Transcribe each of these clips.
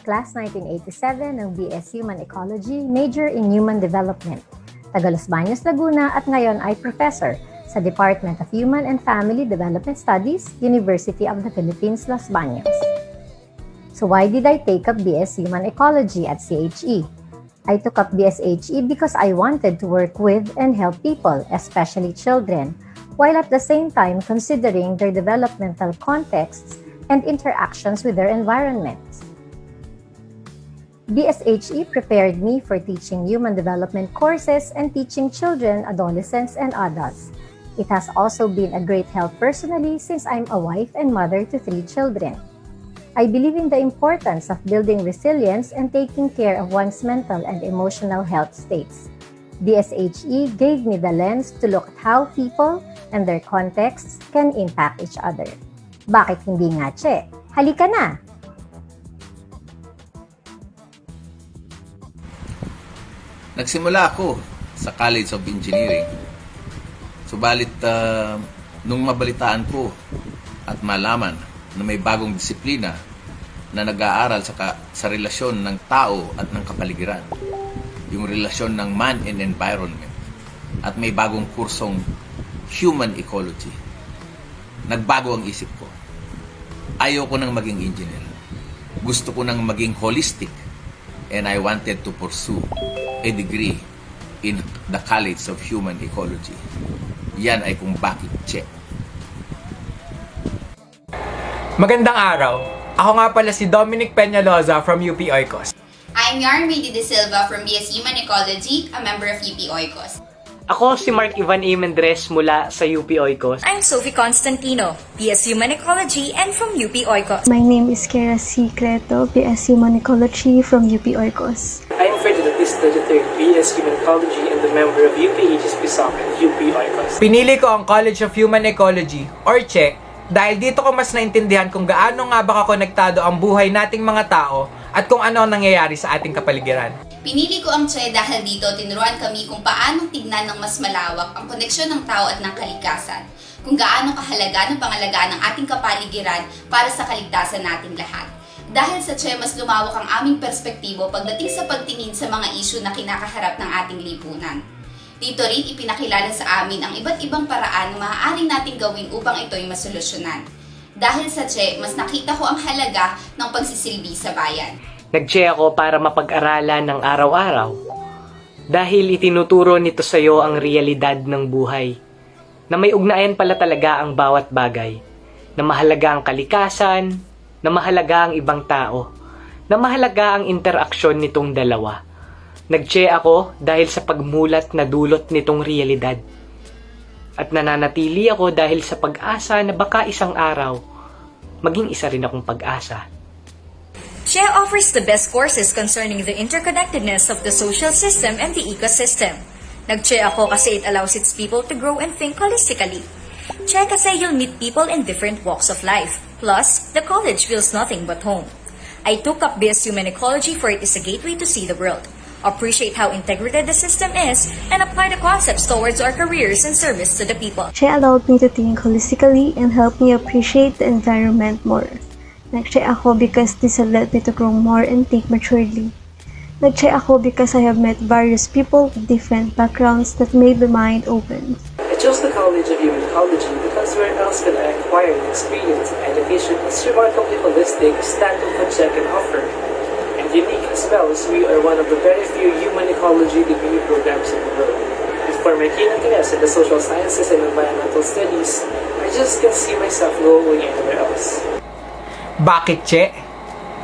Class 1987 ng BS Human Ecology, major in Human Development. Taga Los Baños, Laguna at ngayon ay professor sa Department of Human and Family Development Studies, University of the Philippines, Los Baños. So why did I take up BS Human Ecology at CHE? I took up BSHE because I wanted to work with and help people, especially children, while at the same time considering their developmental contexts and interactions with their environments. BSHE prepared me for teaching human development courses and teaching children, adolescents, and adults. It has also been a great help personally since I'm a wife and mother to 3 children. I believe in the importance of building resilience and taking care of one's mental and emotional health states. BSHE gave me the lens to look at how people and their contexts can impact each other. Bakit hindi nga, Che? Halika na! Nagsimula ako sa College of Engineering. Subalit, nung mabalitaan ko at malaman na may bagong disiplina na nag-aaral sa relasyon ng tao at ng kapaligiran, yung relasyon ng man and environment, at may bagong kursong Human Ecology, nagbago ang isip ko. Ayoko nang maging engineer. Gusto ko nang maging holistic, and I wanted to pursue a degree in the College of Human Ecology. Yan ay kung bakit Che. Magandang araw. Ako nga pala si Dominic Peñaloza from UP Oikos. I'm Yarmidi De Silva from BS Human Ecology, a member of UP Oikos. Ako si Mark Ivan A. Mendres mula sa UP Oikos. I'm Sophie Constantino, BS Human Ecology and from UP Oikos. My name is Kara C. Creto, BS Human Ecology from UP Oikos. I'm Ferdinand Batista III, BS Human Ecology and the member of UP Aegis Pisac and UP Oikos. Pinili ko ang College of Human Ecology, or CHE, dahil dito ko mas naintindihan kung gaano nga ba kakonektado ang buhay nating mga tao at kung ano ang nangyayari sa ating kapaligiran. Pinili ko ang CHE dahil dito tinuruan kami kung paanong tignan ng mas malawak ang koneksyon ng tao at ng kalikasan, kung gaano kahalaga ng pangalagaan ng ating kapaligiran para sa kaligtasan nating lahat. Dahil sa CHE, mas lumawak ang aming perspektibo pagdating sa pagtingin sa mga isyu na kinakaharap ng ating lipunan. Dito rin ipinakilala sa amin ang iba't ibang paraan na maaaring nating gawin upang ito'y masolusyonan. Dahil sa CHE, mas nakita ko ang halaga ng pagsisilbi sa bayan. Nag-CHE ako para mapag-aralan ng araw-araw. Dahil itinuturo nito sa iyo ang realidad ng buhay. Na may ugnayan pala talaga ang bawat bagay. Na mahalaga ang kalikasan, na mahalaga ang ibang tao, na mahalaga ang interaksyon nitong dalawa. Nag-CHE ako dahil sa pagmulat na dulot nitong realidad. At nananatili ako dahil sa pag-asa na baka isang araw, maging isa rin akong pag-asa. CHE offers the best courses concerning the interconnectedness of the social system and the ecosystem. Nag-CHE ako kasi it allows its people to grow and think holistically. CHE kasi you'll meet people in different walks of life. Plus, the college feels nothing but home. I took up BS Human Ecology for it is a gateway to see the world, appreciate how integrated the system is, and apply the concepts towards our careers and service to the people. CHE allowed me to think holistically and helped me appreciate the environment more. Nag-CHE ako because this has led me to grow more and think maturely. Nag-CHE ako because I have met various people with different backgrounds that made my mind open. I chose the College of Human Ecology because where else could I acquire the experience and education is remarkably holistic as that of what CHE can offer. And unique as well as we are one of the very few human ecology degree programs in the world. And for my keen interest in the social sciences and environmental studies, I just can't see myself going anywhere else. Bakit CHE?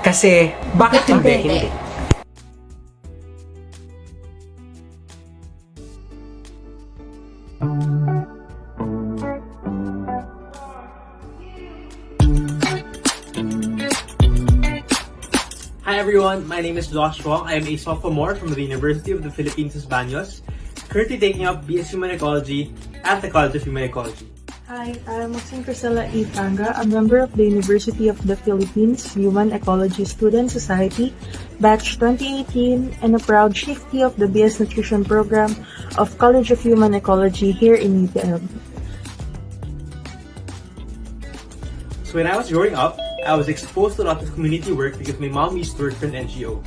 Kasi, bakit hindi? Hi everyone, my name is Josh Wong. I am a sophomore from the University of the Philippines, Los Baños, currently taking up BS Human Ecology at the College of Human Ecology. Hi, I'm Maxine Priscilla E. Tanga, a member of the University of the Philippines Human Ecology Student Society, Batch 2018, and a proud shiftee of the BS Nutrition Program of College of Human Ecology here in UPM. So when I was growing up, I was exposed to a lot of community work because my mom used to work for an NGO.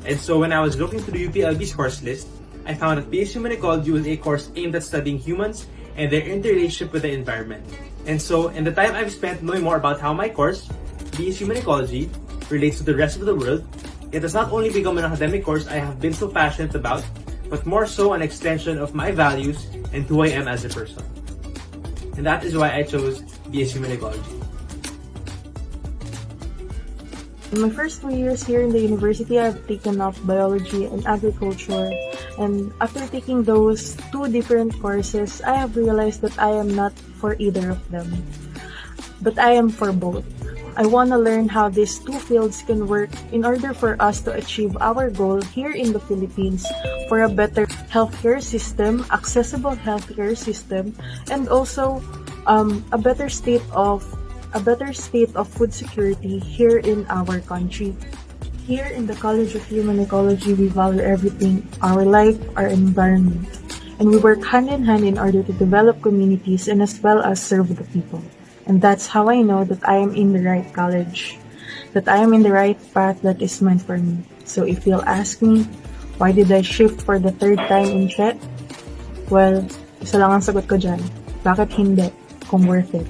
And so when I was looking through the UPLB's course list, I found that BS Human Ecology was a course aimed at studying humans and their interrelationship with the environment. And so, in the time I've spent knowing more about how my course, BS Human Ecology, relates to the rest of the world, it has not only become an academic course I have been so passionate about, but more so an extension of my values and who I am as a person. And that is why I chose BS Human Ecology. In my first 2 years here in the university, I've taken up biology and agriculture. And after taking those two different courses, I have realized that I am not for either of them. But I am for both. I want to learn how these two fields can work in order for us to achieve our goal here in the Philippines for a better healthcare system, accessible healthcare system, and also a better state of food security here in our country. Here in the College of Human Ecology, we value everything, our life, our environment, and we work hand in hand in order to develop communities and as well as serve the people. And that's how I know that I am in the right college, that I am in the right path that is meant for me. So if you'll ask me, why did I shift for the third time in CHE? Well, isa lang ang sagot ko dyan. Bakit hindi? Kung worth it.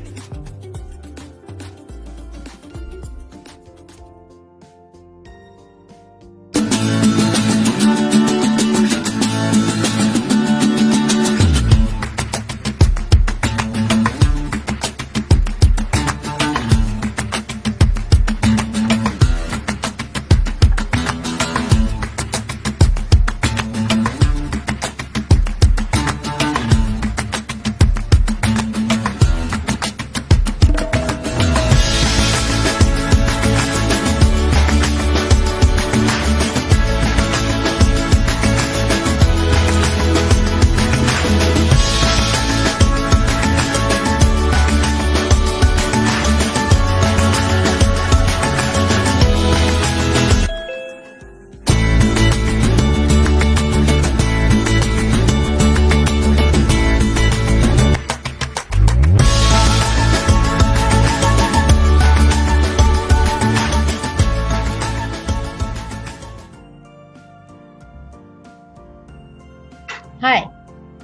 Hi,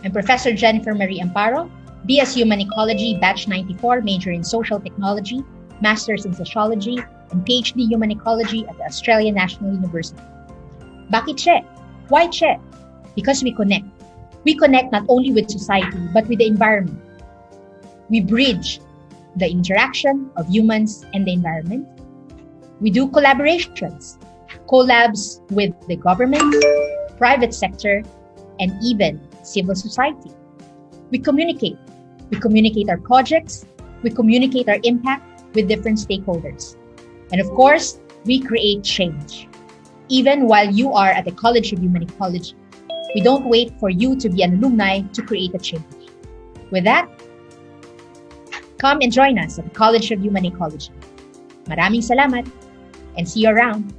I'm Professor Jennifer Marie Amparo, BS Human Ecology, Batch 94, major in Social Technology, Masters in Sociology, and PhD Human Ecology at the Australian National University. Bakit CHE? Why CHE? Because we connect. We connect not only with society, but with the environment. We bridge the interaction of humans and the environment. We do collaborations, collabs with the government, private sector, and even civil society. We communicate. We communicate our projects. We communicate our impact with different stakeholders. And of course, we create change. Even while you are at the College of Human Ecology, we don't wait for you to be an alumni to create a change. With that, come and join us at the College of Human Ecology. Maraming salamat and see you around.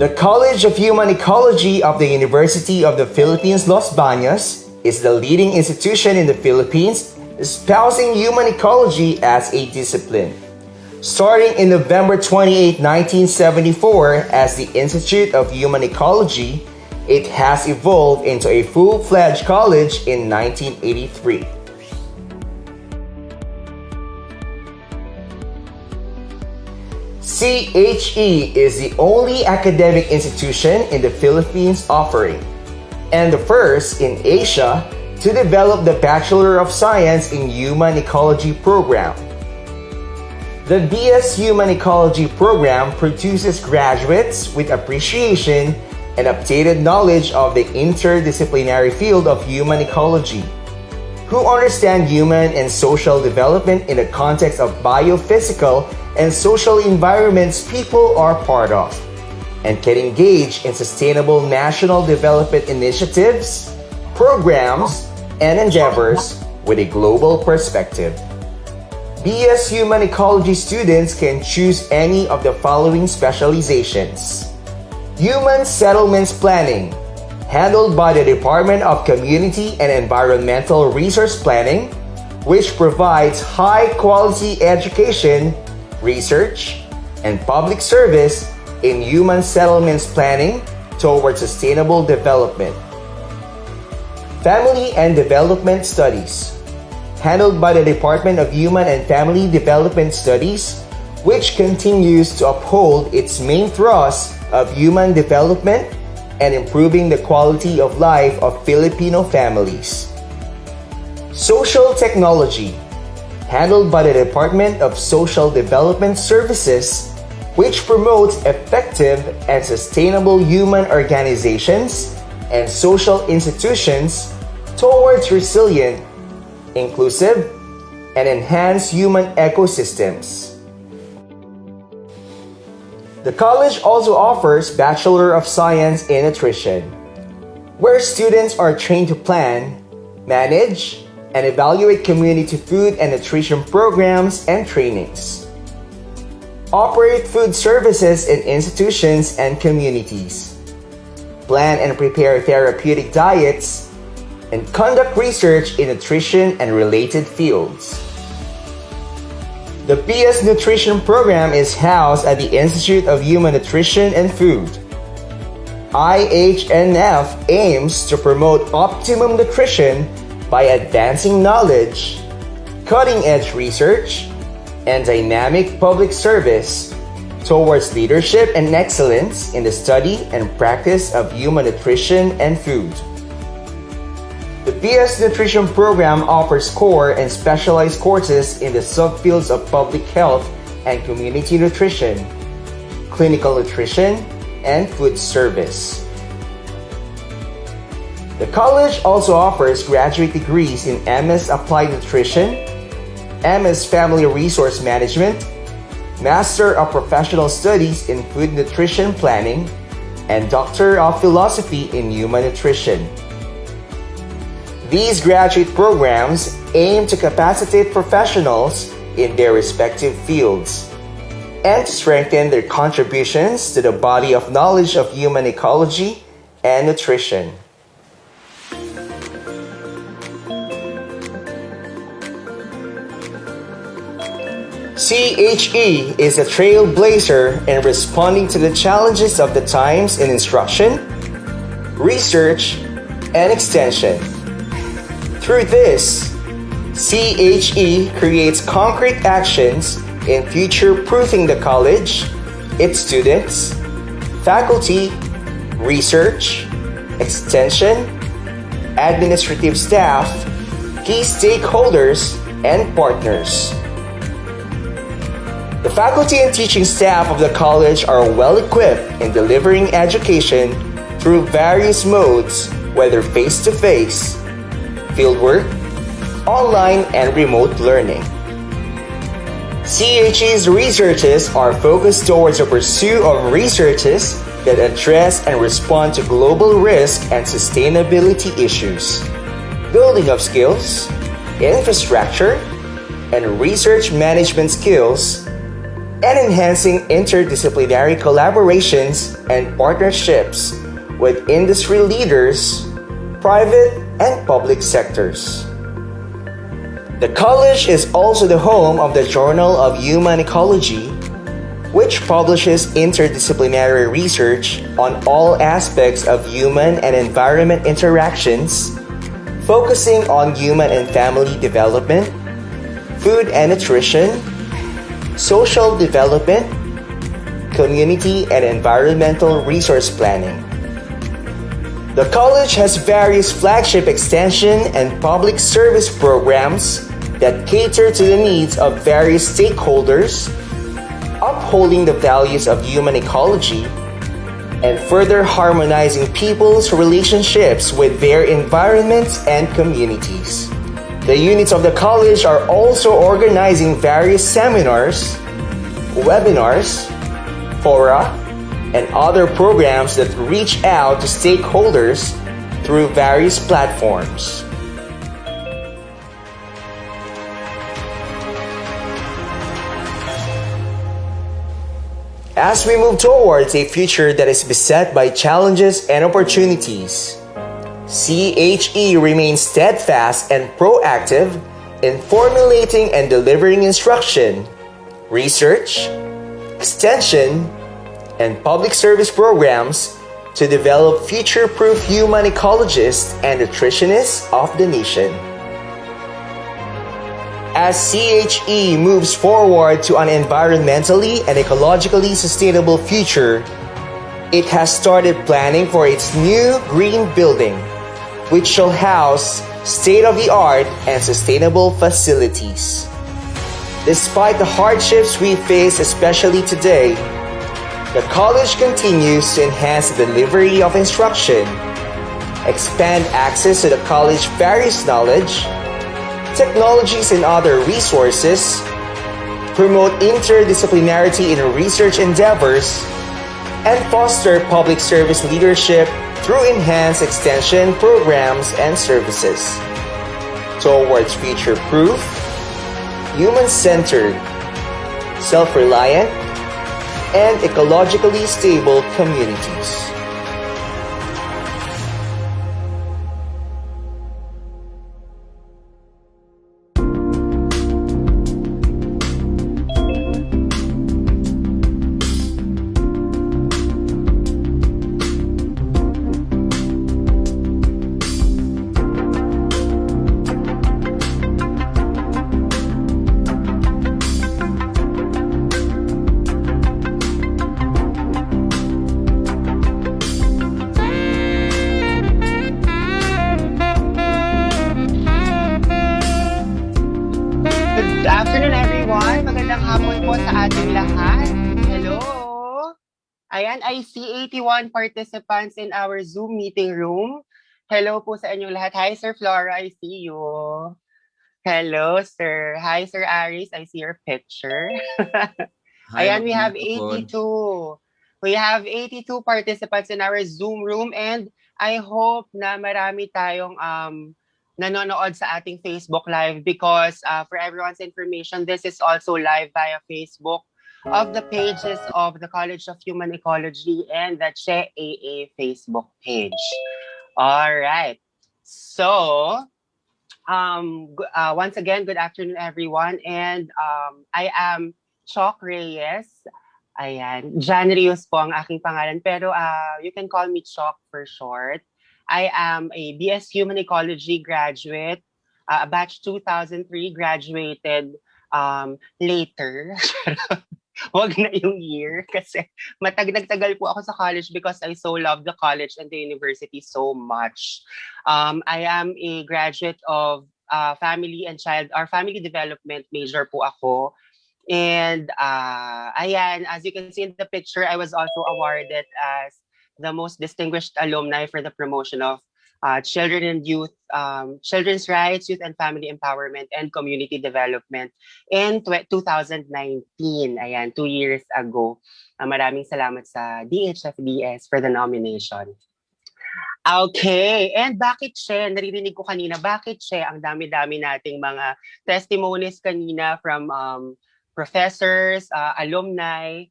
The College of Human Ecology of the University of the Philippines, Los Baños, is the leading institution in the Philippines espousing human ecology as a discipline. Starting in November 28, 1974 as the Institute of Human Ecology, it has evolved into a full-fledged college in 1983. CHE is the only academic institution in the Philippines offering, and the first in Asia to develop the Bachelor of Science in Human Ecology program. The BS Human Ecology program produces graduates with appreciation and updated knowledge of the interdisciplinary field of human ecology, who understand human and social development in the context of biophysical and social environments people are part of, and can engage in sustainable national development initiatives, programs, and endeavors with a global perspective. BS Human Ecology students can choose any of the following specializations. Human Settlements Planning, handled by the Department of Community and Environmental Resource Planning, which provides high-quality education, research, and public service in human settlements planning towards sustainable development. Family and Development Studies, handled by the Department of Human and Family Development Studies, which continues to uphold its main thrust of human development and improving the quality of life of Filipino families. Social Technology, handled by the Department of Social Development Services, which promotes effective and sustainable human organizations and social institutions towards resilient, inclusive, and enhanced human ecosystems. The college also offers Bachelor of Science in Nutrition, where students are trained to plan, manage, and evaluate community food and nutrition programs and trainings, operate food services in institutions and communities, plan and prepare therapeutic diets, and conduct research in nutrition and related fields. The BS Nutrition program is housed at the Institute of Human Nutrition and Food. IHNF aims to promote optimum nutrition by advancing knowledge, cutting-edge research, and dynamic public service towards leadership and excellence in the study and practice of human nutrition and food. The BS Nutrition program offers core and specialized courses in the subfields of public health and community nutrition, clinical nutrition, and food service. The college also offers graduate degrees in MS Applied Nutrition, MS Family Resource Management, Master of Professional Studies in Food Nutrition Planning, and Doctor of Philosophy in Human Nutrition. These graduate programs aim to capacitate professionals in their respective fields and to strengthen their contributions to the body of knowledge of human ecology and nutrition. CHE is a trailblazer in responding to the challenges of the times in instruction, research, and extension. Through this, CHE creates concrete actions in future-proofing the college, its students, faculty, research, extension, administrative staff, key stakeholders, and partners. The faculty and teaching staff of the college are well-equipped in delivering education through various modes, whether face-to-face, fieldwork, online, and remote learning. CHE's researches are focused towards the pursuit of researches that address and respond to global risk and sustainability issues, building of skills, infrastructure, and research management skills, and enhancing interdisciplinary collaborations and partnerships with industry leaders, private and public sectors. The college is also the home of the Journal of Human Ecology, which publishes interdisciplinary research on all aspects of human and environment interactions, focusing on human and family development, food and nutrition, social development, community and environmental resource planning. The college has various flagship extension and public service programs that cater to the needs of various stakeholders, upholding the values of human ecology, and further harmonizing people's relationships with their environments and communities. The units of the college are also organizing various seminars, webinars, fora, and other programs that reach out to stakeholders through various platforms. As we move towards a future that is beset by challenges and opportunities, CHE remains steadfast and proactive in formulating and delivering instruction, research, extension, and public service programs to develop future-proof human ecologists and nutritionists of the nation. As CHE moves forward to an environmentally and ecologically sustainable future, it has started planning for its new green building, which shall house state-of-the-art and sustainable facilities. Despite the hardships we face, especially today, the college continues to enhance the delivery of instruction, expand access to the college's various knowledge, technologies and other resources, promote interdisciplinarity in research endeavors, and foster public service leadership through enhanced extension programs and services towards future-proof, human-centered, self-reliant, and ecologically stable communities. Good afternoon, everyone. Magandang hapon po sa ating lahat. Hello. Ayan, I see 81 participants in our Zoom meeting room. Hello po sa inyong lahat. Hi, Sir Flora. I see you. Hello, sir. Hi, Sir Aris. I see your picture. Ayan, we have 82. We have 82 participants in our Zoom room and I hope na marami tayong nanonood sa ating Facebook Live because for everyone's information, this is also live via Facebook of the pages of the College of Human Ecology and the Che AA Facebook page. All right. So, once again, good afternoon, everyone. And I am Choc Reyes. Ayan. Jan Rios po ang aking pangalan. Pero you can call me Choc for short. I am a BS Human Ecology graduate, batch 2003, graduated later. Wag na yung year kasi nagtagal po ako sa college because I so love the college and the university so much. I am a graduate of family and child or family development major po ako. And ayan, as you can see in the picture, I was also awarded as the most distinguished alumni for the promotion of children and youth, children's rights, youth and family empowerment, and community development in 2019. Ayan, 2 years ago. Maraming salamat sa DHFDS for the nomination. Okay, and bakit Che? Naririnig ko kanina, bakit Che? Ang dami-dami nating mga testimonies kanina from professors, alumni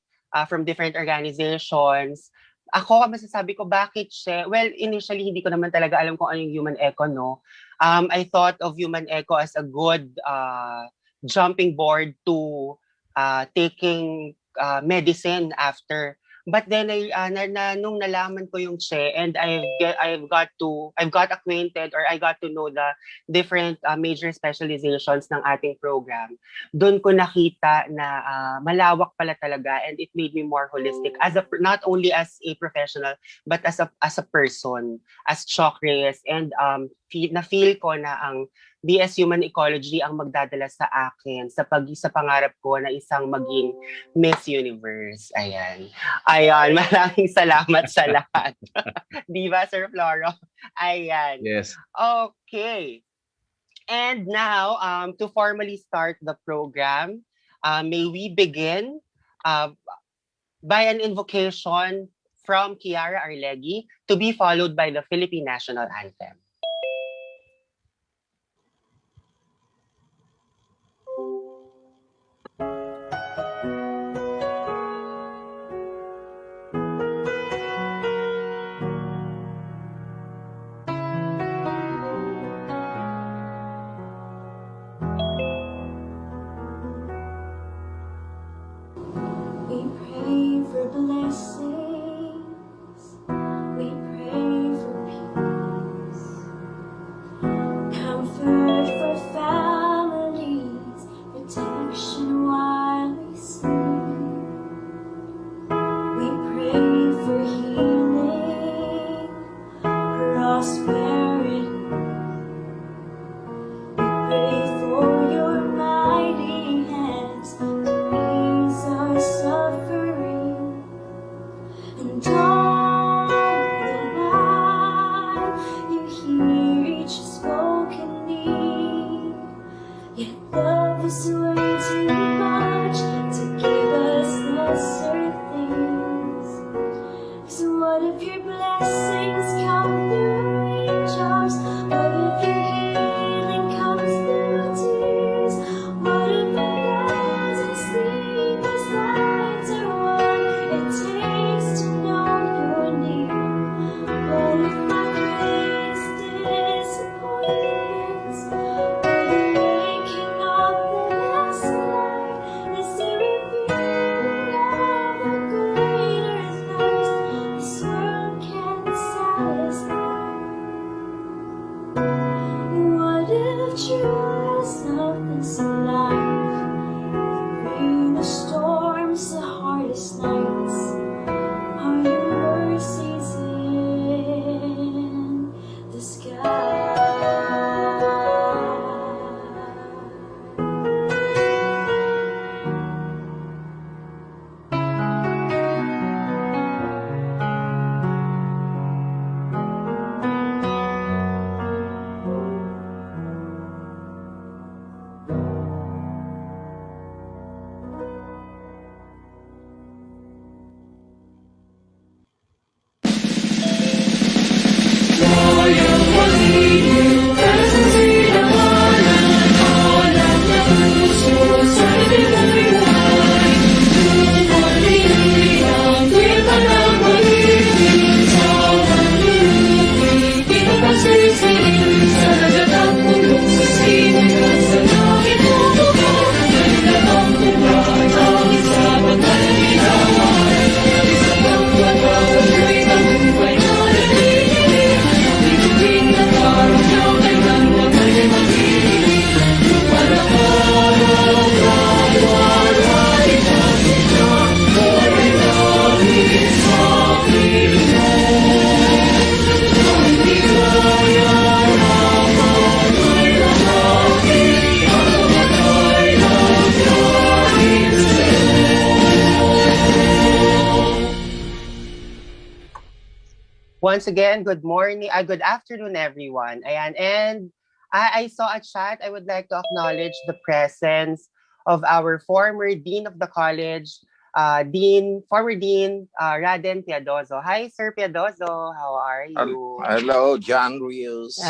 from different organizations. Ako, ang masasabi ko, bakit siya? Well, initially, hindi ko naman talaga alam kung ano yung human eco, no? I thought of human eco as a good jumping board to taking medicine after. But then nung nalaman ko yung Che, and I've got acquainted, or I got to know the different major specializations ng ating program. Doon ko nakita na malawak pala talaga, and it made me more holistic as not only as a professional but as a person, as Choc Reyes, and feel ko na ang BS Human Ecology ang magdadala sa akin sa pangarap ko na isang maging Miss Universe. Ayan. Maraming salamat sa lahat. Di ba, Sir Floro? Ayan. Yes. Okay. And now, to formally start the program, may we begin by an invocation from Kiara Arlegui, to be followed by the Philippine National Anthem. We pray for blessings, we pray for peace, comfort for families, protection while we sleep. We pray for healing, prosperity. We pray for your mighty hands to ease our suffering, and all the while you hear each spoken need. Yet love is way too much to give us lesser things. So what if your blessings come through raindrops? What if your healing comes through tears? What if it goes in sleepless nights, or what it takes to know you're near? What if my greatest disappointments or the waking up this life is a revealing of a greater thirst this world can satisfy? What if true is nothing's alive? Through the storms, the hardest nights, are your mercies in the sky? Once again, good morning, good afternoon, everyone. Ayan, and I saw a chat. I would like to acknowledge the presence of our former dean of the college, Former Dean Raden Piadoso. Hi, Sir Piadoso. How are you? Hello, John Rios.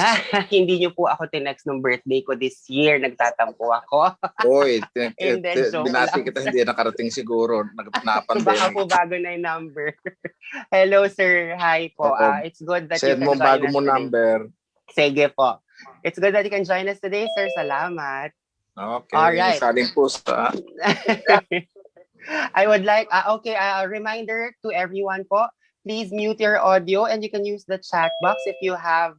Hindi niyo po ako tinext nung birthday ko this year. Nagtatampo ako. Oy, Hindi, joke binati lang. kita, hindi nakarating siguro. Baka Na-pandemic. po bago na yung number. Hello, sir. Hi po. Oo. It's good that Send you mo can join bago us mo today. number. Sige po. It's good that you can join us today, sir. Salamat. Okay. All right. Saling pusta. I would like, a reminder to everyone po, please mute your audio and you can use the chat box if you have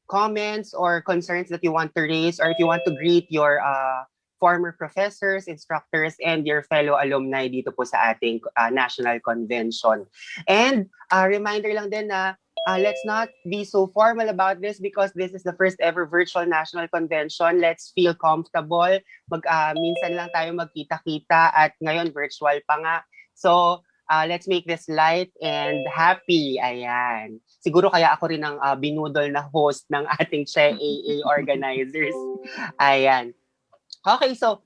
comments or concerns that you want to raise, or if you want to greet your former professors, instructors, and your fellow alumni dito po sa ating national convention. And reminder lang din na let's not be so formal about this because this is the first ever virtual national convention. Let's feel comfortable. Minsan lang tayo magkita-kita at ngayon virtual pa nga. So, let's make this light and happy. Ayan. Siguro kaya ako rin ang binudol na host ng ating CHEA organizers. Ayan. Okay, so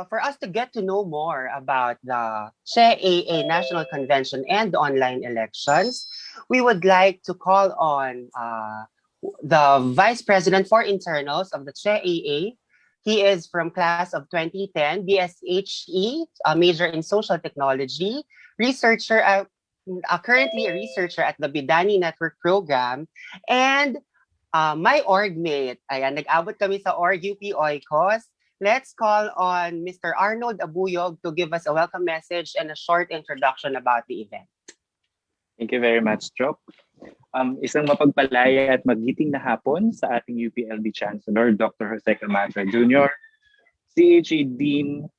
for us to get to know more about the CHEA National Convention and the online elections, we would like to call on the Vice President for Internals of the CHEA. He is from class of 2010, BSHE, a major in social technology, researcher, currently a researcher at the Bidani Network Program, and my org mate. Ayan, nag-abot kami sa org UP Oikos. Let's call on Mr. Arnold Abuyog to give us a welcome message and a short introduction about the event. Thank you very much, Chok. Isang mapagpalaya at magiting na hapon sa ating UPLB Chancellor, Dr. Jose Camacho Jr., CHE Dean,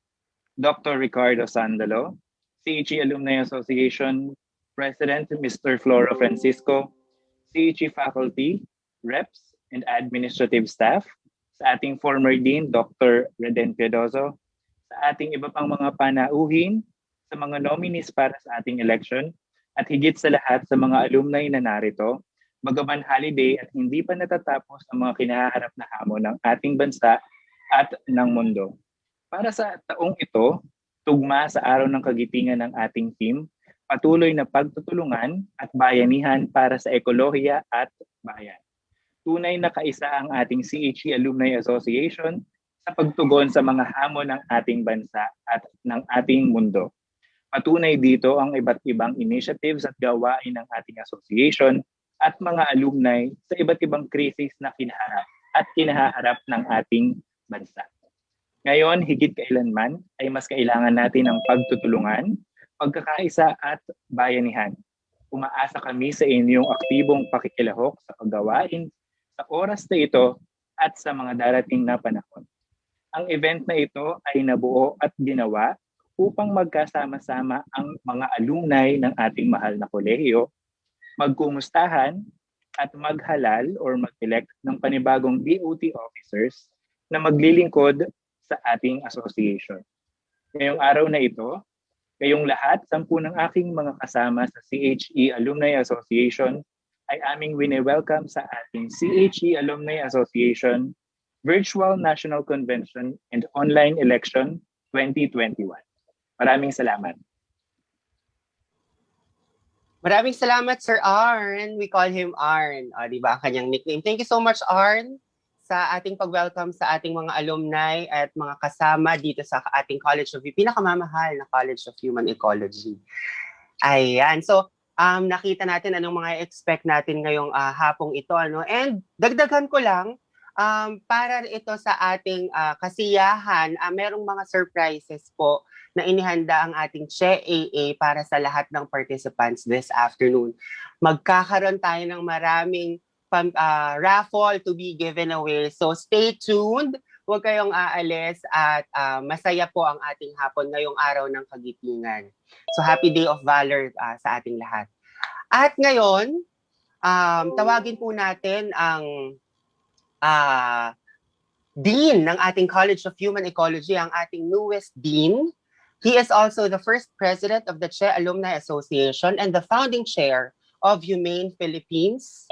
Dr. Ricardo Sandalo, CHE Alumni Association President, Mr. Floro Francisco, CHE Faculty, Reps, and Administrative Staff, sa ating former Dean, Dr. Raden Piadoso, sa ating iba pang mga panauhin, sa mga nominees para sa ating election, at higit sa lahat sa mga alumni na narito, bagaman holiday at hindi pa natatapos ang mga kinaharap na hamon ng ating bansa at ng mundo. Para sa taong ito, tugma sa araw ng kagitingan ng ating team, patuloy na pagtutulungan at bayanihan para sa ekolohiya at bayan. Tunay na kaisa ang ating CHE Alumni Association sa pagtugon sa mga hamon ng ating bansa at ng ating mundo. Patunay dito ang iba't ibang initiatives at gawain ng ating association at mga alumni sa iba't ibang krisis na kinaharap ng ating bansa. Ngayon, higit kailanman ay mas kailangan natin ng pagtutulungan, pagkakaisa at bayanihan. Umaasa kami sa inyong aktibong pakikilahok sa paggawain sa oras na ito at sa mga darating na panahon. Ang event na ito ay nabuo at ginawa upang magkasama-sama ang mga alumni ng ating mahal na kolehiyo, magkumustahan at maghalal or mag-elect ng panibagong BOT officers na maglilingkod sa ating association. Ngayong araw na ito, kayong lahat, 10 ng aking mga kasama sa CHE Alumni Association ay aming wini-welcome sa ating CHE Alumni Association Virtual National Convention and Online Election 2021. Maraming salamat. Maraming salamat, Sir Arn. We call him Arn. Di ba ang kanyang nickname? Thank you so much, Arn, sa ating pag-welcome sa ating mga alumni at mga kasama dito sa ating College of pinakamamahal na College of Human Ecology. Ayan. So, nakita natin anong mga expect natin ngayong hapong ito. And dagdagan ko lang, para ito sa ating kasiyahan, merong mga surprises po na inihanda ang ating CHEA para sa lahat ng participants this afternoon. Magkakaroon tayo ng maraming raffle to be given away. So stay tuned. Huwag kayong aalis at masaya po ang ating hapon ngayong araw ng kagitingan. So happy Day of Valor sa ating lahat. At ngayon, tawagin po natin ang Dean ng ating College of Human Ecology, ang ating newest Dean. He is also the first president of the CHE Alumni Association and the founding chair of Humane Philippines.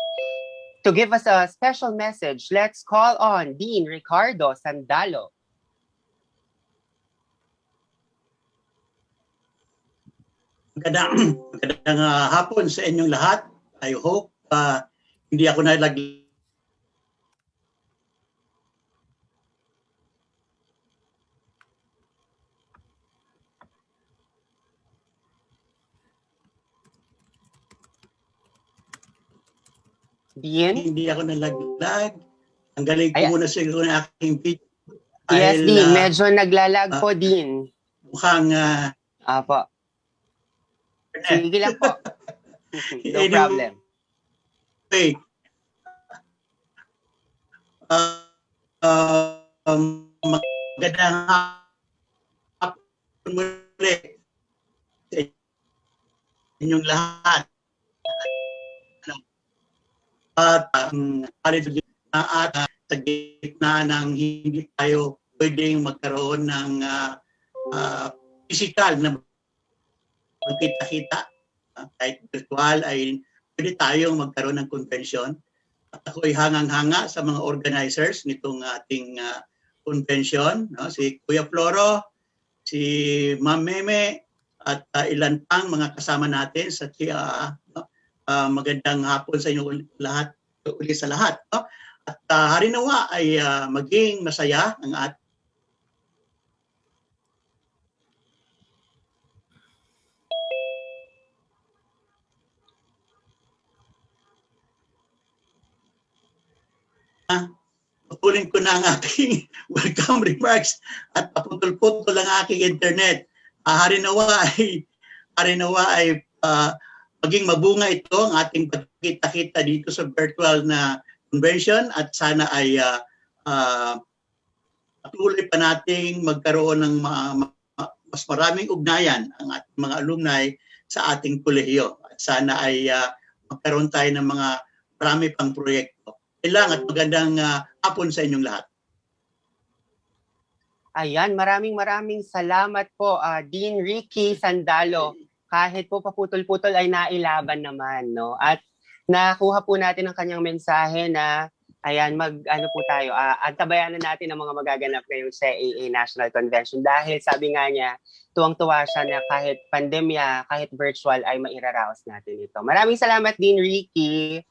To give us a special message, let's call on Dean Ricardo Sandalo. Magandang hapon sa inyong lahat. I hope hindi ako nalaglag. Dean? Hindi ako nalaglag. Ang galing ko muna siguro ng aking video. Yes, Dean. Medyo naglalag po, Dean. Mukhang... Apo. Sige lang po. No problem. Okay. Magandang hapon muli sa inyong lahat. At sa gitna ng hindi tayo pwedeng magkaroon ng physical na magkita-kita, kahit virtual ay pwede tayong magkaroon ng convention. At ako'y hangang-hanga sa mga organizers nitong ating convention, no? Si Kuya Floro, si Ma'am Meme, at ilan pang mga kasama natin sa TIAA. No? Magandang hapon sa inyo lahat, uli sa lahat. No? At harinawa ay maging masaya ang ating pupulin ko na ang aking welcome remarks at paputol-putol ang aking internet. Harinawa ay maging mabunga ito ang ating pagkita-kita dito sa virtual na convention at sana ay patuloy pa nating magkaroon ng mas maraming ugnayan ang ating mga alumni sa ating kolehiyo. At sana ay magkaroon tayo ng mga marami pang proyekto. At magandang hapon sa inyong lahat. Ayan, maraming salamat po, Dean Ricky Sandalo. Kahit po paputol-putol ay nailaban naman, no? At nakuha po natin ang kanyang mensahe na, ayan, ano po tayo, antabayanan natin ang mga magaganap ngayong sa AA National Convention dahil sabi nga niya, tuwang-tuwa siya na kahit pandemya, kahit virtual ay mairaraos natin ito. Maraming salamat, Dean Ricky.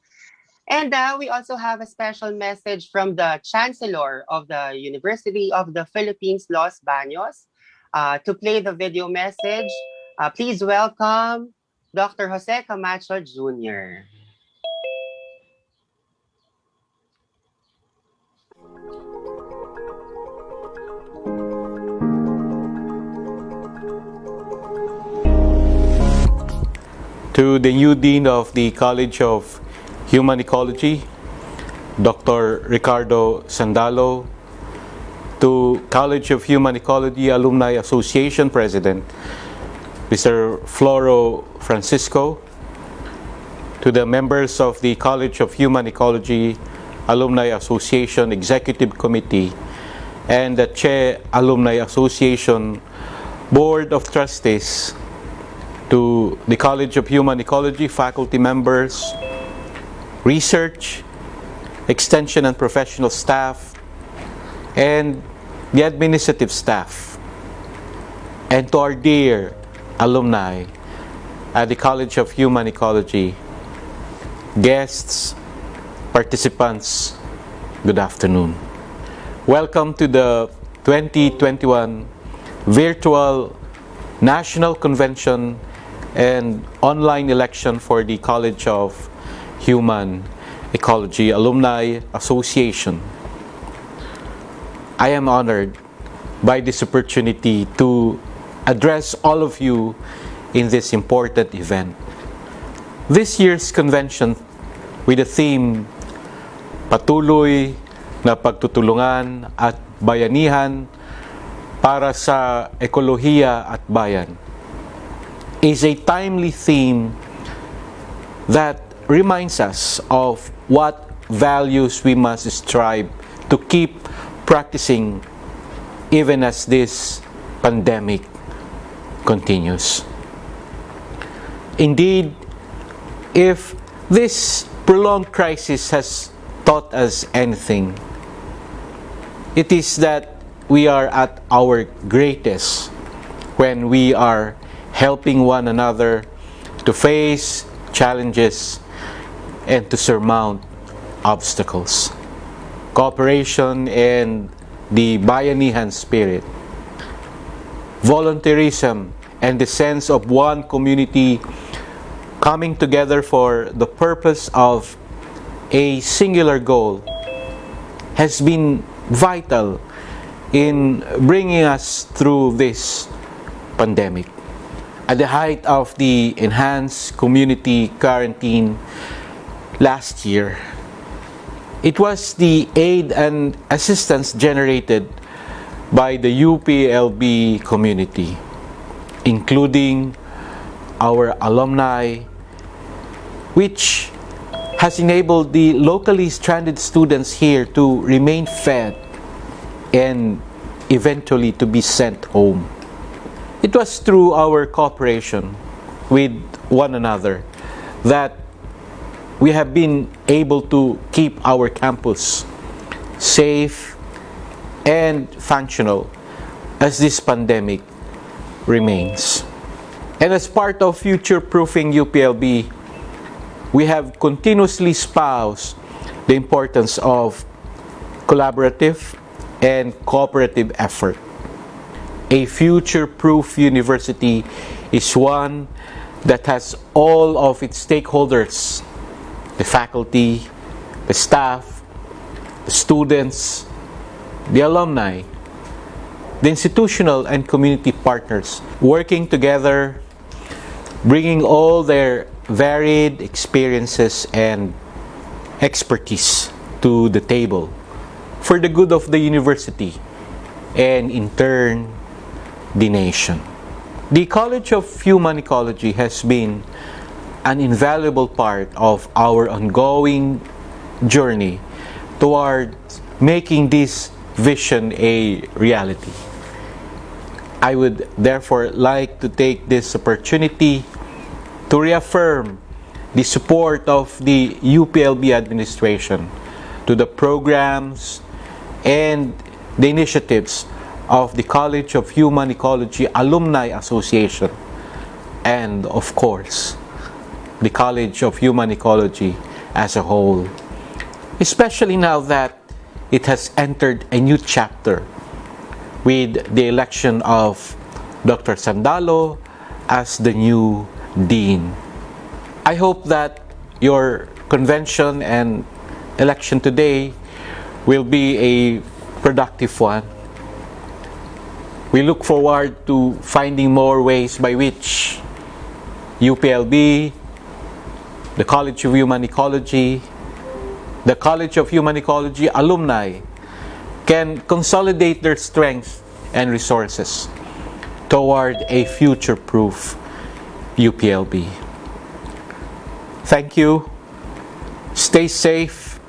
And we also have a special message from the Chancellor of the University of the Philippines, Los Baños. To play the video message, please welcome Dr. Jose Camacho Jr. To the new Dean of the College of Human Ecology, Dr. Ricardo Sandalo, to College of Human Ecology Alumni Association President, Mr. Floro Francisco, to the members of the College of Human Ecology Alumni Association Executive Committee, and the Che Alumni Association Board of Trustees, to the College of Human Ecology faculty members, research, extension and professional staff, and the administrative staff, and to our dear alumni at the College of Human Ecology, guests, participants, good afternoon. Welcome to the 2021 Virtual National Convention and online election for the College of Human Ecology Alumni Association. I am honored by this opportunity to address all of you in this important event. This year's convention with the theme Patuloy na Pagtutulungan at Bayanihan para sa Ekolohiya at Bayan is a timely theme that reminds us of what values we must strive to keep practicing even as this pandemic continues. Indeed, if this prolonged crisis has taught us anything, it is that we are at our greatest when we are helping one another to face challenges and to surmount obstacles. Cooperation and the bayanihan spirit, volunteerism, and the sense of one community coming together for the purpose of a singular goal has been vital in bringing us through this pandemic. At the height of the enhanced community quarantine last year, it was the aid and assistance generated by the UPLB community, including our alumni, which has enabled the locally stranded students here to remain fed and eventually to be sent home. It was through our cooperation with one another that we have been able to keep our campus safe and functional as this pandemic remains. And as part of future-proofing UPLB, we have continuously espoused the importance of collaborative and cooperative effort. A future-proof university is one that has all of its stakeholders, the faculty, the staff, the students, the alumni, the institutional and community partners working together, bringing all their varied experiences and expertise to the table for the good of the university and in turn the nation. The College of Human Ecology has been an invaluable part of our ongoing journey toward making this vision a reality. I would therefore like to take this opportunity to reaffirm the support of the UPLB administration to the programs and the initiatives of the College of Human Ecology Alumni Association and, of course, the College of Human Ecology as a whole, especially now that it has entered a new chapter with the election of Dr. Sandalo as the new Dean. I hope that your convention and election today will be a productive one. We look forward to finding more ways by which UPLB, the College of Human Ecology, the College of Human Ecology alumni can consolidate their strengths and resources toward a future-proof UPLB. Thank you. Stay safe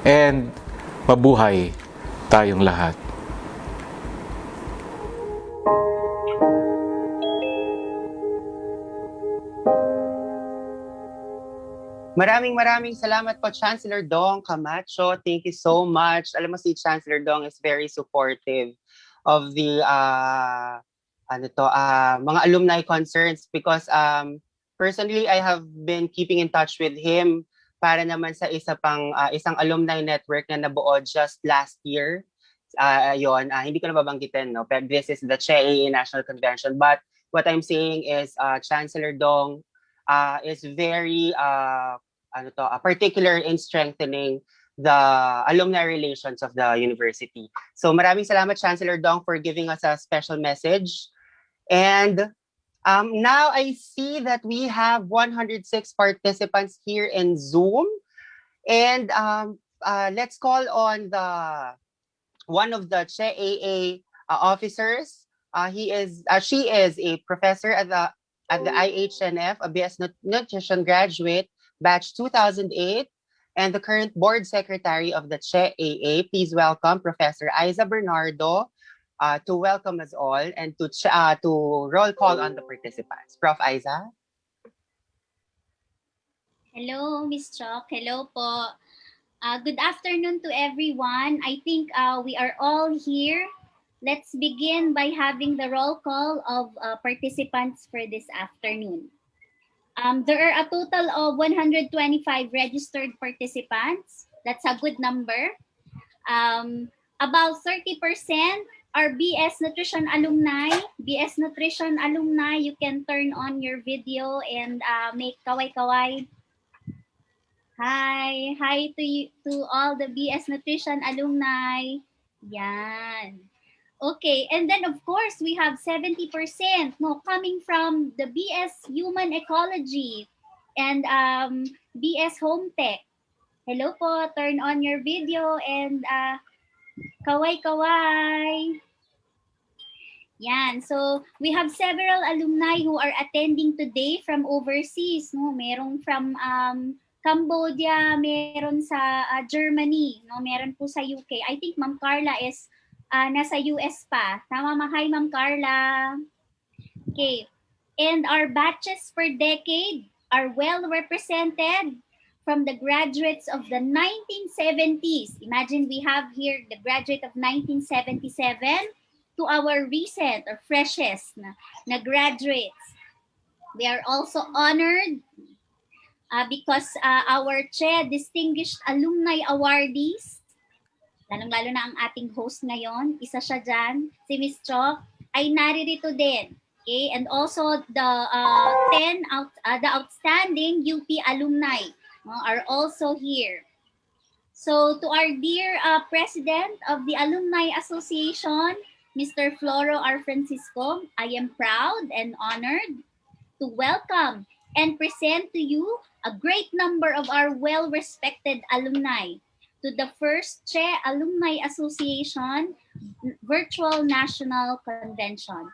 and mabuhay tayong lahat. Maraming salamat po, Chancellor Dong Camacho. Thank you so much. Alam mo, si Chancellor Dong is very supportive of the mga alumni concerns because personally, I have been keeping in touch with him para naman sa isang alumni network na nabuo just last year. Hindi ko na babanggitin, no? Pero this is the CHEA National Convention. But what I'm saying is Chancellor Dong is very particular in strengthening the alumni relations of the university. So maraming salamat, Chancellor Dong, for giving us a special message. And now I see that we have 106 participants here in Zoom. And let's call on one of the CHEA officers. She is a professor at the IHNF, a BS Nutrition graduate, batch 2008, and the current board secretary of the CHEA. Please welcome Professor Aiza Bernardo to welcome us all and to roll call on the participants. Prof. Aiza? Hello, Miss Choc. Hello po. Good afternoon to everyone. I think we are all here let's begin by having the roll call of participants for this afternoon. There are a total of 125 registered participants. That's a good number. About 30% are BS Nutrition alumni. BS Nutrition alumni, you can turn on your video and make kaway-kaway. Hi to you, to all the BS Nutrition alumni. Yan. Okay, and then of course we have 70% coming from the BS Human Ecology and BS Home Tech. Hello po, turn on your video and kaway-kaway. Yan. So, we have several alumni who are attending today from overseas. No? Merong from Cambodia, meron sa Germany, no? Meron po sa UK. I think Ma'am Carla is nasa US pa. Tama ma? Hi, Ma'am Carla. Okay. And our batches per decade are well represented from the graduates of the 1970s. Imagine we have here the graduate of 1977 to our recent or freshest na graduates. We are also honored because our CHE Distinguished Alumni Awardees, lalong-lalo na ang ating host ngayon, isa siya dyan, si Ms. Chok, ay naririto din. Okay? And also the the outstanding UP alumni are also here. So to our dear President of the Alumni Association, Mr. Floro R. Francisco, I am proud and honored to welcome and present to you a great number of our well-respected alumni to the first CHE Alumni Association Virtual National Convention.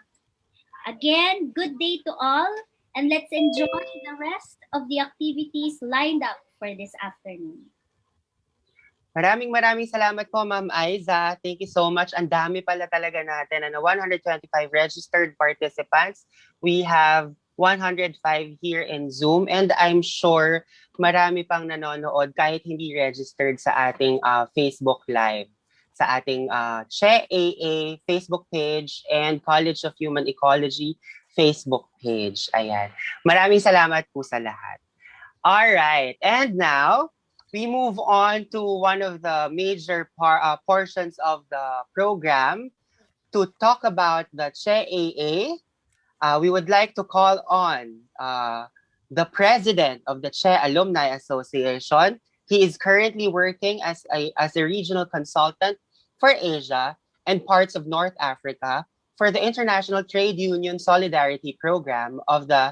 Again, good day to all, and let's enjoy the rest of the activities lined up for this afternoon. Maraming salamat po, Ma'am Aiza. Thank you so much. Ang dami pala talaga natin. 125 registered participants. We have 105 here in Zoom. And I'm sure marami pang nanonood kahit hindi registered sa ating Facebook Live. Sa ating CHE AA Facebook page and College of Human Ecology Facebook page. Ayan. Maraming salamat po sa lahat. Alright. And now, we move on to one of the major portions of the program to talk about the CHE AA. We would like to call on the president of the CHE Alumni Association. He is currently working as a regional consultant for Asia and parts of North Africa for the International Trade Union Solidarity Program of the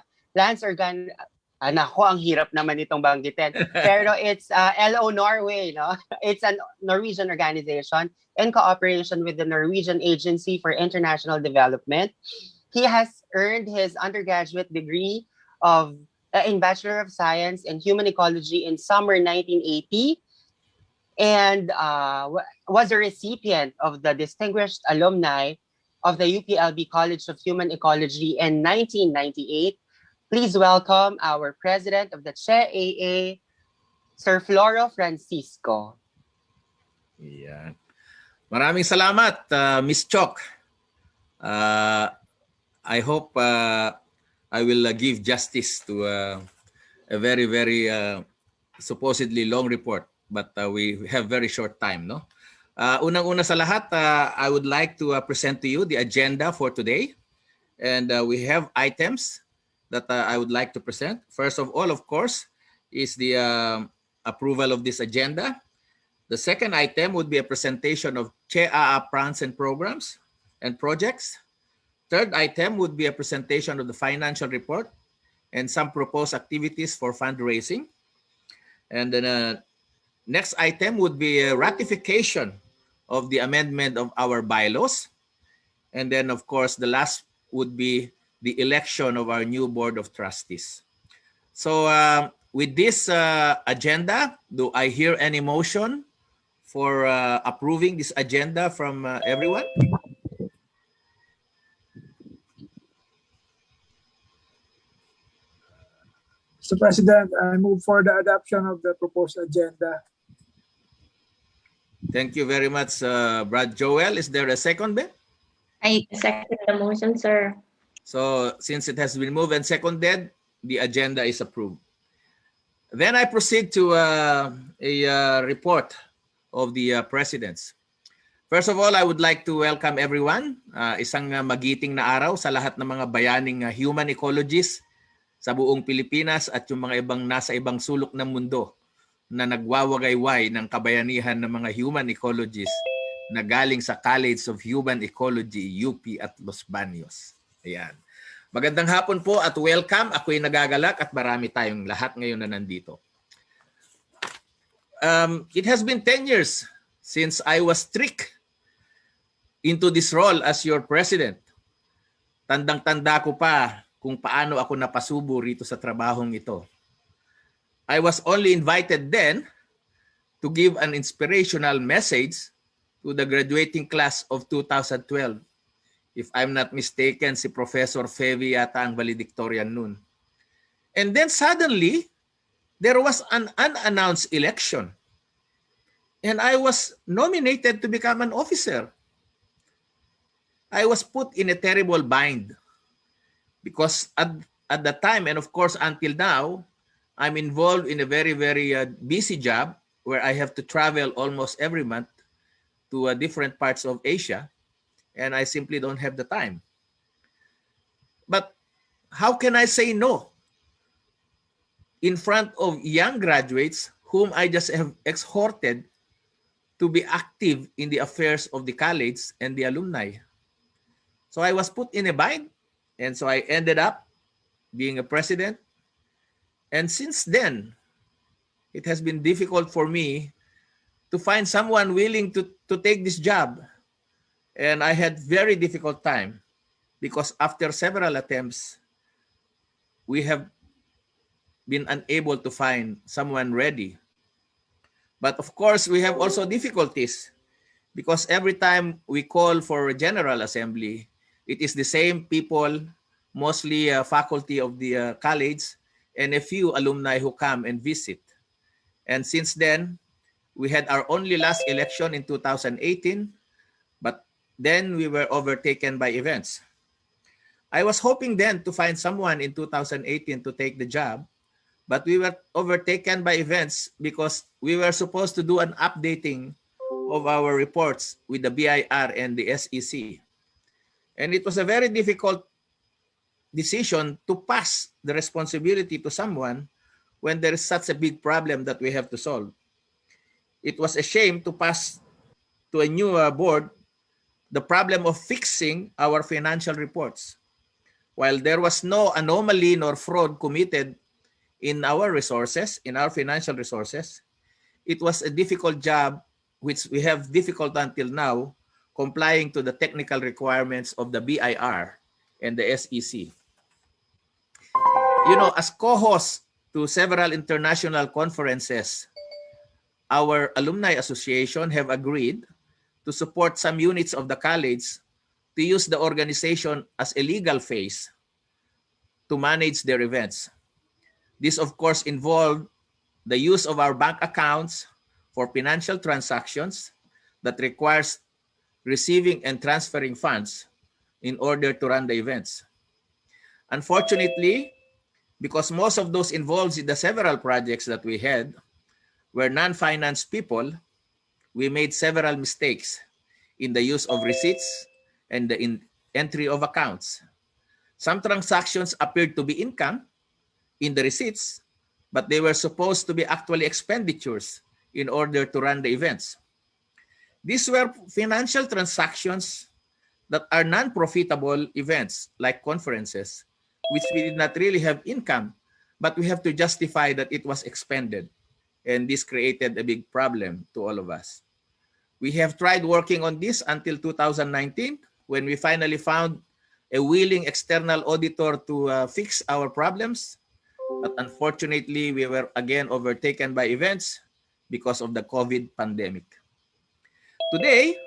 Nako, ang hirap naman itong banggitin. Pero it's LO Norway, no? It's a Norwegian organization in cooperation with the Norwegian Agency for International Development. He has earned his undergraduate degree in Bachelor of Science in Human Ecology in summer 1980 and was a recipient of the Distinguished Alumni of the UPLB College of Human Ecology in 1998. Please welcome our president of the CHE AA, Sir Floro Francisco. Yan. Maraming salamat, Miss Chok. I hope I will give justice to a very, very supposedly long report, but we have very short time, no? Unang-una sa lahat, I would like to present to you the agenda for today, and we have items that I would like to present. First of all, of course, is the approval of this agenda. The second item would be a presentation of CHE AA plans and programs and projects. Third item would be a presentation of the financial report and some proposed activities for fundraising. And then next item would be a ratification of the amendment of our bylaws. And then, of course, the last would be the election of our new board of trustees. So with this agenda, do I hear any motion for approving this agenda from everyone? Mr. President, I move for the adoption of the proposed agenda. Thank you very much, Brad Joel. Is there a second, Ben? I second the motion, sir. So since it has been moved and seconded, the agenda is approved. Then I proceed to a report of the presidents. First of all, I would like to welcome everyone. Isang magiting na araw sa lahat ng mga bayaning human ecologists sa buong Pilipinas at yung mga ibang nasa ibang sulok ng mundo na nagwawagayway ng kabayanihan ng mga human ecologists na galing sa College of Human Ecology, UP at Los Baños. Ayan. Magandang hapon po at welcome. Ako'y nagagalak at marami tayong lahat ngayon na nandito. It has been 10 years since I was tricked into this role as your president. Tandang-tanda ko pa kung paano ako napasubo rito sa trabahong ito. I was only invited then to give an inspirational message to the graduating class of 2012. If I'm not mistaken, si Professor Fevi yata ang valedictorian noon. And then suddenly, there was an unannounced election. And I was nominated to become an officer. I was put in a terrible bind because at that time, and of course until now, I'm involved in a very, very busy job where I have to travel almost every month to different parts of Asia, and I simply don't have the time. But how can I say no in front of young graduates whom I just have exhorted to be active in the affairs of the college and the alumni? So I was put in a bind, and so I ended up being a president. And since then, it has been difficult for me to find someone willing to take this job. And I had very difficult time because after several attempts, we have been unable to find someone ready. But of course, we have also difficulties because every time we call for a General Assembly, it is the same people, mostly faculty of the college, and a few alumni who come and visit. And since then, we had our only last election in 2018, but then we were overtaken by events. I was hoping then to find someone in 2018 to take the job, but we were overtaken by events because we were supposed to do an updating of our reports with the BIR and the SEC. And it was a very difficult decision to pass the responsibility to someone when there is such a big problem that we have to solve. It was a shame to pass to a new board the problem of fixing our financial reports. While there was no anomaly nor fraud committed in our resources, in our financial resources, it was a difficult job which we have difficult until now complying to the technical requirements of the BIR and the SEC. You know, as co-host to several international conferences, our alumni association have agreed to support some units of the college to use the organization as a legal face to manage their events. This, of course, involved the use of our bank accounts for financial transactions that requires receiving and transferring funds in order to run the events. Unfortunately, because most of those involved in the several projects that we had were non-finance people, we made several mistakes in the use of receipts and the entry of accounts. Some transactions appeared to be income in the receipts, but they were supposed to be actually expenditures in order to run the events. These were financial transactions that are non-profitable events like conferences, which we did not really have income, but we have to justify that it was expended. And this created a big problem to all of us. We have tried working on this until 2019, when we finally found a willing external auditor to fix our problems. But unfortunately, we were again overtaken by events because of the COVID pandemic. Today,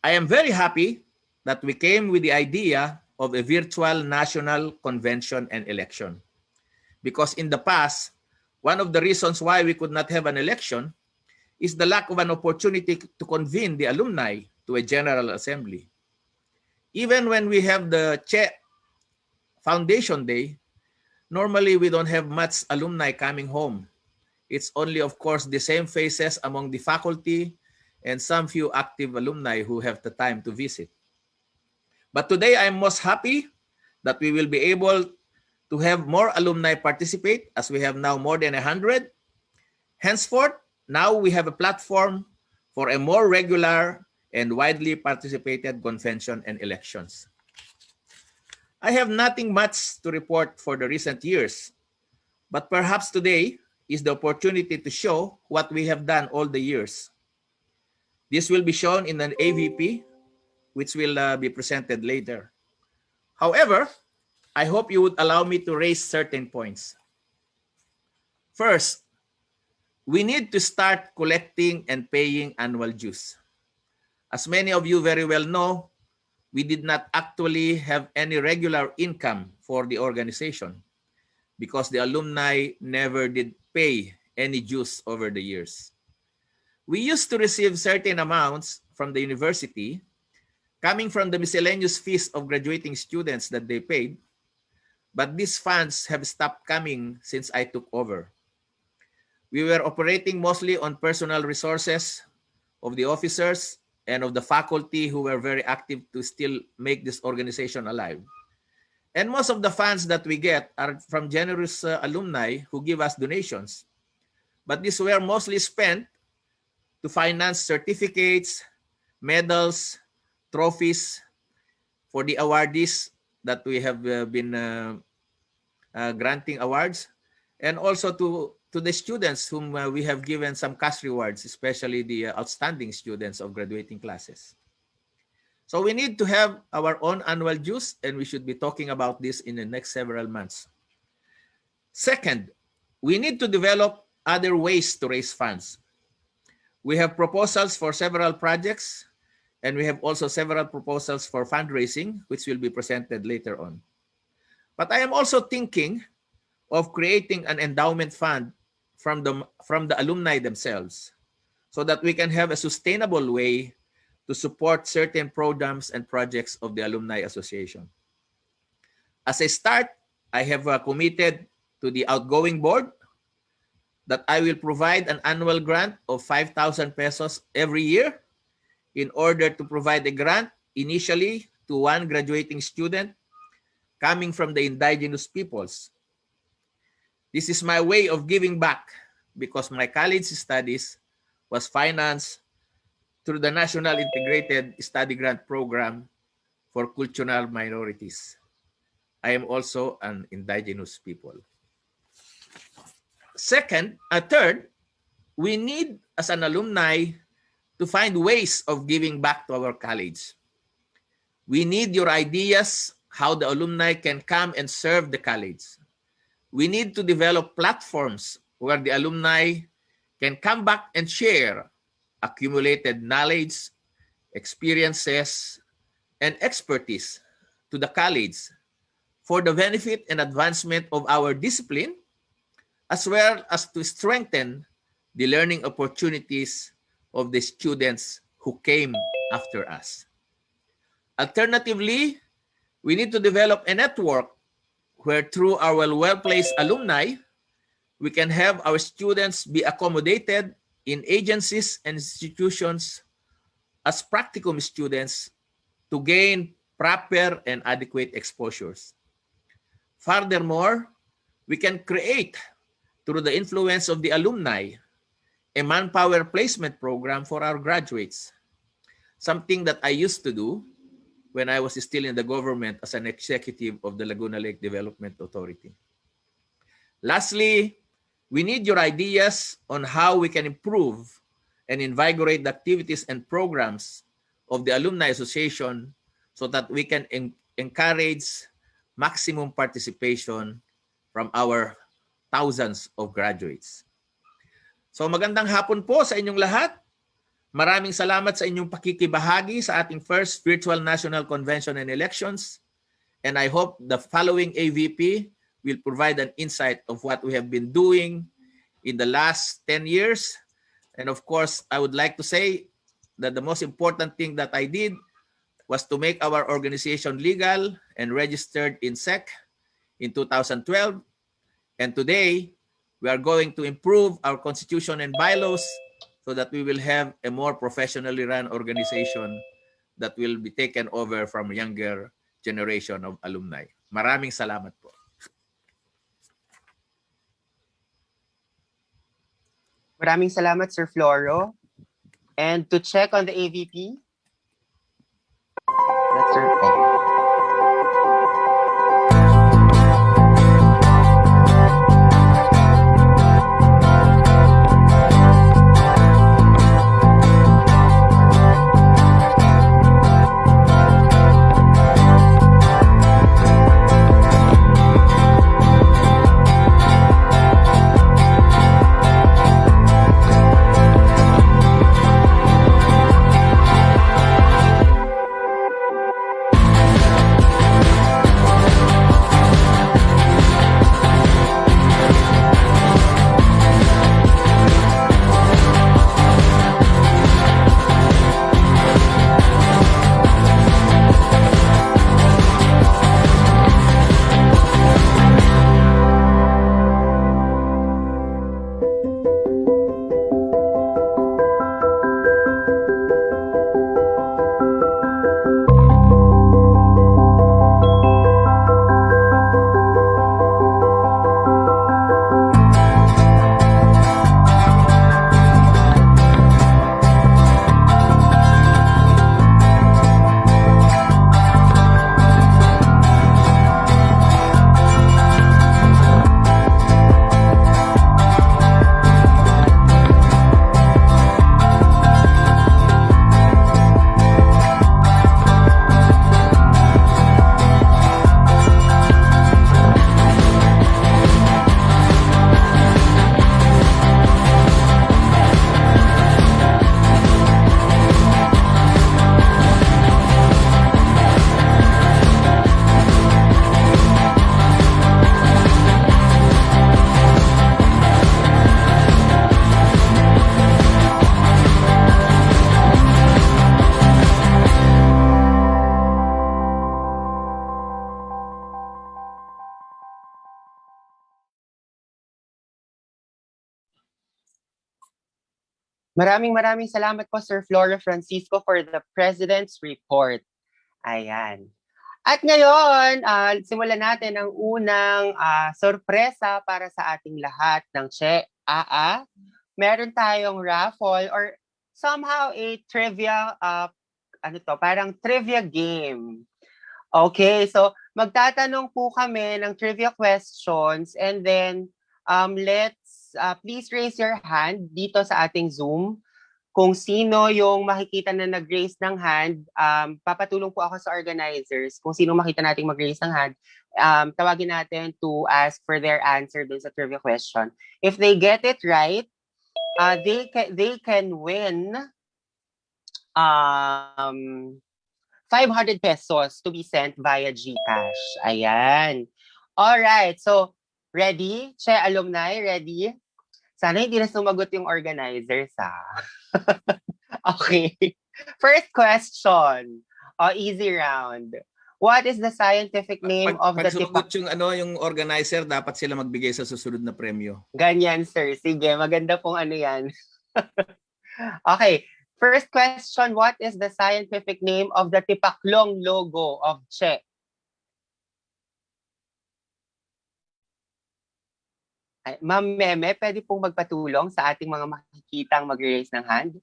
I am very happy that we came with the idea of a virtual national convention and election. Because in the past, one of the reasons why we could not have an election is the lack of an opportunity to convene the alumni to a general assembly. Even when we have the Che Foundation Day, normally we don't have much alumni coming home. It's only, of course, the same faces among the faculty and some few active alumni who have the time to visit. But today, I'm most happy that we will be able to have more alumni participate, as we have now more than 100. Henceforth, now we have a platform for a more regular and widely participated convention and elections. I have nothing much to report for the recent years, but perhaps today is the opportunity to show what we have done all the years. This will be shown in an AVP, which will be presented later. However, I hope you would allow me to raise certain points. First, we need to start collecting and paying annual dues. As many of you very well know, we did not actually have any regular income for the organization because the alumni never did pay any dues over the years. We used to receive certain amounts from the university coming from the miscellaneous fees of graduating students that they paid, but these funds have stopped coming since I took over. We were operating mostly on personal resources of the officers and of the faculty who were very active to still make this organization alive. And most of the funds that we get are from generous alumni who give us donations. But these were mostly spent to finance certificates, medals, trophies for the awardees that we have been granting awards, and also to the students whom we have given some cash rewards, especially the outstanding students of graduating classes. So we need to have our own annual dues, and we should be talking about this in the next several months. Second, we need to develop other ways to raise funds. We have proposals for several projects, and we have also several proposals for fundraising, which will be presented later on. But I am also thinking of creating an endowment fund from the alumni themselves, so that we can have a sustainable way to support certain programs and projects of the Alumni Association. As a start, I have committed to the outgoing board that I will provide an annual grant of 5,000 pesos every year in order to provide a grant initially to one graduating student coming from the indigenous peoples. This is my way of giving back because my college studies was financed through the National Integrated Study Grant Program for Cultural Minorities. I am also an indigenous people. Third, we need as an alumni to find ways of giving back to our college. We need your ideas how the alumni can come and serve the college. We need to develop platforms where the alumni can come back and share accumulated knowledge, experiences, and expertise to the college for the benefit and advancement of our discipline, as well as to strengthen the learning opportunities of the students who came after us. Alternatively, we need to develop a network where through our well-placed alumni, we can have our students be accommodated in agencies and institutions as practicum students to gain proper and adequate exposures. Furthermore, we can create, through the influence of the alumni, a manpower placement program for our graduates, something that I used to do when I was still in the government as an executive of the Laguna Lake Development Authority. Lastly, we need your ideas on how we can improve and invigorate the activities and programs of the Alumni Association so that we can encourage maximum participation from our thousands of graduates. So magandang hapon po sa inyong lahat. Maraming salamat sa inyong pakikibahagi sa ating first Virtual National Convention and Elections. And I hope the following AVP will provide an insight of what we have been doing in the last 10 years. And of course, I would like to say that the most important thing that I did was to make our organization legal and registered in SEC in 2012. And today, we are going to improve our constitution and bylaws so that we will have a more professionally run organization that will be taken over from younger generation of alumni. Maraming salamat po. Maraming salamat, Sir Floro. And to check on the AVP, that's Sir Paul. Maraming salamat po, Sir Flora Francisco, for the President's Report. Ayan. At ngayon, simulan natin ang unang sorpresa para sa ating lahat ng Che AA. Meron tayong raffle or somehow a trivia, parang trivia game. Okay, so magtatanong po kami ng trivia questions and then let's please raise your hand dito sa ating Zoom. Kung sino yung makikita na nag-raise ng hand, papatulong po ako sa organizers. Kung sino makita nating mag-raise ng hand, tawagin natin to ask for their answer dun sa trivia question. If they get it right, they can win 500 pesos to be sent via GCash. Ayan. Alright, so ready? Che Alumni, ready? Sana hindi na sumagot yung organizers, Okay. First question. Easy round. What is the scientific name of the sumagot yung organizer, dapat sila magbigay sa susunod na premyo. Ganyan, sir. Sige, maganda pong yan. Okay. First question, what is the scientific name of the tipaklong logo of Che? Ma'am Meme, pwede pong magpatulong sa ating mga makikitang mag-raise ng hand?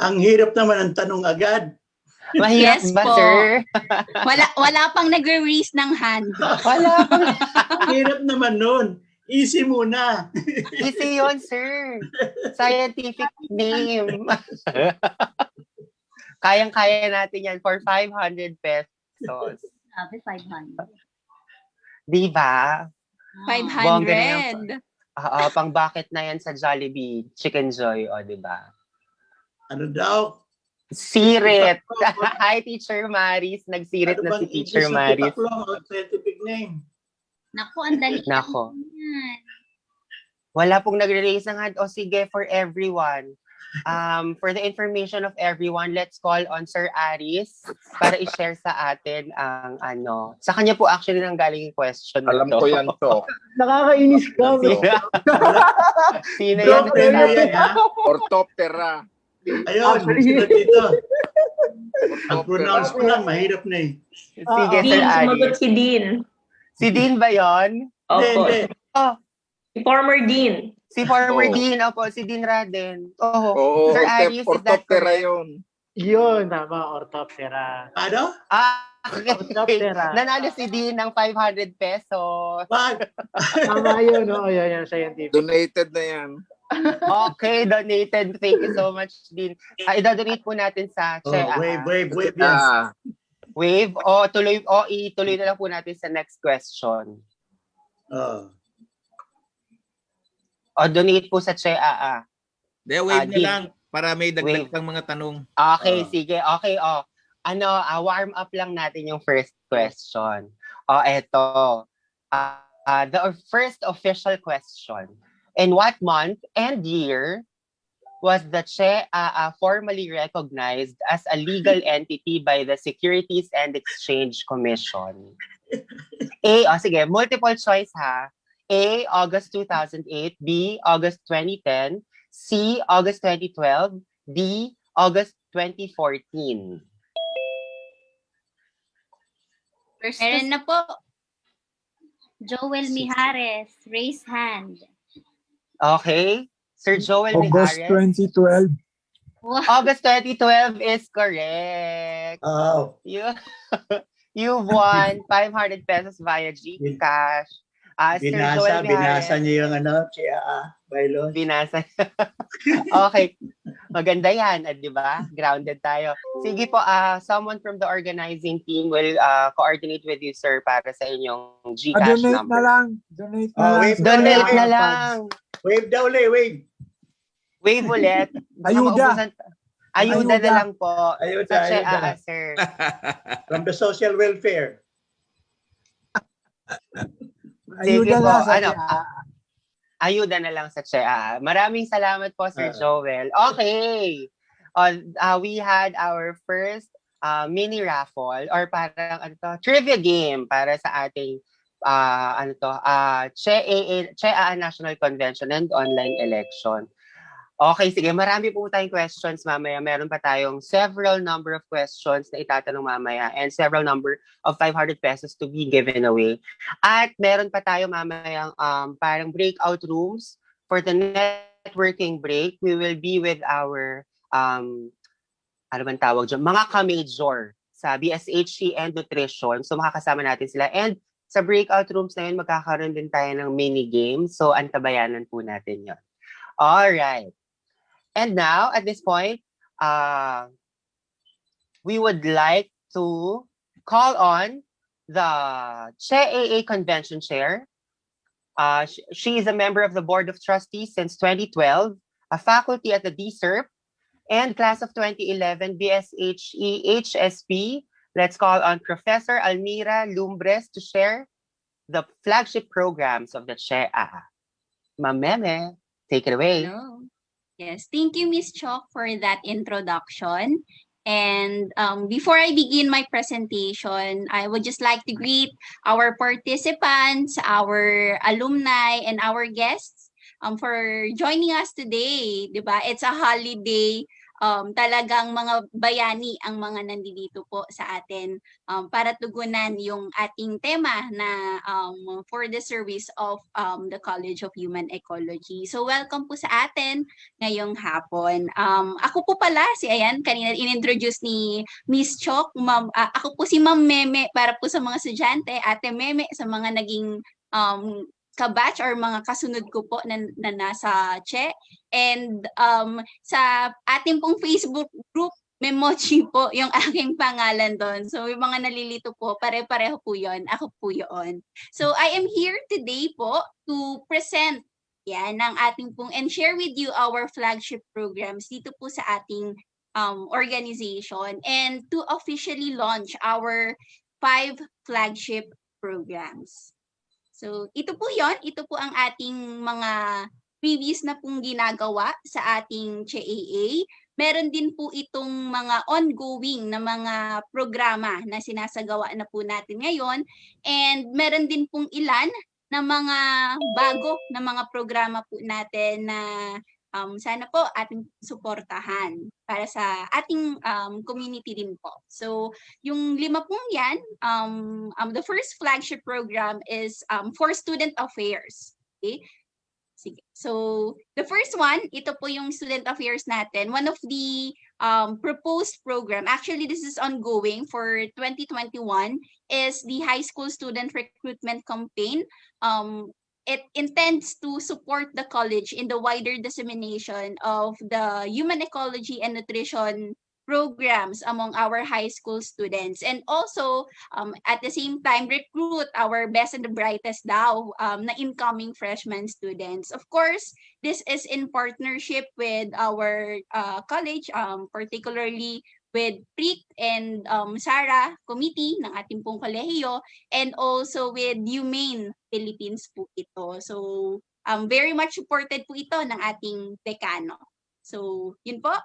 Ang hirap naman ang tanong agad. Mahirap Yes ba, po. sir? Wala pang nagre-raise ng hand. Wala pang... Ang hirap naman nun. Easy muna. Easy yun, sir. Scientific name. Kayang-kaya natin yan for 500 pesos. Sabi 500. Diba? 500. Pang bucket na yan sa Jollibee Chicken Joy, diba? Ano daw? Sirit. Hi, Teacher Maris. Nagsirit na si Teacher Maris. Scientific name. Naku, ang dali. Nako. Wala pong nagre-raise ng hand. O sige, for everyone. For the information of everyone, let's call on Sir Aris para i-share sa atin ang ano. Sa kanya po actually nang galing yung question na Alam to. ko yan, Chok. Nakakainis ka. Sino yan? Orthoptera. Ayun, sunod dito. Ang pronounce ko lang, mahirap na eh. Sige, Sir Dean, sumagot Aris. si Dean. Si Dean ba yun? Opo. Hindi. Oh, Si former Dean. si former Oo. Dean. Opo, si Dean Raden. Oh, Oo, Sir Aris, is that Orthoptera correct? yun. Yun, tama, orthoptera. Ano? Okay. Orthoptera. Nanalo si Dean ng 500 pesos. Wag. Tama yun, no? Yan, scientific. Donated na yan. Okay, donated. Thank you so much, Dean. Idodonate po natin sa Oh, Che. wave yan. Wave. Ituloy na lang po natin sa next question. Oh. Donate po sa Che. De, wave na Dean. lang para may dagdag Wave. kang mga tanong. Okay, sige. Okay, warm up lang natin yung first question. Eto. The first official question. In what month and year was the Che formally recognized as a legal entity by the Securities and Exchange Commission? Sige, multiple choice ha. A, August 2008. B, August 2010. C, August 2012. D, August 2014. Meron na po. Joel Mijares, raise hand. Okay. Sir Joel August Mijares. 2012. Wow. August 2012 is correct. Oh. You won 500 pesos via GCash. Sir Joel Binasa Mijares. niyo yung bylaws. Binasa. Okay. Maganda yan, di ba? Grounded tayo. Sige po, someone from the organizing team will coordinate with you, sir, para sa inyong GCash Donate number. na lang. Donate na lang. Wave Donate na lang. Wave daw ulit, wave. Wave ulit. Ayuda. Ayuda na lang po. Ayuda, Sa Che, ayuda. sir. From the social welfare. Sige Ayuda po, na sa ayuda na lang sa Che. Maraming salamat po, Sir Joel. Okay. We had our first mini raffle or parang trivia game para sa ating Che National Convention and Online Election. Okay, sige. Marami po tayong questions mamaya. Meron pa tayong several number of questions na itatanong mamaya and several number of 500 pesos to be given away. At meron pa tayo mamaya parang breakout rooms for the networking break. We will be with our, ano man tawag dyan, mga ka-major sa BSHC and Nutrition. So makakasama natin sila. And sa breakout rooms na yun, magkakaroon din tayo ng mini game. So antabayanan po natin yun. Alright. And now, at this point, we would like to call on the Che AA Convention Chair. She is a member of the Board of Trustees since 2012, a faculty at the DSERP, and class of 2011 BSHE HSP. Let's call on Professor Almira Lumbres to share the flagship programs of the Che AA. Ma'am Meme, take it away. Hello. Yes, thank you, Ms. Chok, for that introduction. And before I begin my presentation, I would just like to greet our participants, our alumni, and our guests for joining us today. Diba? It's a holiday. Talagang mga bayani ang mga nandito po sa atin para tugunan yung ating tema na for the service of the College of Human Ecology. So welcome po sa atin ngayong hapon. Ako po pala, kanina in-introduce ni Miss Chok. Ako po si Ma'am Meme para po sa mga estudyante, Ate Meme sa mga naging kabatch or mga kasunod ko po na nasa Che. And sa ating pong Facebook group, Memochi po yung aking pangalan doon. So yung mga nalilito po, pare-pareho po yon. Ako po yun. So I am here today po to present ng ating pong and share with you our flagship programs dito po sa ating organization and to officially launch our 5 flagship programs. So, ito po yon. Ito po ang ating mga previous na pong ginagawa sa ating CHEAA. Meron din po itong mga ongoing na mga programa na sinasagawa na po natin ngayon. And meron din pong ilan na mga bago na mga programa po natin na sana po ating suportahan para sa ating community din po. So, yung 5 pong yan, the first flagship program is for student affairs. Okay? Sige. So, the first one, ito po yung student affairs natin. One of the proposed program, actually this is ongoing for 2021, is the high school student recruitment campaign. It intends to support the college in the wider dissemination of the human ecology and nutrition programs among our high school students, and also at the same time recruit our best and the brightest daw na incoming freshman students. Of course, this is in partnership with our college, particularly with PRIC and SARA committee ng ating pong kolehiyo, and also with Humane Philippines po ito. So very much supported po ito ng ating dekano. So yun po.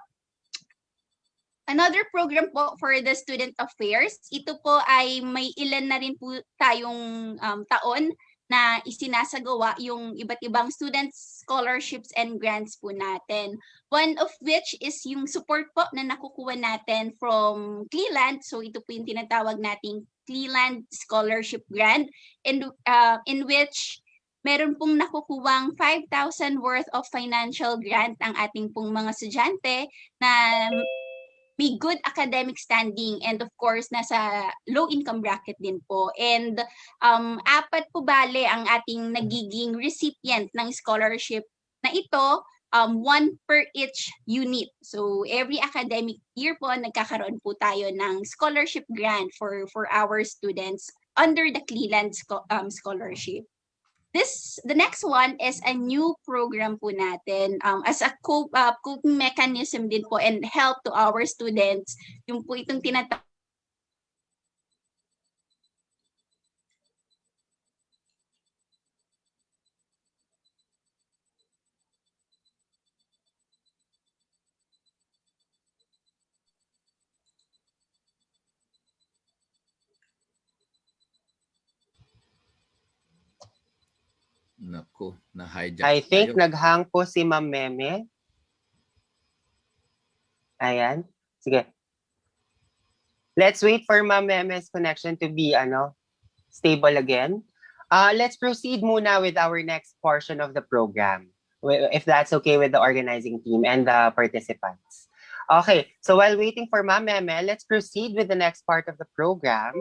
Another program po for the student affairs, ito po ay may ilan na rin po tayong taon na isinasagawa yung iba't ibang student scholarships and grants po natin. One of which is yung support po na nakukuha natin from Cleland. So ito po yung tinatawag nating Cleland Scholarship Grant, in which meron pong nakukuwang 5,000 worth of financial grant ang ating pong mga estudyante na may good academic standing, and of course nasa low income bracket din po. And 4 po bale ang ating nagiging recipient ng scholarship na ito, 1 per each unit. So every academic year po nagkakaroon po tayo ng scholarship grant for our students under the Cleland scholarship. The next one is a new program po natin as a coping mechanism din po and help to our students. Yung po itong tinatawag Naku, na-hijack I think tayo. naghang po si Ma'am Meme. Ayan. Sige. Let's wait for Ma'am Meme's connection to be stable again. Let's proceed muna with our next portion of the program, if that's okay with the organizing team and the participants. Okay, so while waiting for Ma'am Meme, let's proceed with the next part of the program.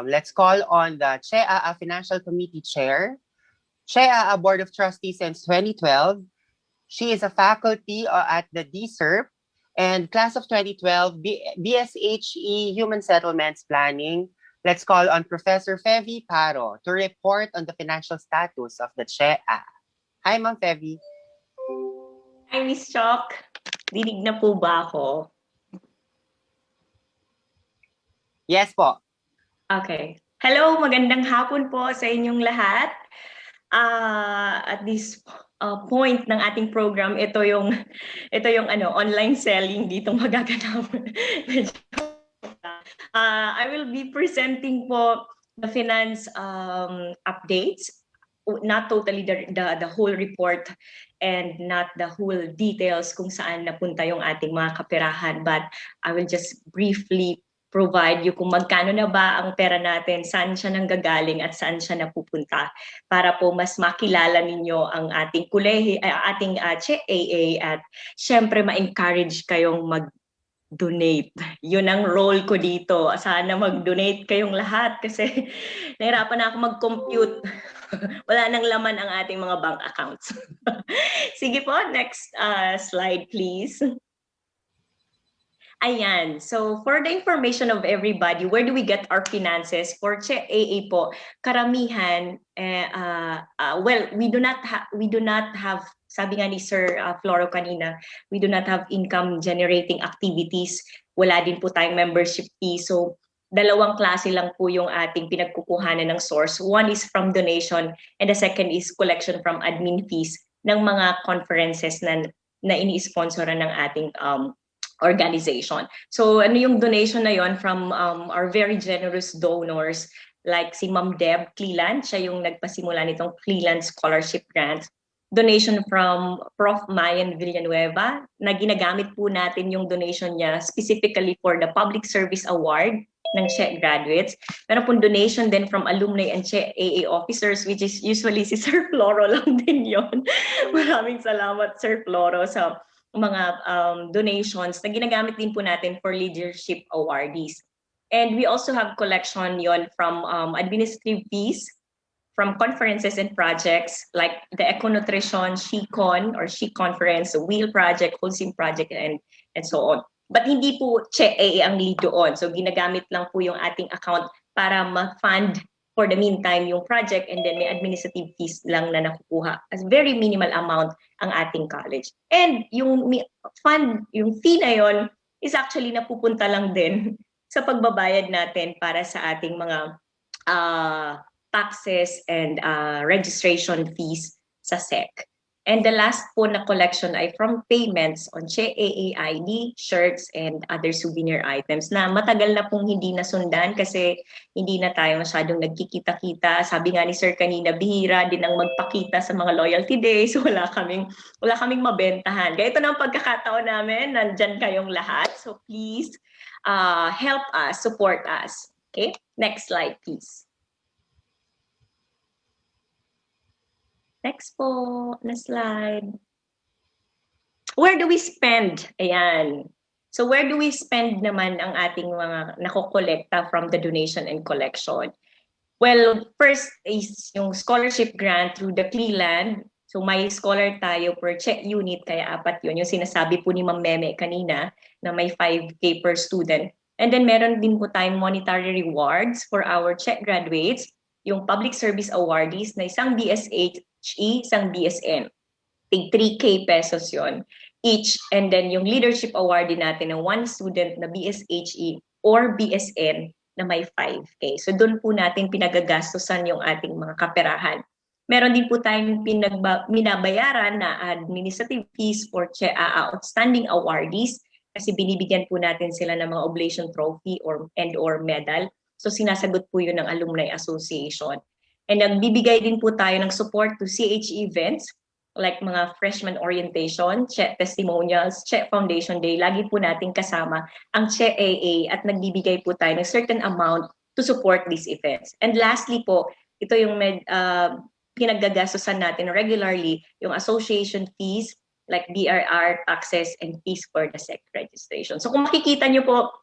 Let's call on the CHEAA Financial Committee Chair, CHEAA Board of Trustees since 2012. She is a faculty at the DSERP and class of 2012, BSHE Human Settlements Planning. Let's call on Professor Fevy Paro to report on the financial status of the CHEAA. Hi, Ma'am Fevy. Hi, Miss Choc. Dinig na po ba ako? Yes po. Okay. Hello, magandang hapon po sa inyong lahat. At this point ng ating program, ito yung online selling dito magaganap. I will be presenting po the finance updates, not totally the whole report and not the whole details kung saan napunta yung ating mga kaperahan, but I will just briefly provide you kung magkano na ba ang pera natin, saan siya nanggagaling at saan siya napupunta, para po mas makilala ninyo ang ating ating CHEAA, at syempre ma-encourage kayong mag-donate. Yun ang role ko dito. Sana mag-donate kayong lahat kasi nahirapan na ako mag-compute. Wala nang laman ang ating mga bank accounts. Sige po, next slide please. Ayan. So for the information of everybody, where do we get our finances? For CHEAA po, karamihan, well, we do not have, sabi nga ni Sir Floro kanina, we do not have income generating activities. Wala din po tayong membership fee. So dalawang klase lang po yung ating pinagkukuhanan ng source. One is from donation and the second is collection from admin fees. ng mga conferences na ini-sponsoran ng ating organization. So ano yung donation na yon from our very generous donors like si Ma'am Deb Cleland, siya yung nagpasimula nitong Cleland Scholarship Grant. Donation from Prof. Mayan Villanueva na ginagamit po natin yung donation niya specifically for the Public Service Award ng CHE graduates. Meron pong donation din from alumni and CHE AA officers, which is usually si Sir Floro lang din yon. Maraming salamat Sir Floro sa mga donations na ginagamit din po natin for leadership awardees. And we also have collection yon from administrative fees from conferences and projects like the Eco-Nutrition, SheCon or She Conference, the Wheel Project, Wholesome Project, and so on. But hindi po CHE ang lead doon. So ginagamit lang po yung ating account para ma-fund for the meantime yung project, and then may administrative fees lang na nakukuha. As very minimal amount ang ating college. And yung fee na yon is actually napupunta lang din sa pagbabayad natin para sa ating mga taxes and registration fees sa SEC. And the last po na collection ay from payments on CHE AAID, shirts, and other souvenir items na matagal na pong hindi nasundan kasi hindi na tayo masyadong nagkikita-kita. Sabi nga ni Sir kanina, bihira din ang magpakita sa mga loyalty days. Wala kaming mabentahan. Kaya ito na ang pagkakataon namin. Nandyan kayong lahat. So please help us, support us. Okay? Next slide, please. Next po na slide. Where do we spend? Ayan. So where do we spend naman ang ating mga nakokolekta from the donation and collection? Well, first is yung scholarship grant through the Cleland. So may scholar tayo per CHE unit, kaya 4 yun. Yung sinasabi po ni Ma'am Meme kanina na may 5K per student. And then meron din po tayong monetary rewards for our CHE graduates, yung public service awardees na isang BSH isang BSN. Tig 3K pesos yon each. And then yung leadership award din natin ng one student na BSHE or BSN na may 5K. So doon po natin pinagagastosan yung ating mga kaperahan. Meron din po tayong binabayaran na administrative fees for outstanding awardees kasi binibigyan po natin sila ng mga oblation trophy or medal. So sinasagot po yun ng Alumni Association. And nagbibigay din po tayo ng support to CHE events like mga freshman orientation, CHE testimonials, CHE Foundation Day. Lagi po natin kasama ang CHE AA at nagbibigay po tayo ng certain amount to support these events. And lastly po, ito yung pinaggagastosan natin regularly, yung association fees like BRR, taxes, and fees for the SEC registration. So kung makikita nyo po,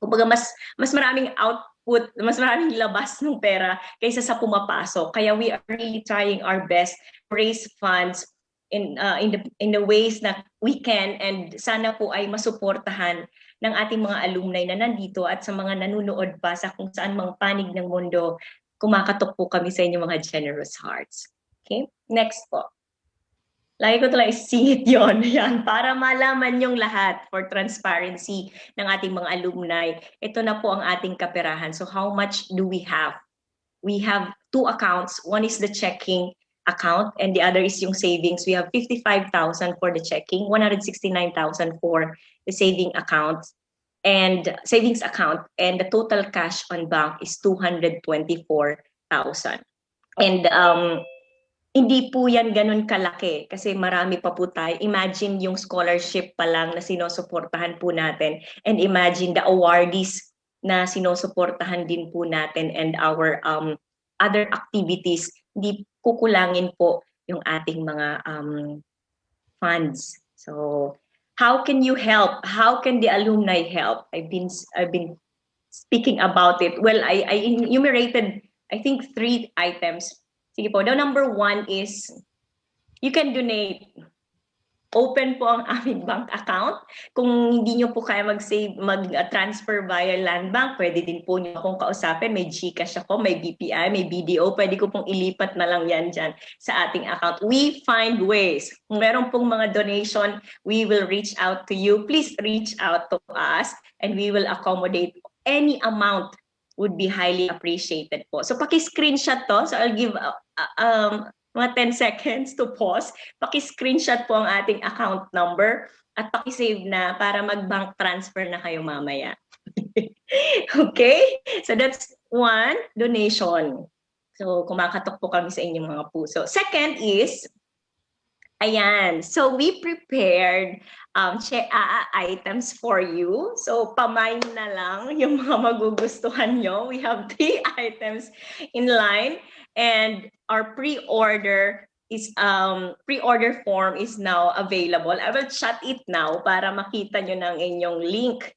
kumbaga mas maraming output, mas maraming labas ng pera kaysa sa pumapasok. Kaya we are really trying our best to raise funds in the ways na we can, and sana po ay masuportahan ng ating mga alumni na nandito at sa mga nanonood pa sa kung saan mang panig ng mundo. Kumakatok po kami sa inyong mga generous hearts. Okay? Next po. Lagi ko talaga isingit yun. Yan, para malaman yung lahat for transparency ng ating mga alumni. Ito na po ang ating kaperahan. So how much do we have? We have 2 accounts. One is the checking account and the other is yung savings. We have 55,000 for the checking, 169,000 for the savings account, and the total cash on bank is 224,000. And hindi po yan ganun kalaki kasi marami pa po tayo. Imagine yung scholarship pa lang na sinusuportahan po natin, and imagine the awardees na sinusuportahan din po natin, and our other activities. Hindi kukulangin po yung ating mga funds. So how can you help? How can the alumni help? I've been speaking about it. Well, I enumerated, I think, 3 items. Sige po. The number 1 is you can donate. Open po ang aming bank account. Kung hindi nyo po kaya mag-transfer via land bank, pwede din po nyo akong kausapin. May GCash ako, may BPI, may BDO. Pwede ko pong ilipat na lang yan dyan sa ating account. We find ways. Kung meron pong mga donation, we will reach out to you. Please reach out to us and we will accommodate any amount. Would be highly appreciated po. So paki-screenshot to. So I'll give mga 10 seconds to pause. Paki-screenshot po ang ating account number at paki-save na para mag-bank transfer na kayo mamaya. Okay? So that's one, donation. So kumakatok po kami sa inyong mga puso. Second is, ayan, so we prepared items for you. So pamain na lang yung mga magugustuhan nyo. We have 3 items in line and our pre-order form is now available. I will chat it now para makita nyo ng inyong link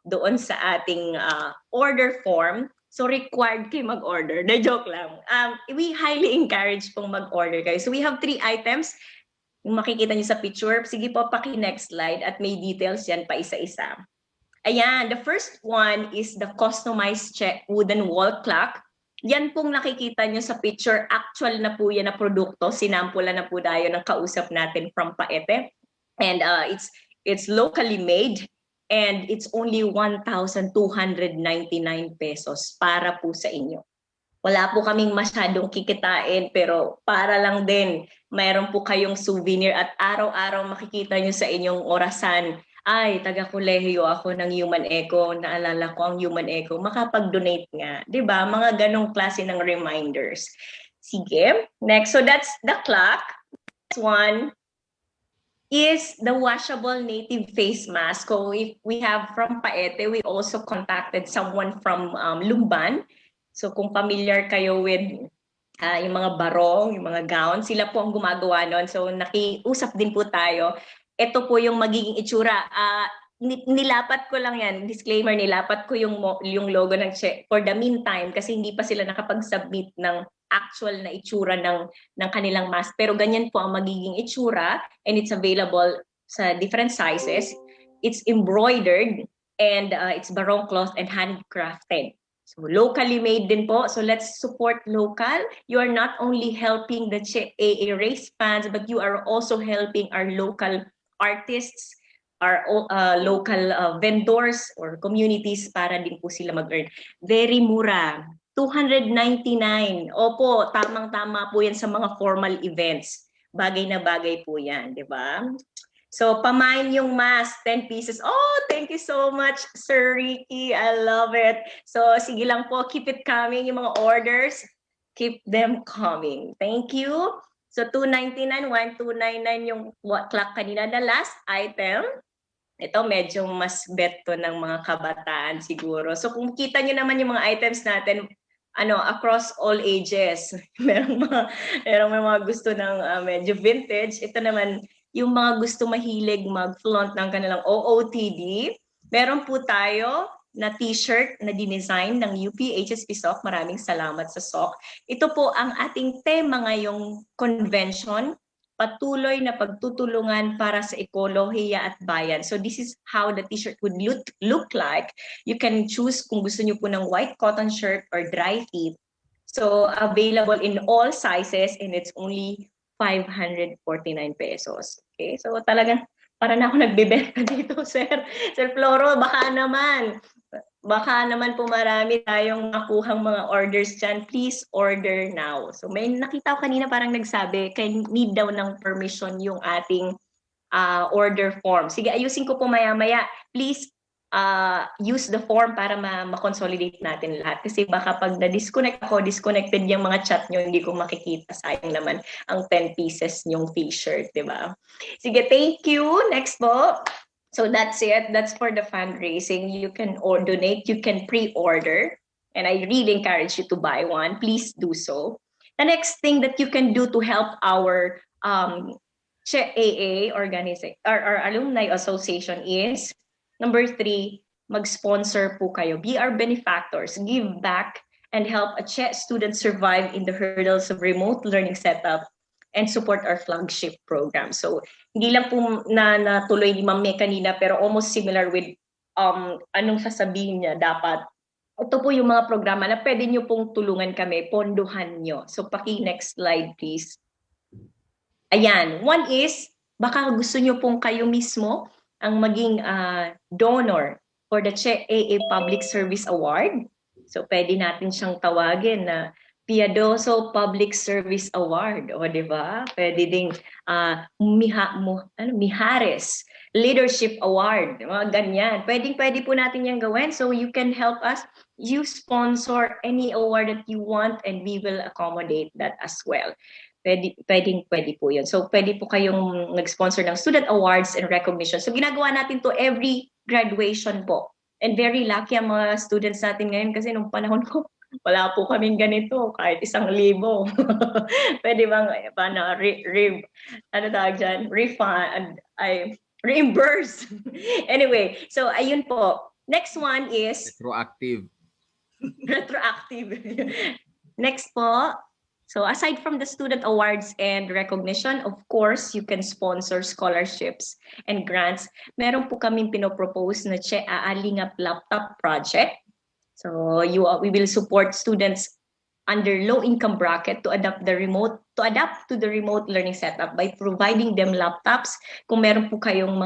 doon sa ating order form. So required kayo mag-order. Na joke lang. We highly encourage pong mag-order kayo. So we have 3 items. Yung makikita niyo sa picture, sige po, paki-next slide at may details yan pa isa-isa. Ayan, the first one is the customized wooden wall clock. Yan pong nakikita niyo sa picture, actual na po yan na produkto. Sinampula na po tayo ng kausap natin from Paete. And it's locally made and it's only 1,299 pesos para po sa inyo. Wala po kaming masyadong kikitain pero para lang din mayroon po kayong souvenir at araw-araw makikita nyo sa inyong orasan, ay, taga-kolehiyo ako ng Human Eco, naalala ko ang Human Eco, makapag-donate nga. Diba? Mga ganong klase ng reminders. Sige, next. So that's the clock. Next one is the washable native face mask. So if we have from Paete, we also contacted someone from Lumban. So kung familiar kayo with yung mga barong, yung mga gown, sila po ang gumagawa nun. So nakiusap din po tayo. Ito po yung magiging itsura. Nilapat ko lang yan, disclaimer, nilapat ko yung logo ng Che for the meantime kasi hindi pa sila nakapag-submit ng actual na itsura ng kanilang mask. Pero ganyan po ang magiging itsura and it's available sa different sizes. It's embroidered and it's barong cloth and handcrafted. So locally made din po. So let's support local. You are not only helping the AA race fans, but you are also helping our local artists, our local vendors or communities para din po sila mag-earn. Very mura. 299. Opo, tamang-tama po yan sa mga formal events. Bagay na bagay po yan, di ba? So, pamain yung mask, 10 pieces. Oh, thank you so much, Sir Ricky. I love it. So, sige lang po, keep it coming. Yung mga orders, keep them coming. Thank you. So, 299, 1299 yung clock kanina. The last item, ito medyo mas bet to ng mga kabataan siguro. So, kung kita nyo naman yung mga items natin, across all ages. Merong mga gusto ng medyo vintage. Ito naman, yung mga gusto mahilig mag-flaunt ng kanilang OOTD, meron po tayo na t-shirt na dinesign ng UP HSP SOC. Maraming salamat sa SOC. Ito po ang ating tema ngayong convention, patuloy na pagtutulungan para sa ekolohiya at bayan. So this is how the t-shirt would look like. You can choose kung gusto nyo po ng white cotton shirt or dry fit. So available in all sizes and it's only 549 pesos. Okay, so talagang para na ako nagbebenta dito, Sir Floro, baka naman po marami tayong makuhang mga orders dyan. Please order now. So may nakita ko kanina parang nagsabi, need daw ng permission yung ating order form. Sige, ayusin ko po maya-maya. Please use the form para ma-consolidate natin lahat. Kasi baka pag na-disconnect ako, disconnected yung mga chat nyo, hindi ko makikita. Sayang naman ang 10 pieces yung t-shirt, di ba? Sige, thank you. Next po. So that's it. That's for the fundraising. You can donate, you can pre-order. And I really encourage you to buy one. Please do so. The next thing that you can do to help our AA organization, our alumni association is number 3, mag-sponsor po kayo. Be our benefactors. Give back and help a CHE student survive in the hurdles of remote learning setup and support our flagship program. So, hindi lang po na natuloy ni Ma'am May kanina, pero almost similar with anong sasabihin niya dapat. Ito po yung mga programa na pwede nyo pong tulungan kami, ponduhan nyo. So, next slide, please. Ayan. One is, baka gusto nyo pong kayo mismo ang maging donor for the CHE AA Public Service Award. So, pwede natin siyang tawagin na Piadoso Public Service Award, o di ba? Pwede ding Mijares Leadership Award, mga ganyan. Pwede po natin yan gawin. So you can help us. You sponsor any award that you want and we will accommodate that as well. Pwede po yun. So pwede po kayong nag-sponsor ng student awards and recognition. So ginagawa natin to every graduation po. And very lucky ang mga students natin ngayon kasi nung panahon ko, wala po kaming ganito, kahit 1,000. Pwede bang, ano tawag dyan? Refund, reimburse. Anyway, so ayun po. Next one is... Retroactive. Next po. So aside from the student awards and recognition, of course, you can sponsor scholarships and grants. Meron po kaming pinopropose na Aalingap Laptop Project. So we will support students under low income bracket to adapt to the remote learning setup by providing them laptops. Kung meron po kayong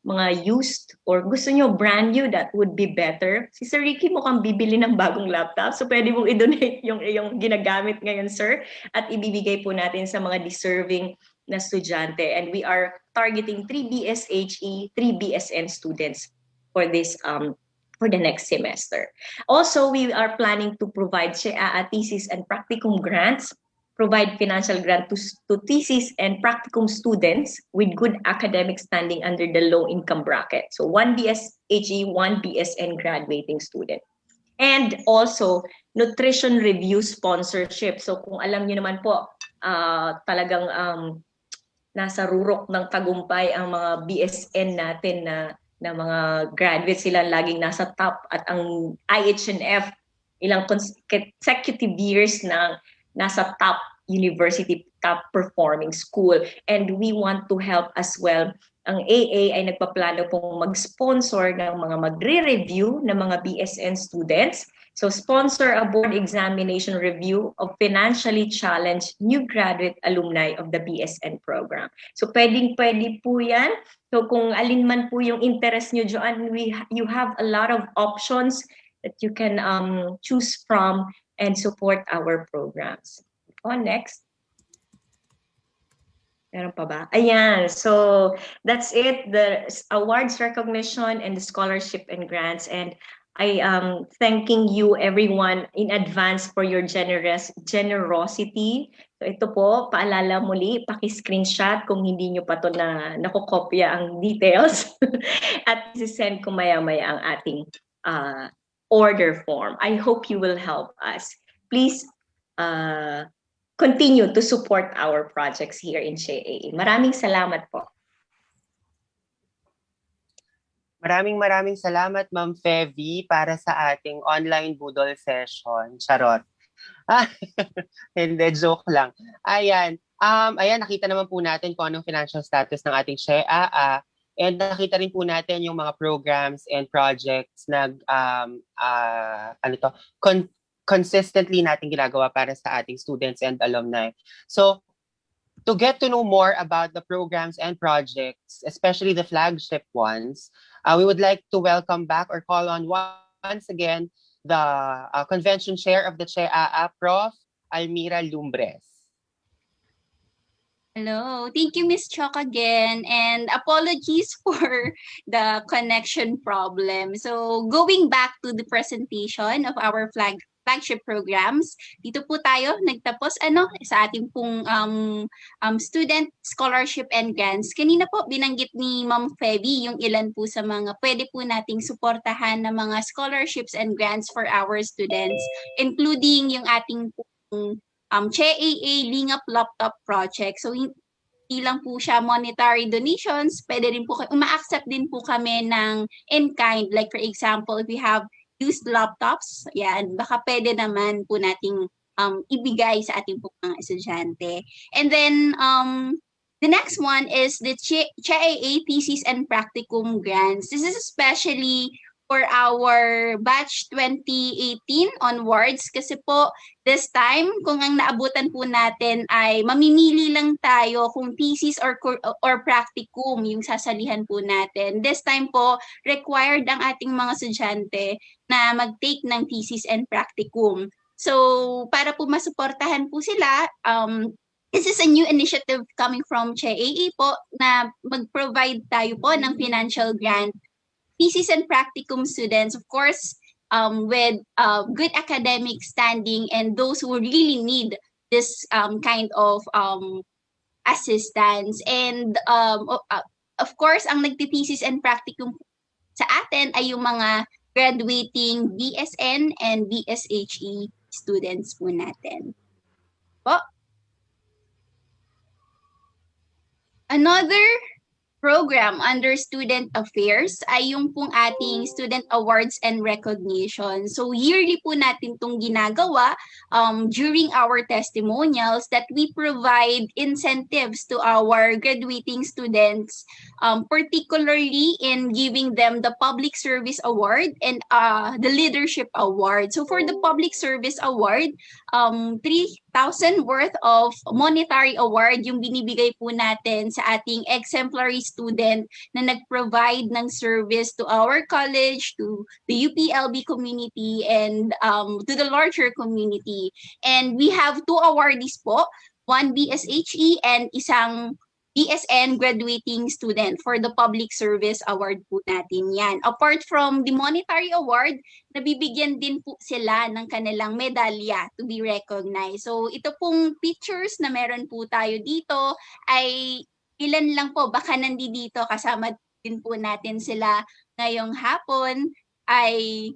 mga used or gusto nyo brand new, that would be better. Si Sir Ricky mukhang bibili ng bagong laptop. So pwede mong i-donate yung ginagamit ngayon, sir, at ibibigay po natin sa mga deserving na estudyante. And we are targeting 3 BSHE, 3 BSN students for this for the next semester. Also, we are planning to provide thesis and practicum grants, provide financial grant to thesis and practicum students with good academic standing under the low income bracket. So 1 BSHE, 1 BSN graduating student. And also, nutrition review sponsorship. So kung alam niyo naman po, talagang nasa rurok ng tagumpay ang mga BSN natin na mga graduates, sila laging nasa top, at ang IHNF ilang consecutive years na nasa top university, top performing school. And we want to help as well. Ang AA ay nagpaplano pong mag-sponsor ng mga magre-review ng mga BSN students. So sponsor a board examination review of financially challenged new graduate alumni of the BSN program. So pwede po yan. So kung alin man po yung interest nyo dyan, you have a lot of options that you can choose from and support our programs. Next. Meron pa ba? Ayan. So that's it. The awards, recognition, and the scholarship and grants. And I am thanking you everyone in advance for your generosity. So ito po, paalala muli, paki-screenshot kung hindi nyo pa to na nakokopya ang details at isi-send ko maya-maya ang ating order form. I hope you will help us. Please continue to support our projects here in CHEA. Maraming salamat po. Maraming salamat, Ma'am Fevy, para sa ating online budol session. Charot. Hindi, joke lang. Ayan, nakita naman po natin kung anong financial status ng ating CHEA. And nakita rin po natin yung mga programs and projects na consistently natin ginagawa para sa ating students and alumni. So, to get to know more about the programs and projects, especially the flagship ones, we would like to welcome back or call on once again the convention chair of the CHEA, Prof. Almira Lumbres. Hello. Thank you, Ms. Chok, again. And apologies for the connection problem. So going back to the presentation of our flagship programs, dito po tayo nagtapos sa ating pong student scholarship and grants. Kanina po binanggit ni Ma'am Feby yung ilan po sa mga pwede po nating suportahan na mga scholarships and grants for our students, including yung ating pong CHEA Lingap Laptop Project. So hindi lang po siya monetary donations, pwede rin po uma-accept din po kami ng in-kind. Like for example, if we have used laptops, yan, baka pwede naman po nating ibigay sa ating po mga estudyante. And then the next one is the CHEA Thesis and Practicum Grants. This is especially for our batch 2018 onwards kasi po this time kung ang naabutan po natin ay mamimili lang tayo kung thesis or practicum yung sasalihan po natin. This time po required ang ating mga estudyante na mag-take ng thesis and practicum. So, para po masuportahan po sila, this is a new initiative coming from CHEAA po na mag-provide tayo po ng financial grant thesis and practicum students, of course, with good academic standing and those who really need this kind of assistance. And of course, ang nagtithesis and practicum sa atin ay yung mga graduating BSN and BSHE students po natin. Po. Another program under Student Affairs ay yung pong ating Student Awards and Recognition. So yearly po natin itong ginagawa during our testimonials that we provide incentives to our graduating students, particularly in giving them the Public Service Award and the Leadership Award. So for the Public Service Award, 3,000 worth of monetary award yung binibigay po natin sa ating exemplary student na nag-provide ng service to our college, to the UPLB community, and to the larger community. And we have 2 awardees po, 1 BSHE and isang BSN graduating student for the Public Service Award po natin yan. Apart from the monetary award, nabibigyan din po sila ng kanilang medalya to be recognized. So ito pong pictures na meron po tayo dito ay ilan lang po, baka nandito kasama din po natin sila ngayong hapon, ay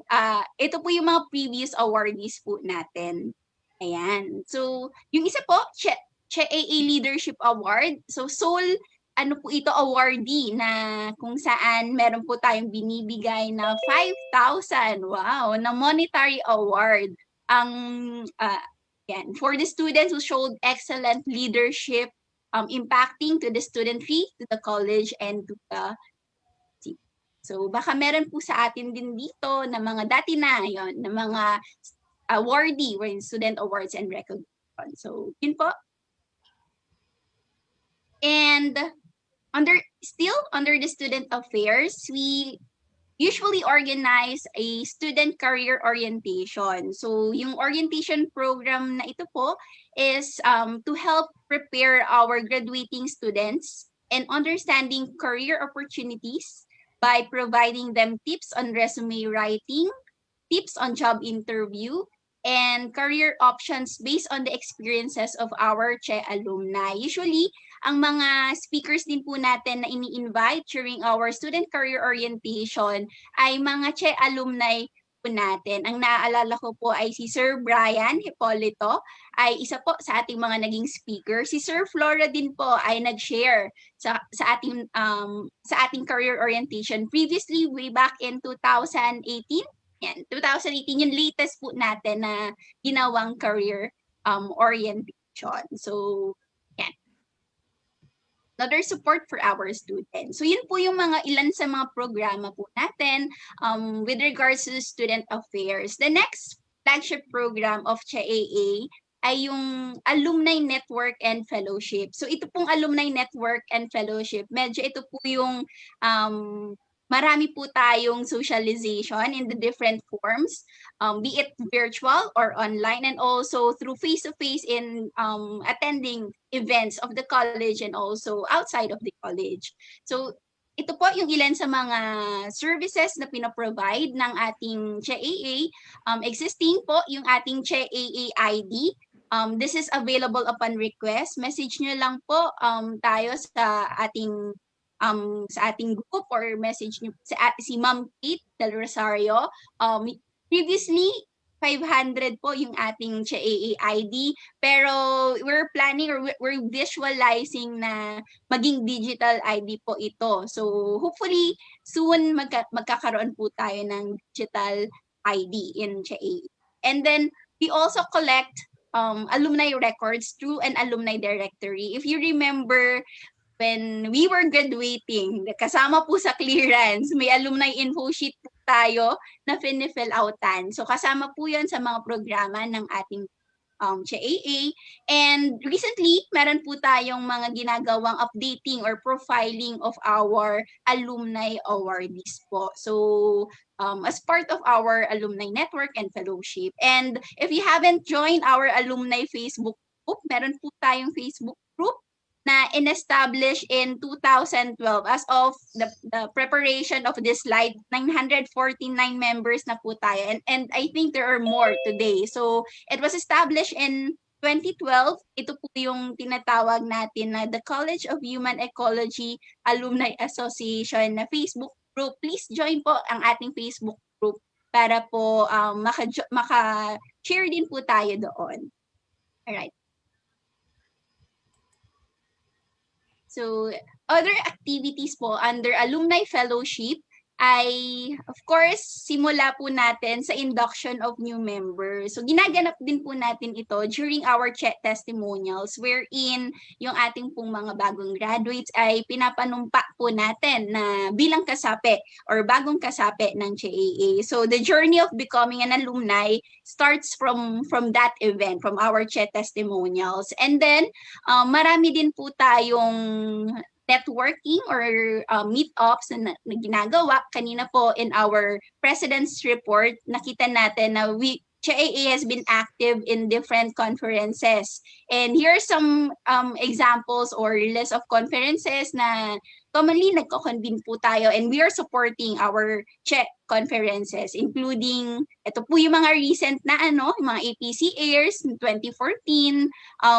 ito po yung mga previous awardees po natin. Ayan. So yung isa po, CHEAA Leadership Award. So sole ano po ito, awardee na kung saan meron po tayong binibigay na 5,000, wow, na monetary award. Yan, for the students who showed excellent leadership, impacting to the student fee, to the college, and to the city. So baka meron po sa atin din dito na mga dati na yon, na mga awardee with student awards and recognition. So yun po. And still under the student affairs, we usually organize a student career orientation. So yung orientation program na ito po is to help prepare our graduating students and understanding career opportunities by providing them tips on resume writing, tips on job interview, and career options based on the experiences of our CHE alumni. Usually, ang mga speakers din po natin na ini-invite during our student career orientation ay mga CHE alumni po natin. Ang naaalala ko po ay si Sir Brian Hipolito, ay isa po sa ating mga naging speaker. Si Sir Flora din po ay nag-share sa ating career orientation previously way back in 2018. Yan, 2018 yung latest po natin na ginawang career orientation. So, yan. Another support for our students. So, yun po yung mga ilan sa mga programa po natin with regards to student affairs. The next flagship program of CHEAA ay yung Alumni Network and Fellowship. So, ito pong Alumni Network and Fellowship, medyo ito po yung marami po tayong socialization in the different forms, be it virtual or online, and also through face-to-face in attending events of the college and also outside of the college. So ito po yung ilan sa mga services na pinaprovide ng ating CHEAA. Existing po yung ating CHEAA ID. This is available upon request. Message nyo lang po tayo sa ating group or message niyo si Ma'am Kate Del Rosario. Previously 500 po yung ating CHEAA ID, pero we're planning or we're visualizing na maging digital ID po ito. So hopefully soon magkakaroon po tayo ng digital ID in CHEAA. And then we also collect alumni records through an alumni directory. If you remember, when we were graduating, kasama po sa clearance, may alumni info sheet tayo na finifill outan. So kasama po yan sa mga programa ng ating CHEA. And recently, meron po tayong mga ginagawang updating or profiling of our alumni awardees po. So, as part of our alumni network and fellowship. And if you haven't joined our alumni Facebook group, meron po tayong Facebook group na in-establish in 2012. As of the preparation of this slide, 949 members na po tayo. And I think there are more today. So, it was established in 2012. Ito po yung tinatawag natin na the College of Human Ecology Alumni Association na Facebook group. Please join po ang ating Facebook group para po maka-share din po tayo doon. Alright. So, other activities po under Alumni Fellowship ay, of course, simula po natin sa induction of new members. So, ginaganap din po natin ito during our testimonials wherein yung ating pong mga bagong graduates ay pinapanumpa po natin na bilang kasapi or bagong kasapi ng CHEA. So, the journey of becoming an alumni starts from that event, from our testimonials. And then, marami din po tayong networking or meetups na ginagawa. Kanina po in our President's Report, nakita natin na CHEA has been active in different conferences. And here are some examples or list of conferences na commonly nagko-convene po tayo, and we are supporting our conferences, including, ito po yung mga recent na yung mga APC Airs in 2014,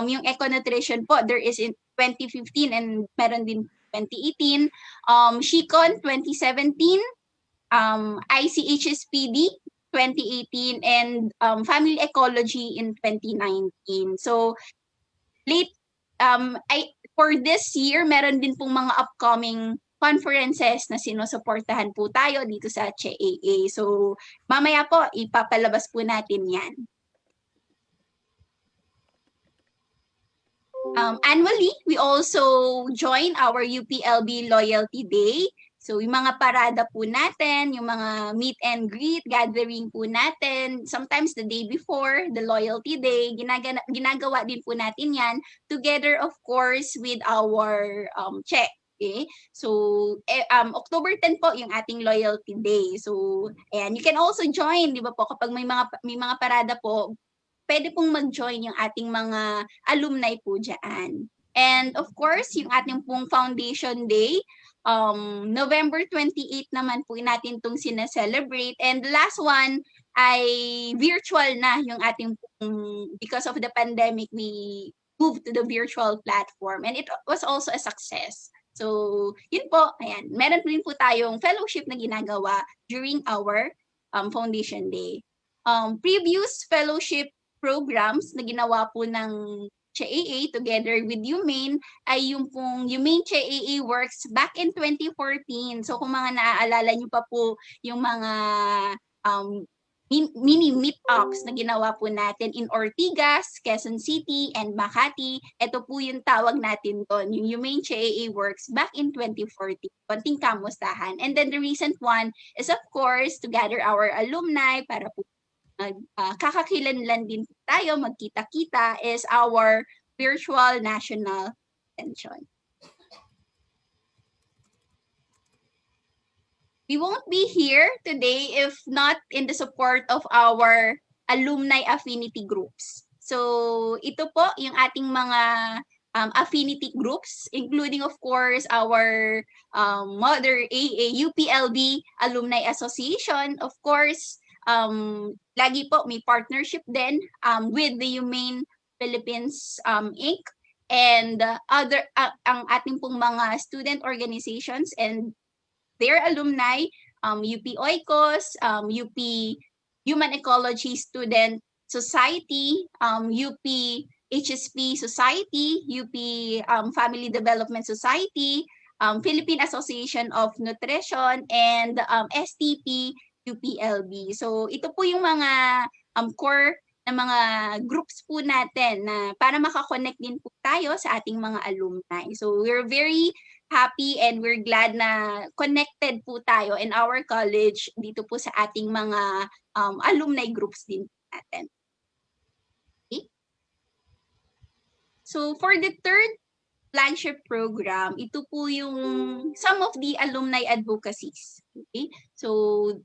yung Eco-Nutrition po, there is in 2015 and meron din 2018, SHICON 2017, ICHSPD 2018, and Family Ecology in 2019. So, for this year, meron din pong mga upcoming conferences na sinusuportahan po tayo dito sa CHEA. So, mamaya po, ipapalabas po natin yan. Annually, we also join our UPLB Loyalty Day. So, yung mga parada po natin, yung mga meet and greet, gathering po natin, sometimes the day before, the Loyalty Day, ginagawa din po natin yan, together, of course, with our check. Okay? So, October 10 po yung ating Loyalty Day. So, and you can also join, di ba po, kapag may mga parada po, pwede pong mag-join yung ating mga alumni po dyan. And of course, yung ating pong Foundation Day, November 28 naman po natin itong sineselebrate. And the last one ay virtual na yung ating pong, because of the pandemic, we moved to the virtual platform. And it was also a success. So, yun po, ayan. Meron rin po tayong fellowship na ginagawa during our Foundation Day. Previous fellowship programs na ginawa po ng CHEA together with UMaine ay yung pong UMaine CHEA Works back in 2014. So kung mga naaalala nyo pa po yung mga mini meetups na ginawa po natin in Ortigas, Quezon City, and Makati, ito po yung tawag natin doon, yung UMaine CHEA Works back in 2014. Konting kamustahan. And then the recent one is of course to gather our alumni para po kakakilanlan din tayo, magkita-kita, is our virtual national convention. We won't be here today if not in the support of our alumni affinity groups. So, ito po yung ating mga affinity groups, including of course our mother UPLB Alumni Association, of course. Lagi po may partnership din with the UMaine Philippines Inc. and ang ating pong mga student organizations and their alumni, UP Oikos, UP Human Ecology Student Society, UP HSP Society, UP Family Development Society, Philippine Association of Nutrition, and STP UPLB. So, ito po yung mga core na mga groups po natin na para makakonect din po tayo sa ating mga alumni. So, we're very happy and we're glad na connected po tayo in our college dito po sa ating mga alumni groups din natin. Okay? Okay. So for the third flagship program, ito po yung some of the alumni advocacies. Okay? So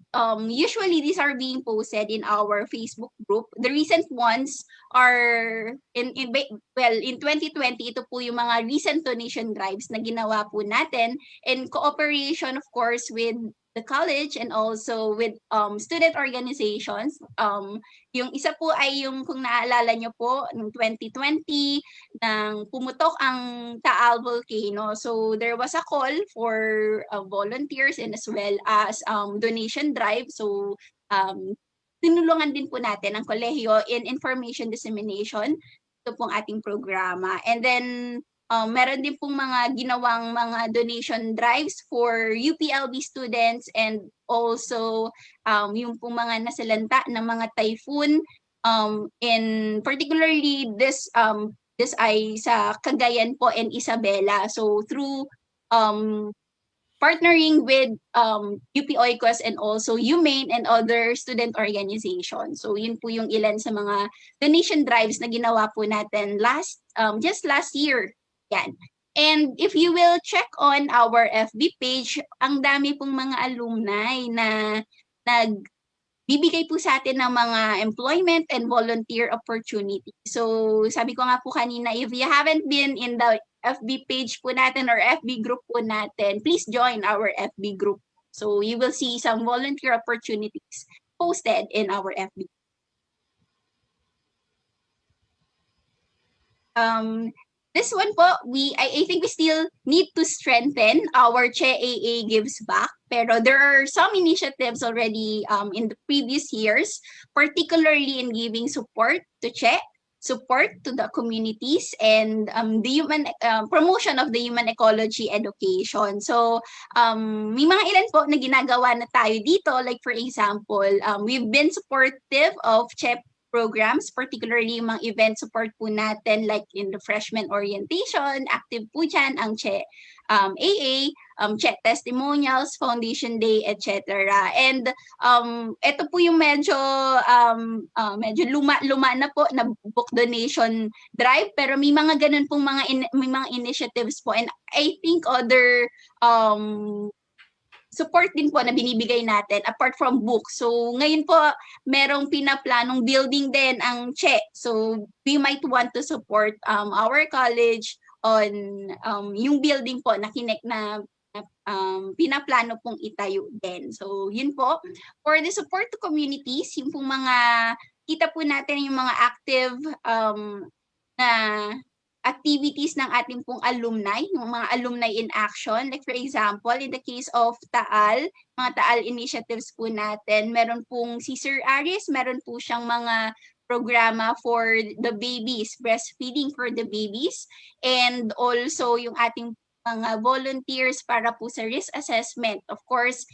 usually these are being posted in our Facebook group. The recent ones are in 2020, ito po yung mga recent donation drives na ginawa po natin in cooperation of course with the college and also with student organizations. Yung isa po ay yung kung naalala nyo po noong 2020 nang pumutok ang Taal volcano. So there was a call for volunteers and as well as donation drive. So tinulungan din po natin ang kolehiyo in information dissemination. Ito pong ating programa. And then meron din pong mga ginawang mga donation drives for UPLB students and also yung pong mga nasalanta ng mga typhoon in particularly this ay sa Cagayan po and Isabela. So through partnering with UP Oikos and also UMaine and other student organizations. So yun po yung ilan sa mga donation drives na ginawa po natin just last year. Yan. And if you will check on our FB page, ang dami pong mga alumni na nagbibigay po sa atin ng mga employment and volunteer opportunity. So sabi ko nga po kanina, if you haven't been in the FB page po natin or FB group po natin, please join our FB group. So you will see some volunteer opportunities posted in our FB. This one po, I think we still need to strengthen our Che AA Gives Back. Pero there are some initiatives already in the previous years, particularly in giving support to Che, support to the communities, and the human promotion of the human ecology education. So may mga ilan po na ginagawa na tayo dito. Like for example, we've been supportive of Che programs, particularly yung mga event support po natin like in the freshman orientation, active po dyan ang Che AA, Che Testimonials, Foundation Day, etc. And ito po yung medyo luma na po na book donation drive, pero may mga ganun pong may mga initiatives po, and I think other support din po na binibigay natin apart from books. So ngayon po merong pinaplanong building din ang Che. So we might want to support our college on yung building po na pinaplano pong itayo din. So yun po. For the support to communities, yung pong mga kita po natin yung mga active na activities ng ating pong alumni, yung mga alumni in action. Like for example, in the case of Taal, mga Taal initiatives po natin, meron pong si Sir Aris, meron po siyang mga programa for the babies, breastfeeding for the babies, and also yung ating mga volunteers para po sa risk assessment. Of course,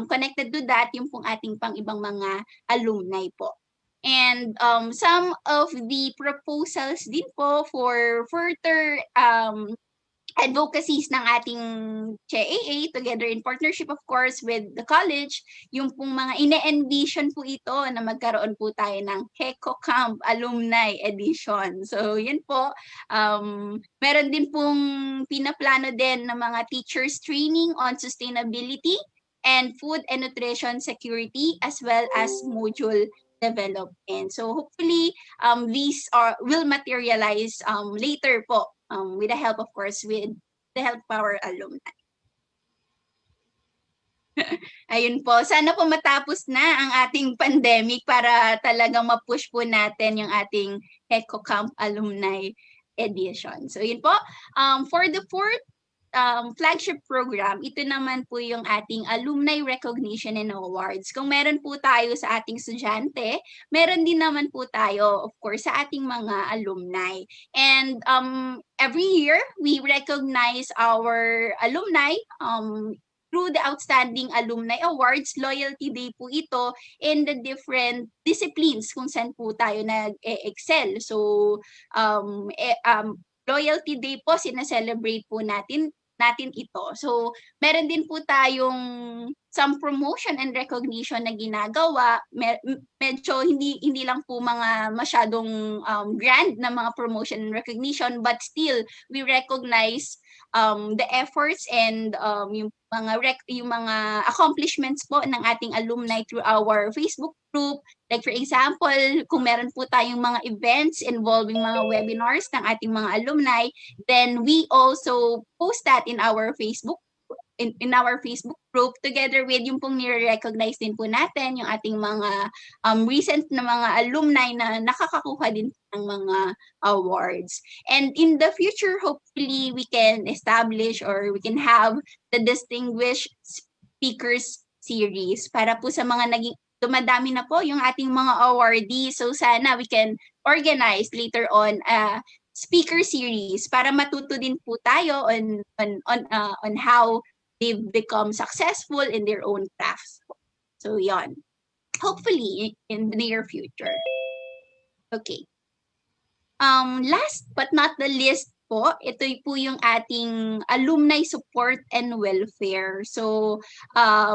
connected to that, yung pong ating pang ibang mga alumni po. And some of the proposals din po for further advocacies ng ating Che AA together in partnership of course with the college, yung pong mga ine-envision po ito na magkaroon po tayo ng Eco Camp Alumni Edition. So yun po, meron din pong pinaplano din ng mga teachers training on sustainability and food and nutrition security as well as module development. So hopefully these will materialize later po with the help of course with the help of our alumni. Ayun po, sana po matapos na ang ating pandemic para talagang ma-push po natin yung ating Eco Camp Alumni Edition. So yun po, for the fourth flagship program, ito naman po yung ating Alumni Recognition and Awards. Kung meron po tayo sa ating estudyante, meron din naman po tayo, of course, sa ating mga alumni. And every year, we recognize our alumni through the Outstanding Alumni Awards. Loyalty Day po ito in the different disciplines kung saan po tayo nag-excel. So, Loyalty Day po, sinaselebrate po natin ito. So, meron din po tayong some promotion and recognition na ginagawa, medyo hindi lang po mga masyadong grand na mga promotion and recognition, but still we recognize the efforts and yung mga accomplishments po ng ating alumni through our Facebook group. Like for example, kung meron po tayong mga events involving mga webinars ng ating mga alumni, then we also post that in our Facebook group together with yung pong nire-recognize din po natin yung ating mga recent na mga alumni na nakakakuha din ng mga awards. And in the future, hopefully, we can establish or we can have the Distinguished Speakers Series para po sa mga dumadami na po yung ating mga awardees. So sana we can organize later on a speaker series para matuto din po tayo on how they've become successful in their own crafts. So yon. Hopefully in the near future. Okay. Last but not the least po, ito po yung ating alumni support and welfare. So,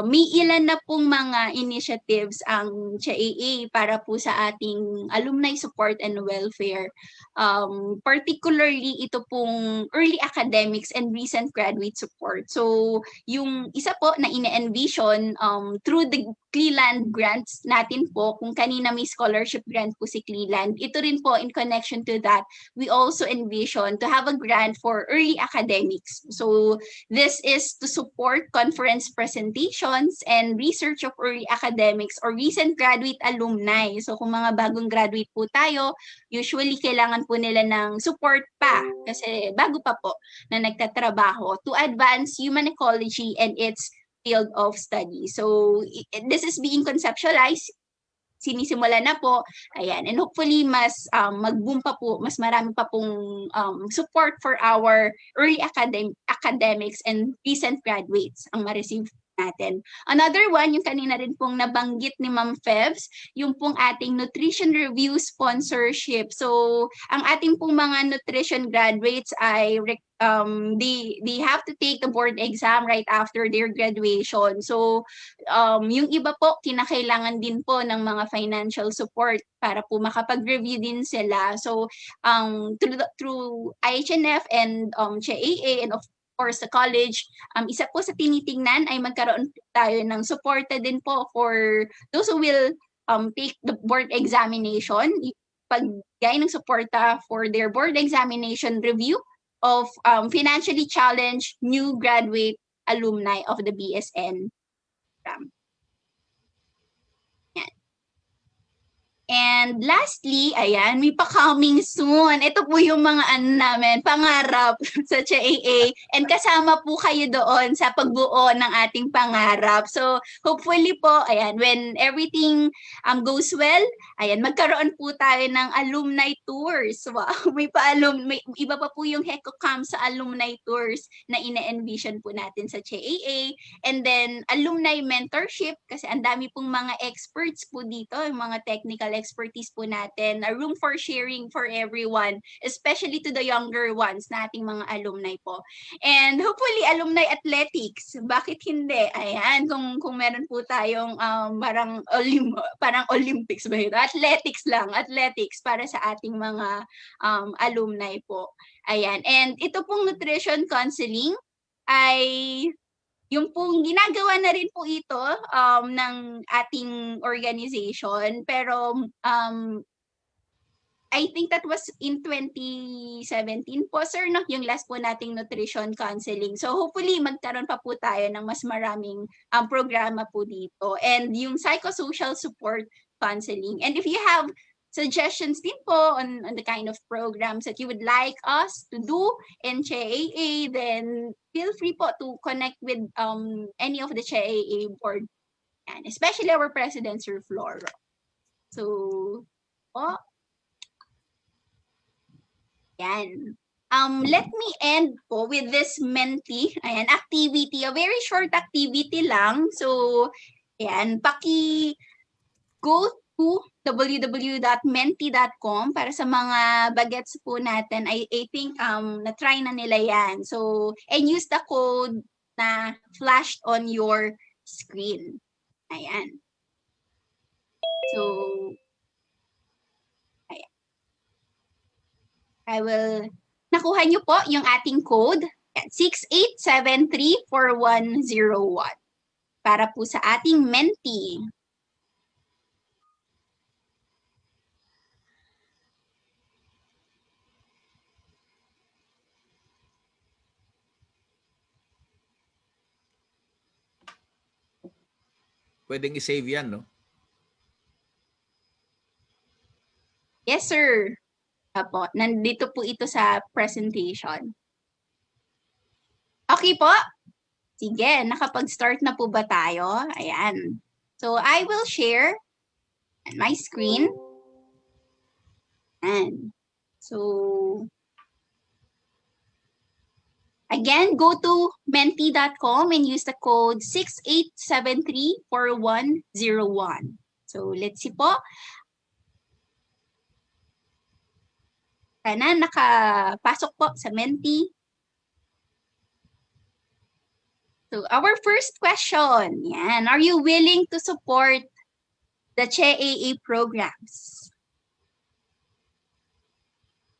may ilan na pong mga initiatives ang CHAA para po sa ating alumni support and welfare. Particularly, ito pong early academics and recent graduate support. So, yung isa po na ine-envision through the Cleland grants natin po, kung kanina may scholarship grant po si Cleland, ito rin po in connection to that, we also envision to have a grant for early academics. So this is to support conference presentations and research of early academics or recent graduate alumni. So kung mga bagong graduate po tayo, usually kailangan po nila ng support pa kasi bago pa po na nagtatrabaho to advance human ecology and its field of study. So this is being conceptualized, sinisimula na po, ayan, and hopefully mas mag-boom pa po, mas marami pa pong support for our early academics and recent graduates ang ma-receive natin. Another one, yung kanina rin pong nabanggit ni Ma'am Febs, yung pong ating nutrition review sponsorship. So, ang ating pong mga nutrition graduates ay they have to take the board exam right after their graduation. So, yung iba po, kinakailangan din po ng mga financial support para po makapag-review din sila. So, through IHNF and CHAA and of course sa college, isa po sa tinitingnan ay magkaroon tayo ng suporta din po for those who will take the board examination, pagbigay ng suporta for their board examination review of financially challenged new graduate alumni of the BSN program. And lastly, ayan, may pa-coming soon. Ito po yung mga namin, pangarap sa CHAA. And kasama po kayo doon sa pagbuo ng ating pangarap. So, hopefully po, ayan, when everything goes well, ayan, magkaroon po tayo ng alumni tours. Wow, may iba pa po yung HECOCAM sa alumni tours na ine-envision po natin sa CHAA. And then, alumni mentorship, kasi ang dami pong mga experts po dito, yung mga technical expertise po natin, a room for sharing for everyone, especially to the younger ones nating mga alumni po. And hopefully, alumni athletics. Bakit hindi? Ayan, kung meron po tayong parang Olympics ba ito? Athletics lang, athletics para sa ating mga alumni po. Ayan, and ito pong nutrition counseling ay yung pong ginagawa na rin po ito ng ating organization, pero I think that was in 2017 po, sir, no? Yung last po nating nutrition counseling. So hopefully magkaroon pa po tayo ng mas maraming programa po dito. And yung psychosocial support counseling. And if you have suggestions din po on the kind of programs that you would like us to do in CHAA, then feel free po to connect with any of the CHAA board, and especially our president, Sir Floro. So, yan. Let me end po with this Menti, ayan, activity, a very short activity lang. So, ayan, go to www.menti.com para sa mga bagets po natin. I think na-try na nila yan. So, and use the code na flashed on your screen. Ayan. So, ayan. Nakuha nyo po yung ating code. 68734101 para po sa ating mentee. Pwedeng i-save yan, no? Yes, sir. Apo, nandito po ito sa presentation. Okay po. Sige, nakapag-start na po ba tayo? Ayan. So, I will share my screen. And so, again, go to menti.com and use the code 68734101. So, let's see po. Sana nakapasok po sa Menti. So, our first question, yan, are you willing to support the CHE-AA programs?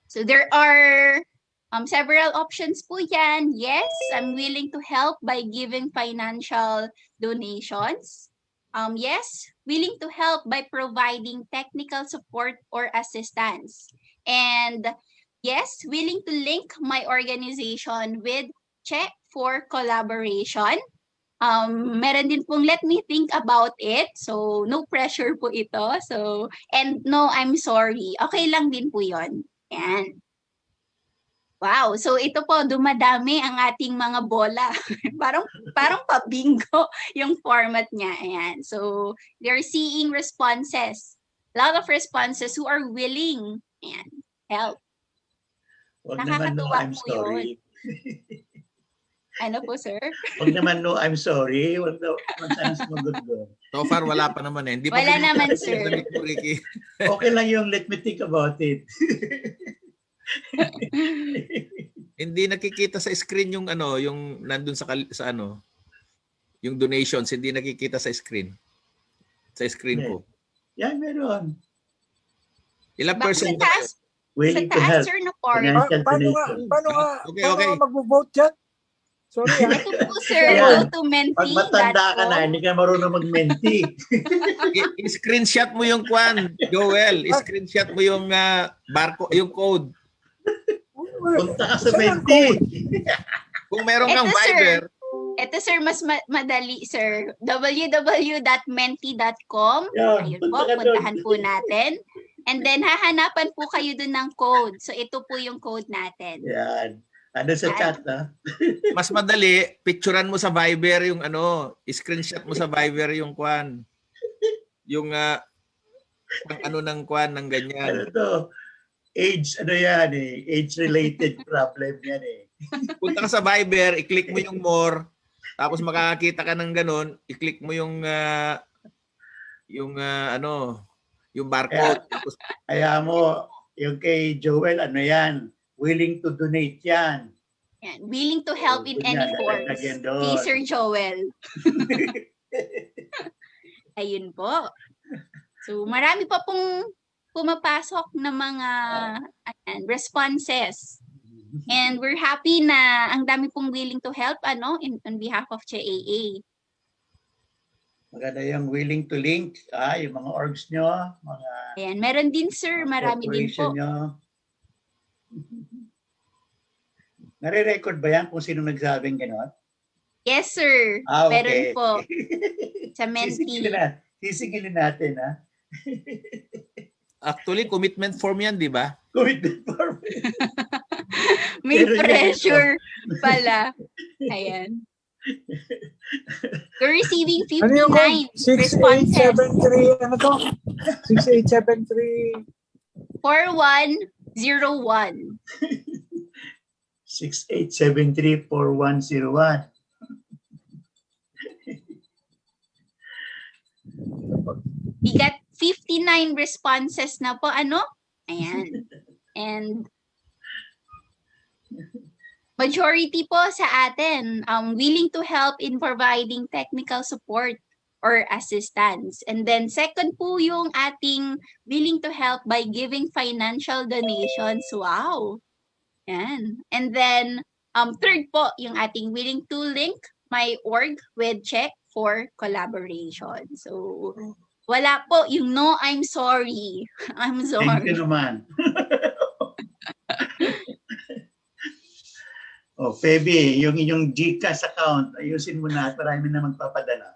So, there are several options po yan. Yes, I'm willing to help by giving financial donations. Yes, willing to help by providing technical support or assistance. And yes, willing to link my organization with CHE for collaboration. Meron din pong let me think about it. So, no pressure po ito. So, and no, I'm sorry. Okay lang din po yon. Yan. Wow, so ito po, dumadami ang ating mga bola. parang pa-bingo yung format niya. Ayan. So, they're seeing responses. A lot of responses who are willing. Ayan. Help. Huwag naman no, I'm sorry. Ano po, sir? Huwag naman no, I'm sorry. Huwag sana sumagot doon. So far, wala pa naman eh. Hindi pa wala naman, sir. Okay lang yung let me think about it. Hindi nakikita sa screen yung ano, yung nandun sa ano, yung donations, hindi nakikita sa screen. Sa screen ko. Yan, meron. Ilang percent? Willing to help. Paano nga mag-vote dyan? Sorry Ito po, sir. Go to menti. Pag matanda ka na, hindi ka marunong mag-menti. I-screenshot mo yung kwan, Joel. I-screenshot mo yung barcode, yung code. Punta ka sa menti. Kung meron kang Viber. Ito, sir, mas madali, sir. www.menti.com. Ayun po, puntahan po natin. And then, hahanapan po kayo dun ng code. So, ito po yung code natin. Yan. Ano sa chat, ha? Mas madali, picturean mo sa Viber yung ano, screenshot mo sa Viber yung kwan. Yung ang ano ng kwan, ng ganyan. Ano to? Age, ano yan eh. Age-related problem yan eh. Punta ka sa Viber, i-click mo yung more, tapos makakakita ka ng ganun, i-click mo yung ano, yung barcode. Kaya mo, yung kay Joel, ano yan? Willing to donate yan. Yan. Willing to help in any forms. Kay Sir Joel. Ayun po. So, marami pa pong pumapasok na mga responses. And we're happy na ang dami pong willing to help on behalf of CHE-AA. Maganda yung willing to link, yung mga orgs nyo, mga ayan, meron din sir, marami din po. Nyo. Nare-record ba yan kung sino nagsabing gano'n? Yes sir, okay. Meron po. Sa Menti. Sisigilin natin, ha? Actually, commitment form yan, di ba? Commitment form. May pressure pala. Ayan. We're receiving 59 responses. 6873, ano to? 6873. 4101. 6873-4101. We got 59 responses na po, Ayan. And majority po sa atin willing to help in providing technical support or assistance. And then second po yung ating willing to help by giving financial donations. Wow. Yan. And then third po yung ating willing to link my org with check for collaboration. So wala po yung no, I'm sorry. I'm sorry. Thank you naman. Feby, yung inyong GCash account, ayusin mo na at marami na magpapadala.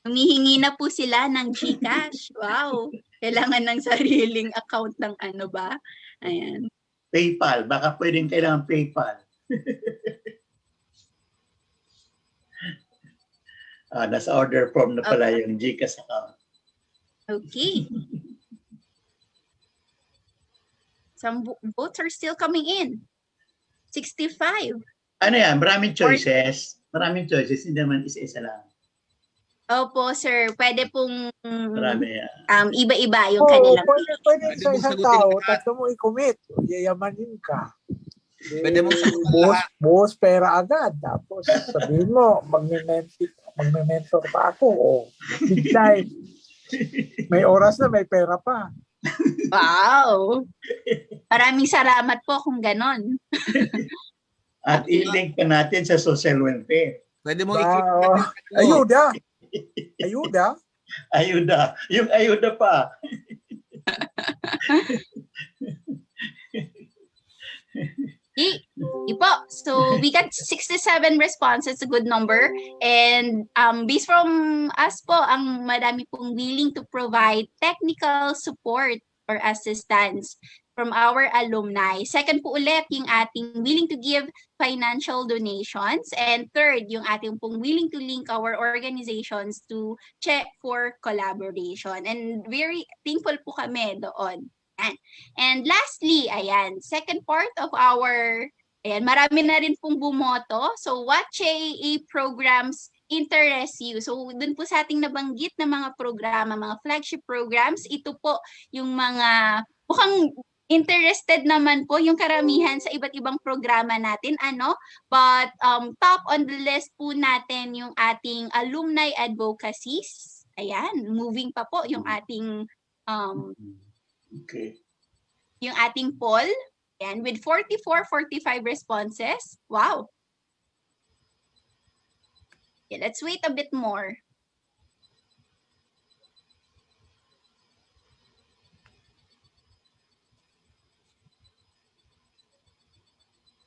Humihingi na po sila ng GCash. Wow. Kailangan ng sariling account ng ano ba? Ayan. PayPal, baka pwedeng kailangan PayPal. Nasa order form na pala yung GCash account. Okay. Some votes are still coming in. 65. Ano yan? Maraming choices. Maraming choices. Hindi naman isa-isa lang. Opo, sir. Pwede pong Marami yan. iba-iba yung kanilang. Pwede sa isang tao, tatlo mo i-commit. Yayamanin ka. Pwede mong sagutin lahat. Buhos pera agad. Tapos sabihin mo, magme-mentor pa ako. Big time. May oras na, may pera pa. Wow! Maraming salamat po kung ganon. At i-link pa natin sa social welfare. Pwede mo Ayuda! Ayuda? Ayuda. Yung ayuda pa. Ipo. So we got 67 responses, a good number. And based from us po, ang madami pong willing to provide technical support or assistance from our alumni. Second po ulit, yung ating willing to give financial donations. And third, yung ating pong willing to link our organizations to check for collaboration. And very thankful po kami doon. And lastly, ayan, second part of our, ayan, marami na rin pong bumoto. So what CHAA programs interest you? So dun po sa ating nabanggit na mga programa, mga flagship programs, ito po yung mga mukhang interested naman po yung karamihan sa iba't ibang programa natin, but top on the list po natin yung ating alumni advocacies. Ayan, moving pa po yung ating yung ating poll, and with 45 responses. Wow. Okay, let's wait a bit more.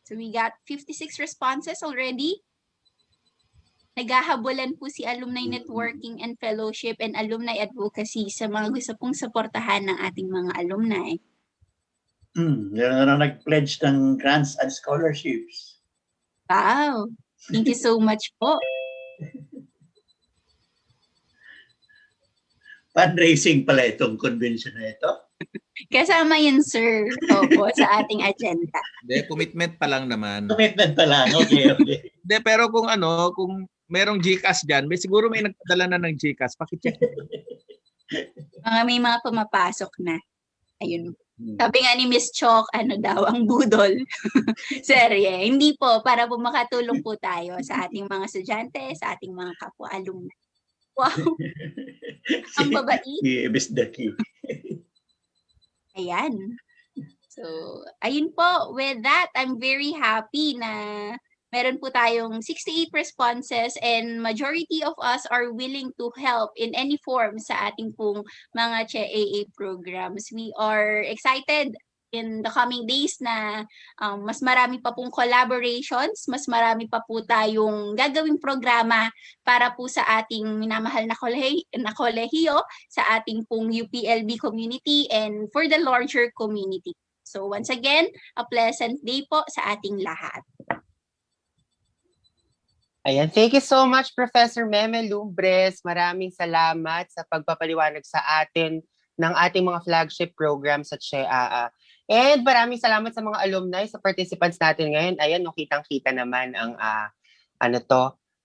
So we got 56 responses already. Naghahabulan po si Alumni Networking and Fellowship and Alumni Advocacy sa mga gusto pong suportahan ng ating mga alumni. Meron na nag-pledge ng grants and scholarships. Wow! Thank you so much po. Fundraising pala itong convention na ito. Kasama yun, sir. Opo, sa ating agenda. Hindi, commitment pa lang naman. Commitment pa lang, okay. Hindi, pero kung merong GCash dyan, siguro may nagpadala na ng GCash. Pakicheck. May mga pumapasok na. Ayun. Sabi nga ni Miss Chok, daw, ang budol. Serye. Hindi po, para po makatulong po tayo sa ating mga estudyante, sa ating mga kapwa alumni. Wow! Ang babait. Miss Daki. Ayan. So, ayun po. With that, I'm very happy na meron po tayong 68 responses and majority of us are willing to help in any form sa ating pong mga CHAA programs. We are excited in the coming days na mas marami pa pong collaborations, mas marami pa po tayong gagawing programa para po sa ating minamahal na kolehiyo, sa ating pong UPLB community and for the larger community. So once again, a pleasant day po sa ating lahat. Ayan, thank you so much, Professor Meme Lumbres. Maraming salamat sa pagpapaliwanag sa atin ng ating mga flagship programs sa CHAA. And maraming salamat sa mga alumni, sa participants natin ngayon. Ayan, kitang-kita naman ang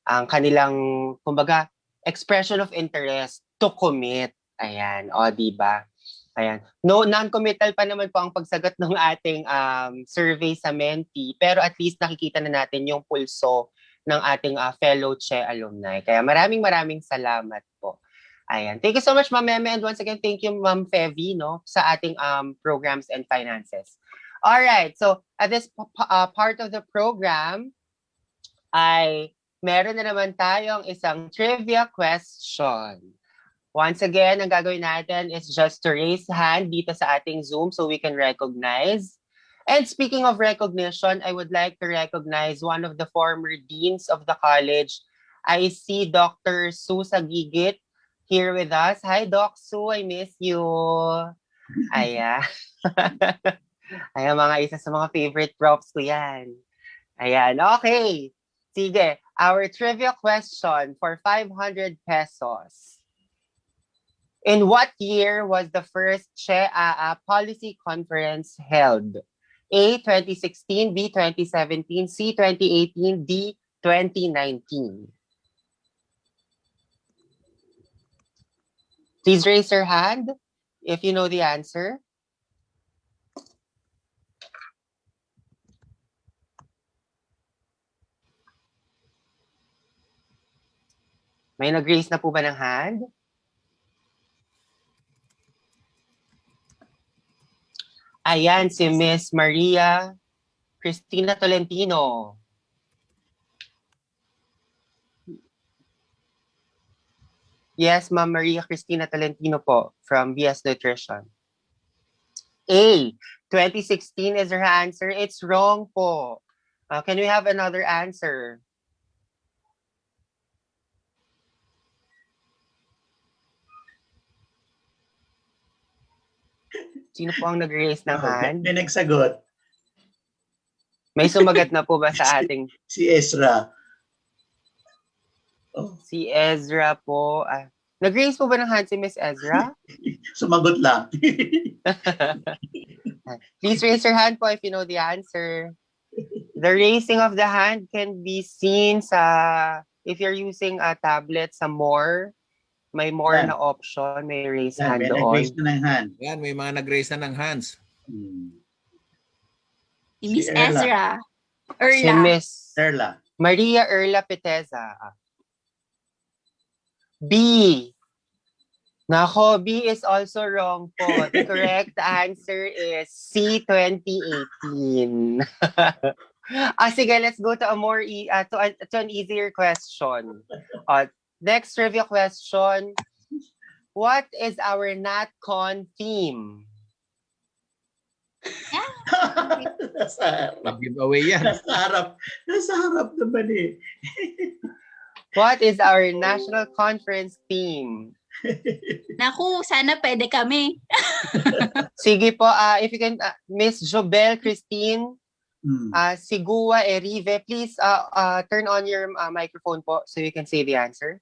ang kanilang, kumbaga, expression of interest to commit. Ayan, di ba? Ayan. No, non-committal pa naman po ang pagsagot ng ating survey sa Menti, pero at least nakikita na natin yung pulso ng ating fellow CHE alumni. Kaya maraming salamat po. Ayan. Thank you so much, Ma'am Meme, and once again, thank you, Ma'am Fevy, no, sa ating programs and finances. All right. So, at this part of the program, ay meron na naman tayong isang trivia question. Once again, ang gagawin natin is just to raise hand dito sa ating Zoom so we can recognize. And speaking of recognition, I would like to recognize one of the former deans of the college. I see Dr. Sue Sagigit here with us. Hi, Doc Sue. I miss you. Ayan. Ayan, isa sa mga favorite props ko yan. Ayan, okay. Sige, our trivia question for 500 pesos. In what year was the first CHEAA policy conference held? A, 2016, B, 2017, C, 2018, D, 2019. Please raise your hand if you know the answer. May nag-raise na po ba ng hand? Ayan, si Miss Maria Cristina Tolentino. Yes, Ma'am Maria Cristina Tolentino po from BS Nutrition. A, 2016 is her answer. It's wrong po. Can we have another answer? Sino po ang nag-raise ng hand? May nagsagot. May sumagat na po ba sa ating... Si Ezra. Si Ezra po. Nag-raise po ba ng hand si Miss Ezra? Sumagot lang. Please raise your hand po if you know the answer. The raising of the hand can be seen sa... If you're using a tablet, sa more. May more na option. May raise hand may doon. nag-raise na ng hand. Yan, may mga nag-raise na ng hands. Si Miss Ezra. Si Erla. Miss Erla. Maria Erla Peteza. B. Nako, B is also wrong po. The correct answer is C, 2018. Sige, let's go to a more to an easier question. Next trivia question. What is our NatCon theme? Mag-giveaway yan. Nasa harap naman eh. What is our national conference theme? Naku, sana pwede kami. Sige po, if you can, Miss Jobel Christine, Sigua Erive, please turn on your microphone po so you can say the answer.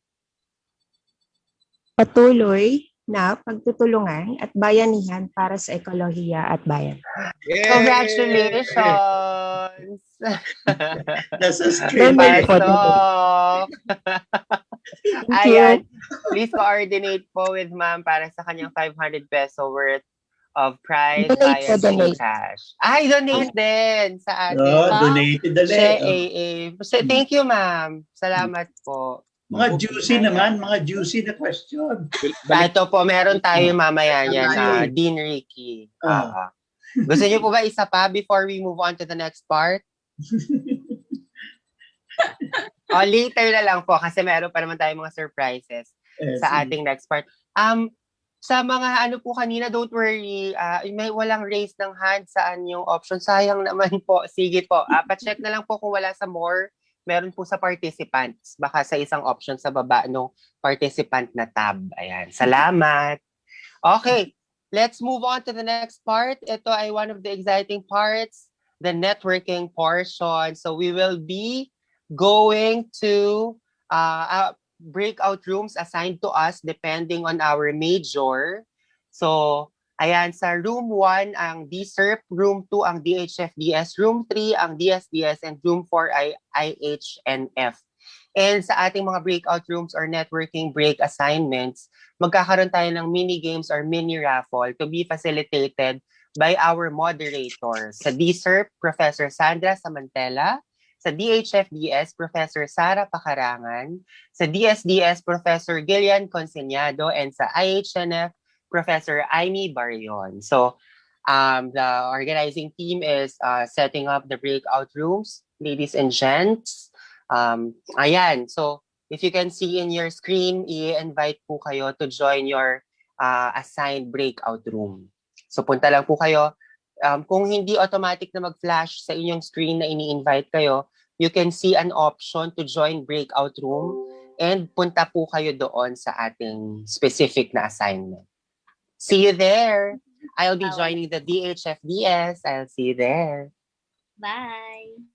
Patuloy na pagtutulungan at bayanihan para sa ekolohiya at bayan. Yay! Congratulations! Nasa screen. Ayan. Please coordinate po with ma'am para sa kanyang 500 peso worth of prize via cash. Ay, donate din sa ating. Donated ulit. Thank you, ma'am. Salamat po. Mga juicy naman, mga juicy na question. Ito po, meron tayo mamaya yan, Dean Ricky. Gusto niyo po ba isa pa before we move on to the next part? Later na lang po kasi meron pa naman tayong mga surprises sa ating next part. Sa mga po kanina, don't worry, may walang raise ng hand saan yung option. Sayang naman po. Sige po, pa-check na lang po kung wala sa more. Meron po sa participants. Baka sa isang option sa baba no participant na tab. Ayan. Salamat. Okay. Let's move on to the next part. Ito ay one of the exciting parts, the networking portion. So we will be going to breakout rooms assigned to us depending on our major. So, ayan, sa room 1 ang DSERP, room 2 ang DHFDS, room 3 ang DSDS, and room 4 ay IHNF. And sa ating mga breakout rooms or networking break assignments, magkakaroon tayo ng mini games or mini raffle to be facilitated by our moderators. Sa DSERP, Professor Sandra Samantela. Sa DHFDS, Professor Sara Pakarangan. Sa DSDS, Professor Gillian Consignado. And sa IHNF, Professor Amy Barion. So, the organizing team is setting up the breakout rooms, ladies and gents. Ayan, so if you can see in your screen, i-invite po kayo to join your assigned breakout room. So punta lang po kayo. Kung hindi automatic na mag-flash sa inyong screen na ini-invite kayo, you can see an option to join breakout room and punta po kayo doon sa ating specific na assignment. See you there! I'll be joining the DHFDS. I'll see you there. Bye!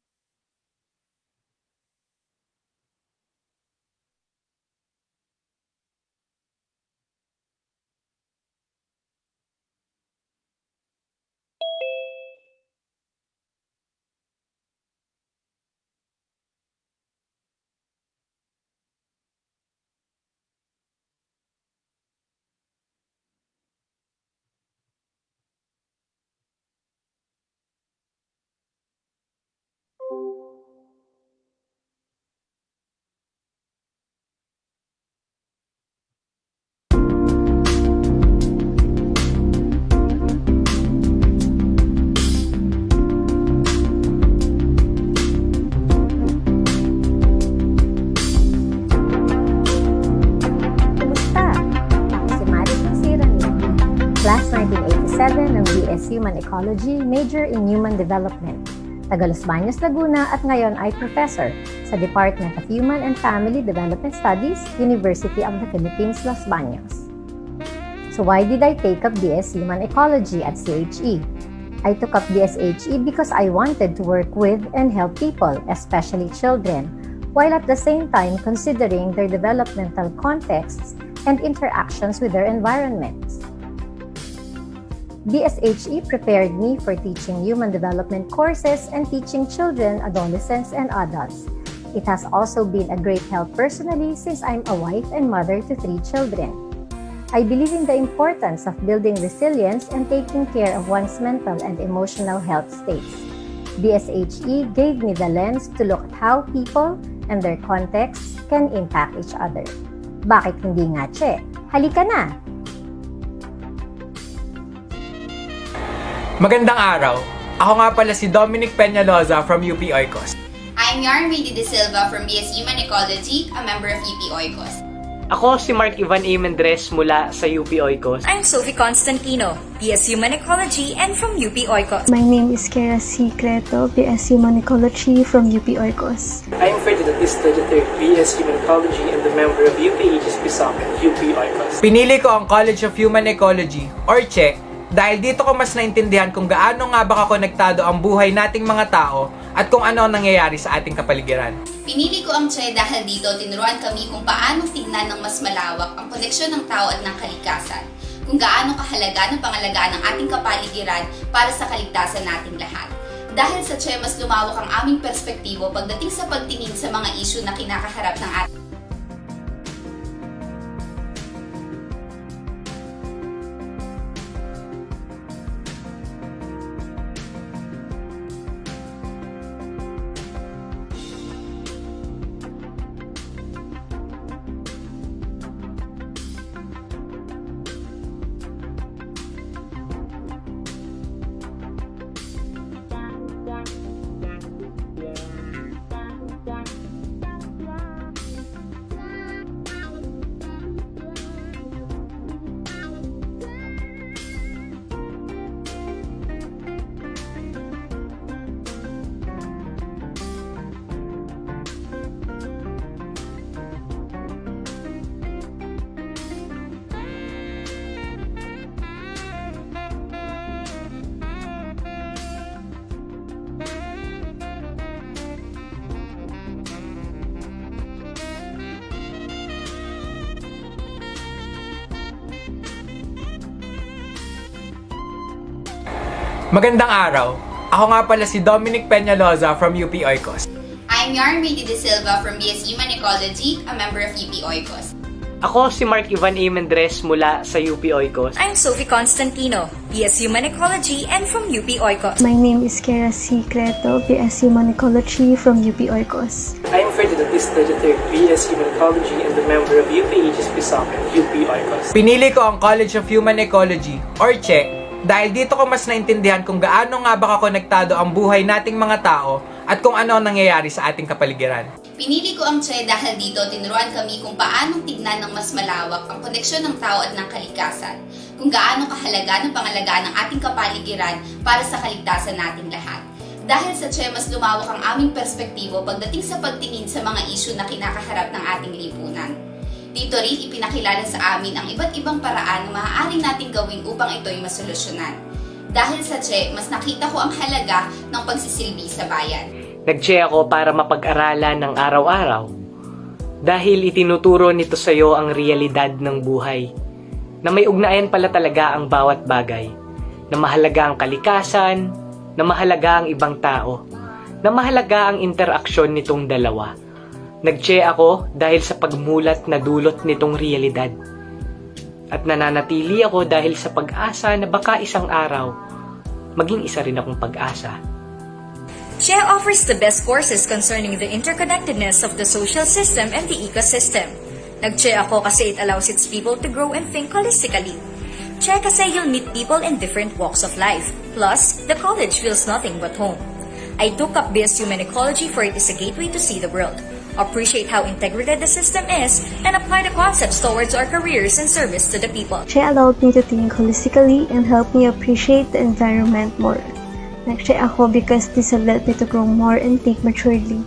Class 1987 ng BS Human Ecology, major in Human Development. Taga Los Baños, Laguna at ngayon ay professor sa Department of Human and Family Development Studies, University of the Philippines, Los Baños. So why did I take up BS Human Ecology at CHE? I took up BSHE because I wanted to work with and help people, especially children, while at the same time considering their developmental contexts and interactions with their environments. BSHE prepared me for teaching human development courses and teaching children, adolescents, and adults. It has also been a great help personally since I'm a wife and mother to 3 children. I believe in the importance of building resilience and taking care of one's mental and emotional health states. BSHE gave me the lens to look at how people and their contexts can impact each other. Bakit hindi nga, Che? Halika na! Magandang araw. Ako nga pala si Dominic Peñaloza from UP Oikos. I'm Yarmady De Silva from BS Human Ecology, a member of UP Oikos. Ako si Mark Ivan A. Mendres mula sa UP Oikos. I'm Sophie Constantino, BS Human Ecology and from UP Oikos. My name is Kara Secreto, BS Human Ecology from UP Oikos. I'm Ferdinand Batista III, BS Human Ecology and the member of UP Aegis Bisok and UP Oikos. Pinili ko ang College of Human Ecology or CHE dahil dito ko mas naintindihan kung gaano nga ba konektado ang buhay nating mga tao at kung ano ang nangyayari sa ating kapaligiran. Pinili ko ang CHE dahil dito tinuruan kami kung paano tignan ng mas malawak ang koneksyon ng tao at ng kalikasan, kung gaano kahalaga ng pangalagaan ng ating kapaligiran para sa kaligtasan nating lahat. Dahil sa CHE, mas lumawak ang aming perspektibo pagdating sa pagtingin sa mga isyu na kinakaharap ng ating Magandang araw. Ako nga pala si Dominic Peñaloza from UP Oikos. I'm I'm Yarmay de Silva from BS Human Ecology, a member of UP Oikos. Ako si Mark Ivan A. Mendres mula sa UP Oikos. I'm Sophie Constantino, BS Human Ecology and from UP Oikos. My name is Kara Secreto, BS Human Ecology from UP Oikos. I'm Ferdinand Pista III, BS Human Ecology and the member of UP Aegis Pisang and UP Oikos. Pinili ko ang College of Human Ecology or CHE dahil dito ko mas naintindihan kung gaano nga ba kakonektado ang buhay nating mga tao at kung ano ang nangyayari sa ating kapaligiran. Pinili ko ang CHE dahil dito tinuruan kami kung paanong tignan ng mas malawak ang koneksyon ng tao at ng kalikasan, kung gaano kahalaga ng pangalagaan ng ating kapaligiran para sa kaligtasan nating lahat. Dahil sa CHE, mas lumawak ang aming perspektibo pagdating sa pagtingin sa mga isyu na kinakaharap ng ating lipunan. Dito rin ipinakilala sa amin ang iba't ibang paraan na maaari nating gawin upang ito'y masolusyonan. Dahil sa CHE, mas nakita ko ang halaga ng pagsisilbi sa bayan. Nag-CHE ako para mapag-aralan ng araw-araw dahil itinuturo nito sa iyo ang realidad ng buhay, na may ugnayan pala talaga ang bawat bagay, na mahalaga ang kalikasan, na mahalaga ang ibang tao, na mahalaga ang interaksyon nitong dalawa. Nag-CHE ako dahil sa pagmulat na dulot nitong realidad. At nananatili ako dahil sa pag-asa na baka isang araw, maging isa rin akong pag-asa. CHE offers the best courses concerning the interconnectedness of the social system and the ecosystem. Nag-CHE ako kasi it allows its people to grow and think holistically. CHE kasi you'll meet people in different walks of life. Plus, the college feels nothing but home. I took up BS Human Ecology for it is a gateway to see the world, appreciate how integrated the system is, and apply the concepts towards our careers and service to the people. CHE allowed me to think holistically and helped me appreciate the environment more. Nag-CHE ako because this has led me to grow more and think maturely.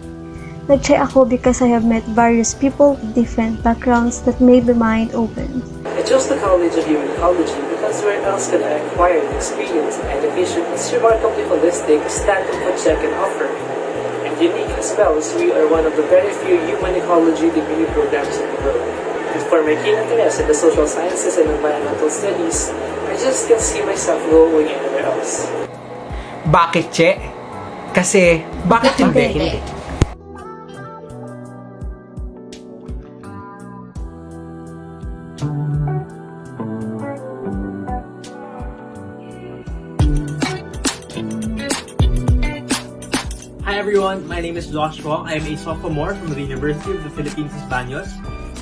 Nag-CHE ako because I have met various people with different backgrounds that made my mind open. I chose the College of Human Ecology because where else could I acquire the experience and education as remarkably holistic as that of what CHE can offer? And unique as well as we are one of the very few human ecology degree programs in the world. And for my keen interest in the social sciences and environmental studies, I just can't see myself going anywhere else. Bakit CHE? Kasi bakit hindi? Hi everyone, my name is Joshua. I am a sophomore from the University of the Philippines, Baños,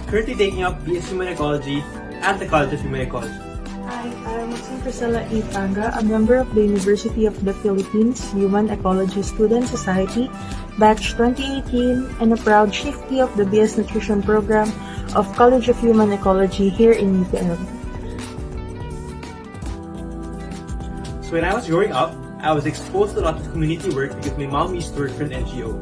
currently taking up BS Human Ecology at the College of Human Ecology. Hi, I'm Priscilla Itanga, a member of the University of the Philippines Human Ecology Student Society, batch 2018, and a proud shiftee of the BS Nutrition Program of College of Human Ecology here in UPL. So when I was growing up, I was exposed to a lot of community work because my mom used to work for an NGO.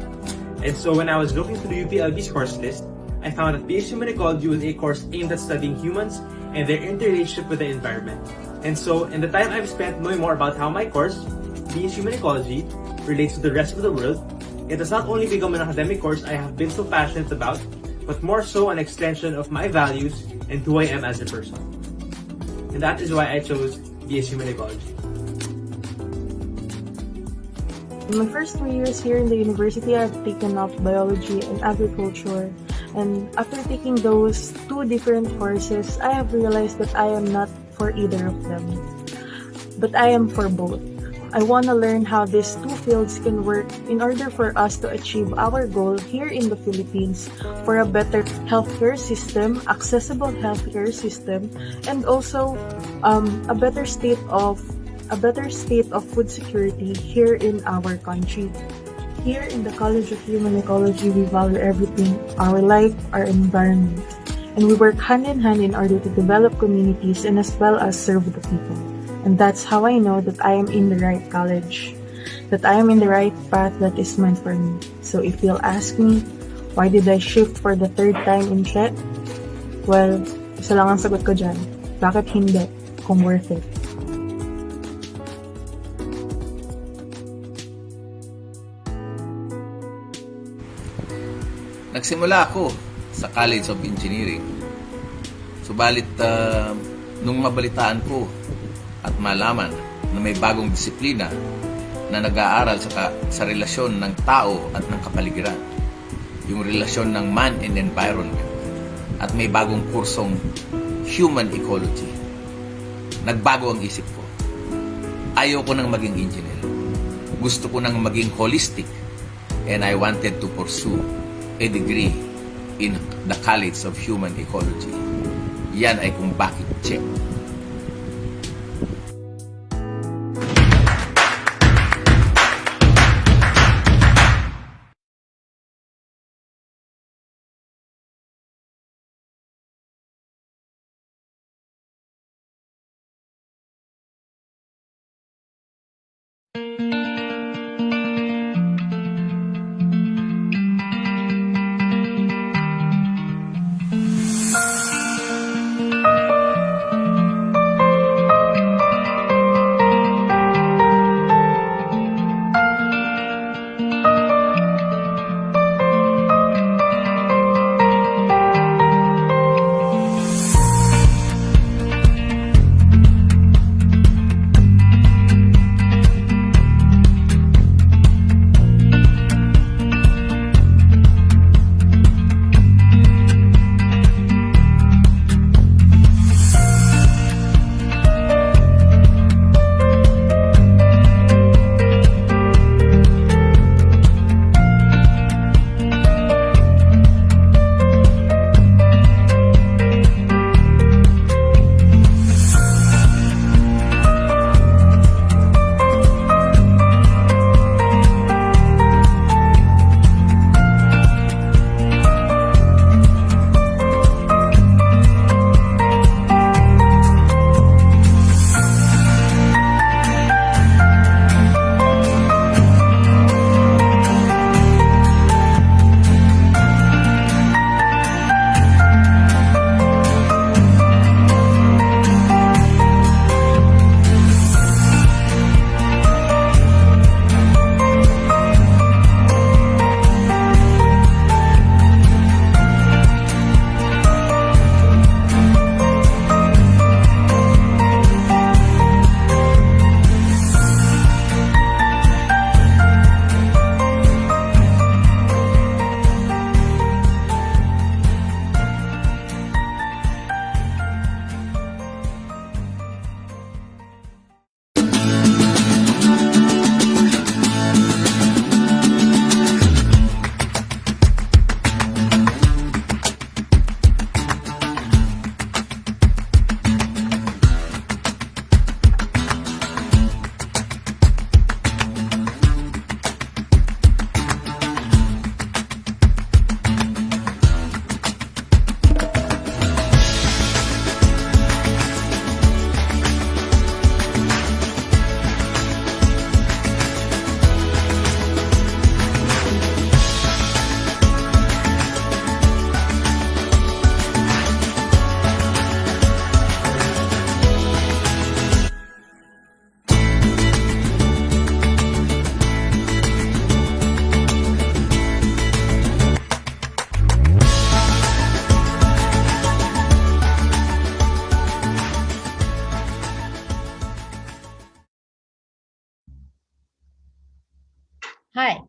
And so when I was looking through the UPLB's course list, I found that BS Human Ecology was a course aimed at studying humans and their interrelationship with the environment. And so, in the time I've spent knowing more about how my course, BS Human Ecology, relates to the rest of the world, it has not only become an academic course I have been so passionate about, but more so an extension of my values and who I am as a person. And that is why I chose BS Human Ecology. In my first 3 years here in the university, I've taken up biology and agriculture. And after taking those two different courses, I have realized that I am not for either of them. But I am for both. I want to learn how these two fields can work in order for us to achieve our goal here in the Philippines for a better healthcare system, accessible healthcare system, and also a better state of food security here in our country. Here in the College of Human Ecology, we value everything, our life, our environment, and we work hand in hand in order to develop communities and as well as serve the people. And that's how I know that I am in the right college, that I am in the right path that is meant for me. So if you'll ask me, why did I shift for the third time in CHE? Well, isa lang ang sagot ko dyan. Bakit hindi? Kung worth it. Nagsimula ako sa College of Engineering. Subalit, nung mabalitaan ko at malaman na may bagong disiplina na nag-aaral sa relasyon ng tao at ng kapaligiran, yung relasyon ng man and environment, at may bagong kursong human ecology. Nagbago ang isip ko. Ayaw ko nang maging engineer. Gusto ko nang maging holistic, and I wanted to pursue a degree in the College of Human Ecology. Yan ay kung bakit check. Hi,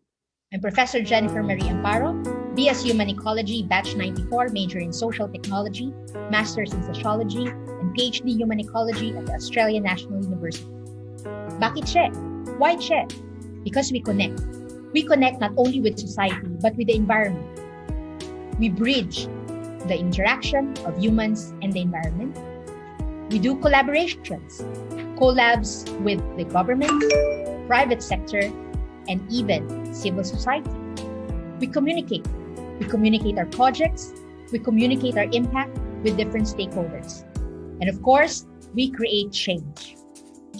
I'm Professor Jennifer Marie Amparo, BS Human Ecology, Batch 94, major in Social Technology, Masters in Sociology, and PhD Human Ecology at the Australian National University. Bakit CHE? Why CHE? Because we connect. We connect not only with society, but with the environment. We bridge the interaction of humans and the environment. We do collaborations, collabs with the government, private sector, and even civil society. We communicate. We communicate our projects. We communicate our impact with different stakeholders. And of course, we create change.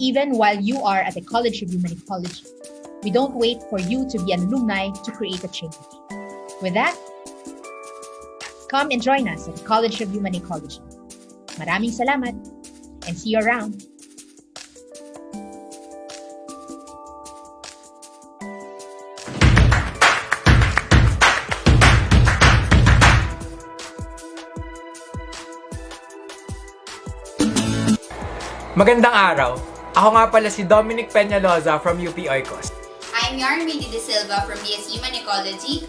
Even while you are at the College of Human Ecology, we don't wait for you to be an alumni to create a change. With that, come and join us at the College of Human Ecology. Maraming salamat and see you around. Magandang araw. Ako nga pala si Dominic Peñaloza from UP Oikos. I'm Yarn De Silva from BS Human Ecology.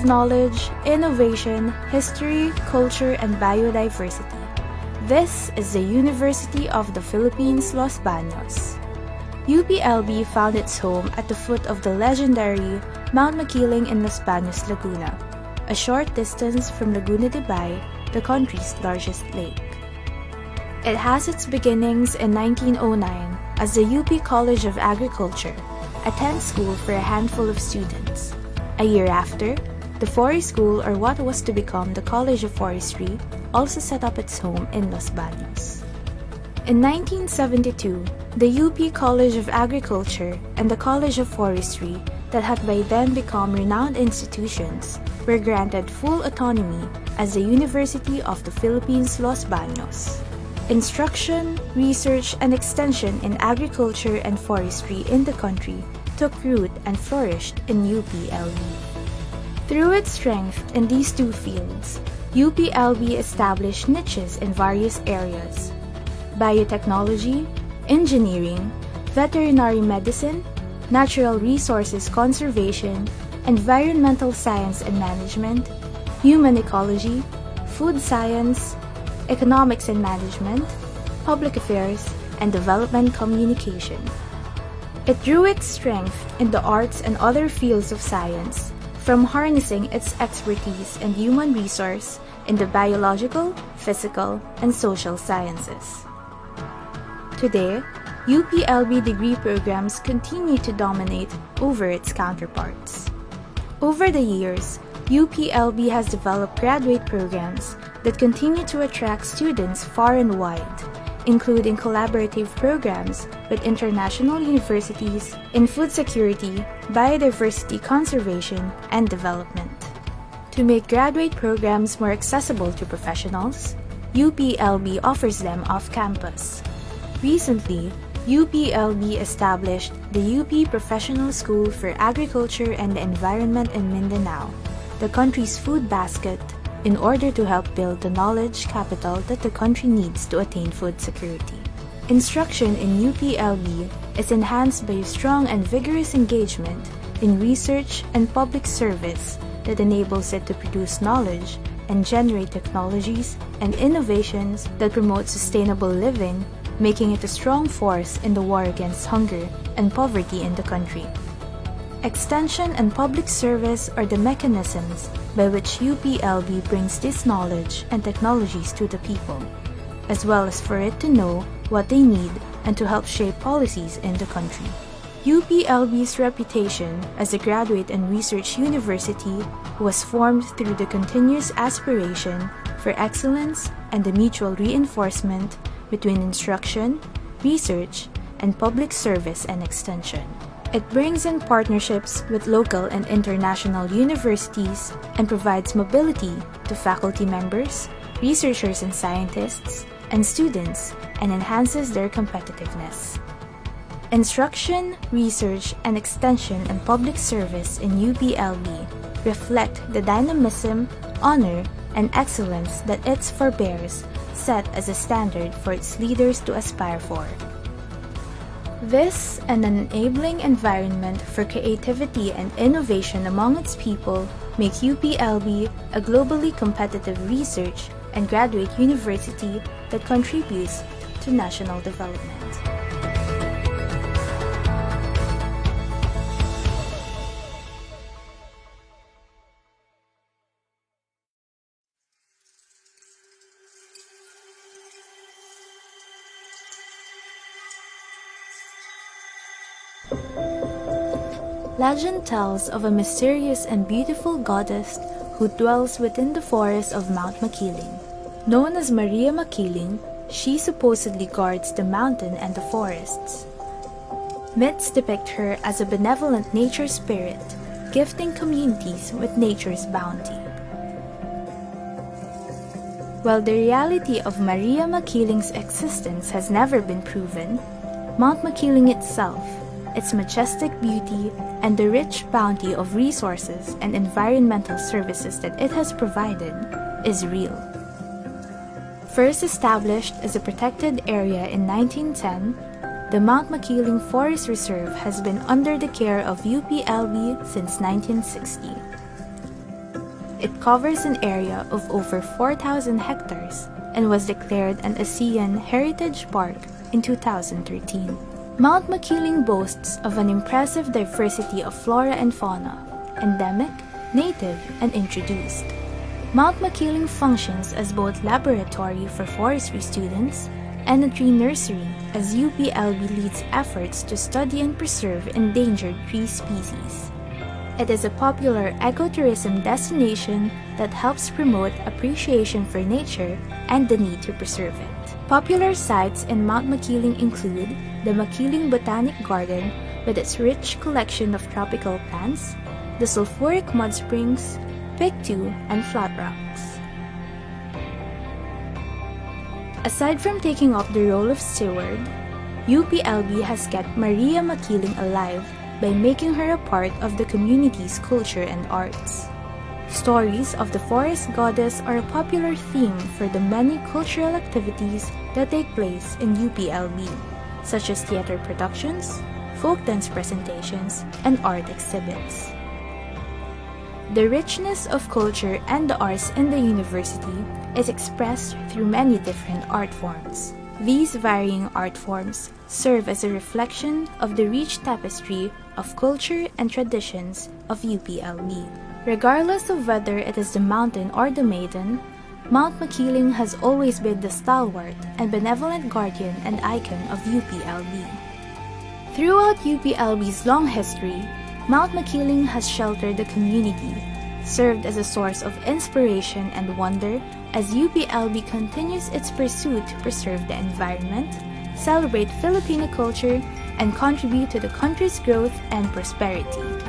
of knowledge, innovation, history, culture, and biodiversity. This is the University of the Philippines, Los Baños. UPLB found its home at the foot of the legendary Mount Makiling in Los Baños, Laguna, a short distance from Laguna de Bay, the country's largest lake. It has its beginnings in 1909 as the UP College of Agriculture, a tent school for a handful of students. A year after, the Forest School, or what was to become the College of Forestry, also set up its home in Los Baños. In 1972, the UP College of Agriculture and the College of Forestry, that had by then become renowned institutions, were granted full autonomy as the University of the Philippines, Los Baños. Instruction, research, and extension in agriculture and forestry in the country took root and flourished in UPLB. Through its strength in these two fields, UPLB established niches in various areas: biotechnology, engineering, veterinary medicine, natural resources conservation, environmental science and management, human ecology, food science, economics and management, public affairs, and development communication. It drew its strength in the arts and other fields of science, from harnessing its expertise in human resource in the biological, physical, and social sciences. Today, UPLB degree programs continue to dominate over its counterparts. Over the years, UPLB has developed graduate programs that continue to attract students far and wide, including collaborative programs with international universities in food security, biodiversity conservation, and development. To make graduate programs more accessible to professionals, UPLB offers them off-campus. Recently, UPLB established the UP Professional School for Agriculture and the Environment in Mindanao, the country's food basket, in order to help build the knowledge capital that the country needs to attain food security. Instruction in UPLB is enhanced by a strong and vigorous engagement in research and public service that enables it to produce knowledge and generate technologies and innovations that promote sustainable living, making it a strong force in the war against hunger and poverty in the country. Extension and public service are the mechanisms by which UPLB brings this knowledge and technologies to the people, as well as for it to know what they need and to help shape policies in the country. UPLB's reputation as a graduate and research university was formed through the continuous aspiration for excellence and the mutual reinforcement between instruction, research, and public service and extension. It brings in partnerships with local and international universities and provides mobility to faculty members, researchers and scientists, and students, and enhances their competitiveness. Instruction, research, and extension and public service in UPLB reflect the dynamism, honor, and excellence that its forebears set as a standard for its leaders to aspire for. This and an enabling environment for creativity and innovation among its people make UPLB a globally competitive research and graduate university that contributes to national development. Legend tells of a mysterious and beautiful goddess who dwells within the forest of Mount Makiling. Known as Maria Makiling, she supposedly guards the mountain and the forests. Myths depict her as a benevolent nature spirit, gifting communities with nature's bounty. While the reality of Maria Makiling's existence has never been proven, Mount Makiling itself, its majestic beauty, and the rich bounty of resources and environmental services that it has provided is real. First established as a protected area in 1910, the Mount Makiling Forest Reserve has been under the care of UPLB since 1960. It covers an area of over 4,000 hectares and was declared an ASEAN Heritage Park in 2013. Mount Makiling boasts of an impressive diversity of flora and fauna, endemic, native, and introduced. Mount Makiling functions as both laboratory for forestry students and a tree nursery as UPLB leads efforts to study and preserve endangered tree species. It is a popular ecotourism destination that helps promote appreciation for nature and the need to preserve it. Popular sites in Mount Makiling include the Makiling Botanic Garden with its rich collection of tropical plants, the sulfuric mud springs, Pictou, and flat rocks. Aside from taking up the role of steward, UPLB has kept Maria Makiling alive by making her a part of the community's culture and arts. Stories of the forest goddess are a popular theme for the many cultural activities that take place in UPLB, such as theater productions, folk dance presentations, and art exhibits. The richness of culture and the arts in the university is expressed through many different art forms. These varying art forms serve as a reflection of the rich tapestry of culture and traditions of UPLB. Regardless of whether it is the mountain or the maiden, Mount Makiling has always been the stalwart and benevolent guardian and icon of UPLB. Throughout UPLB's long history, Mount Makiling has sheltered the community, served as a source of inspiration and wonder as UPLB continues its pursuit to preserve the environment, celebrate Filipino culture, and contribute to the country's growth and prosperity.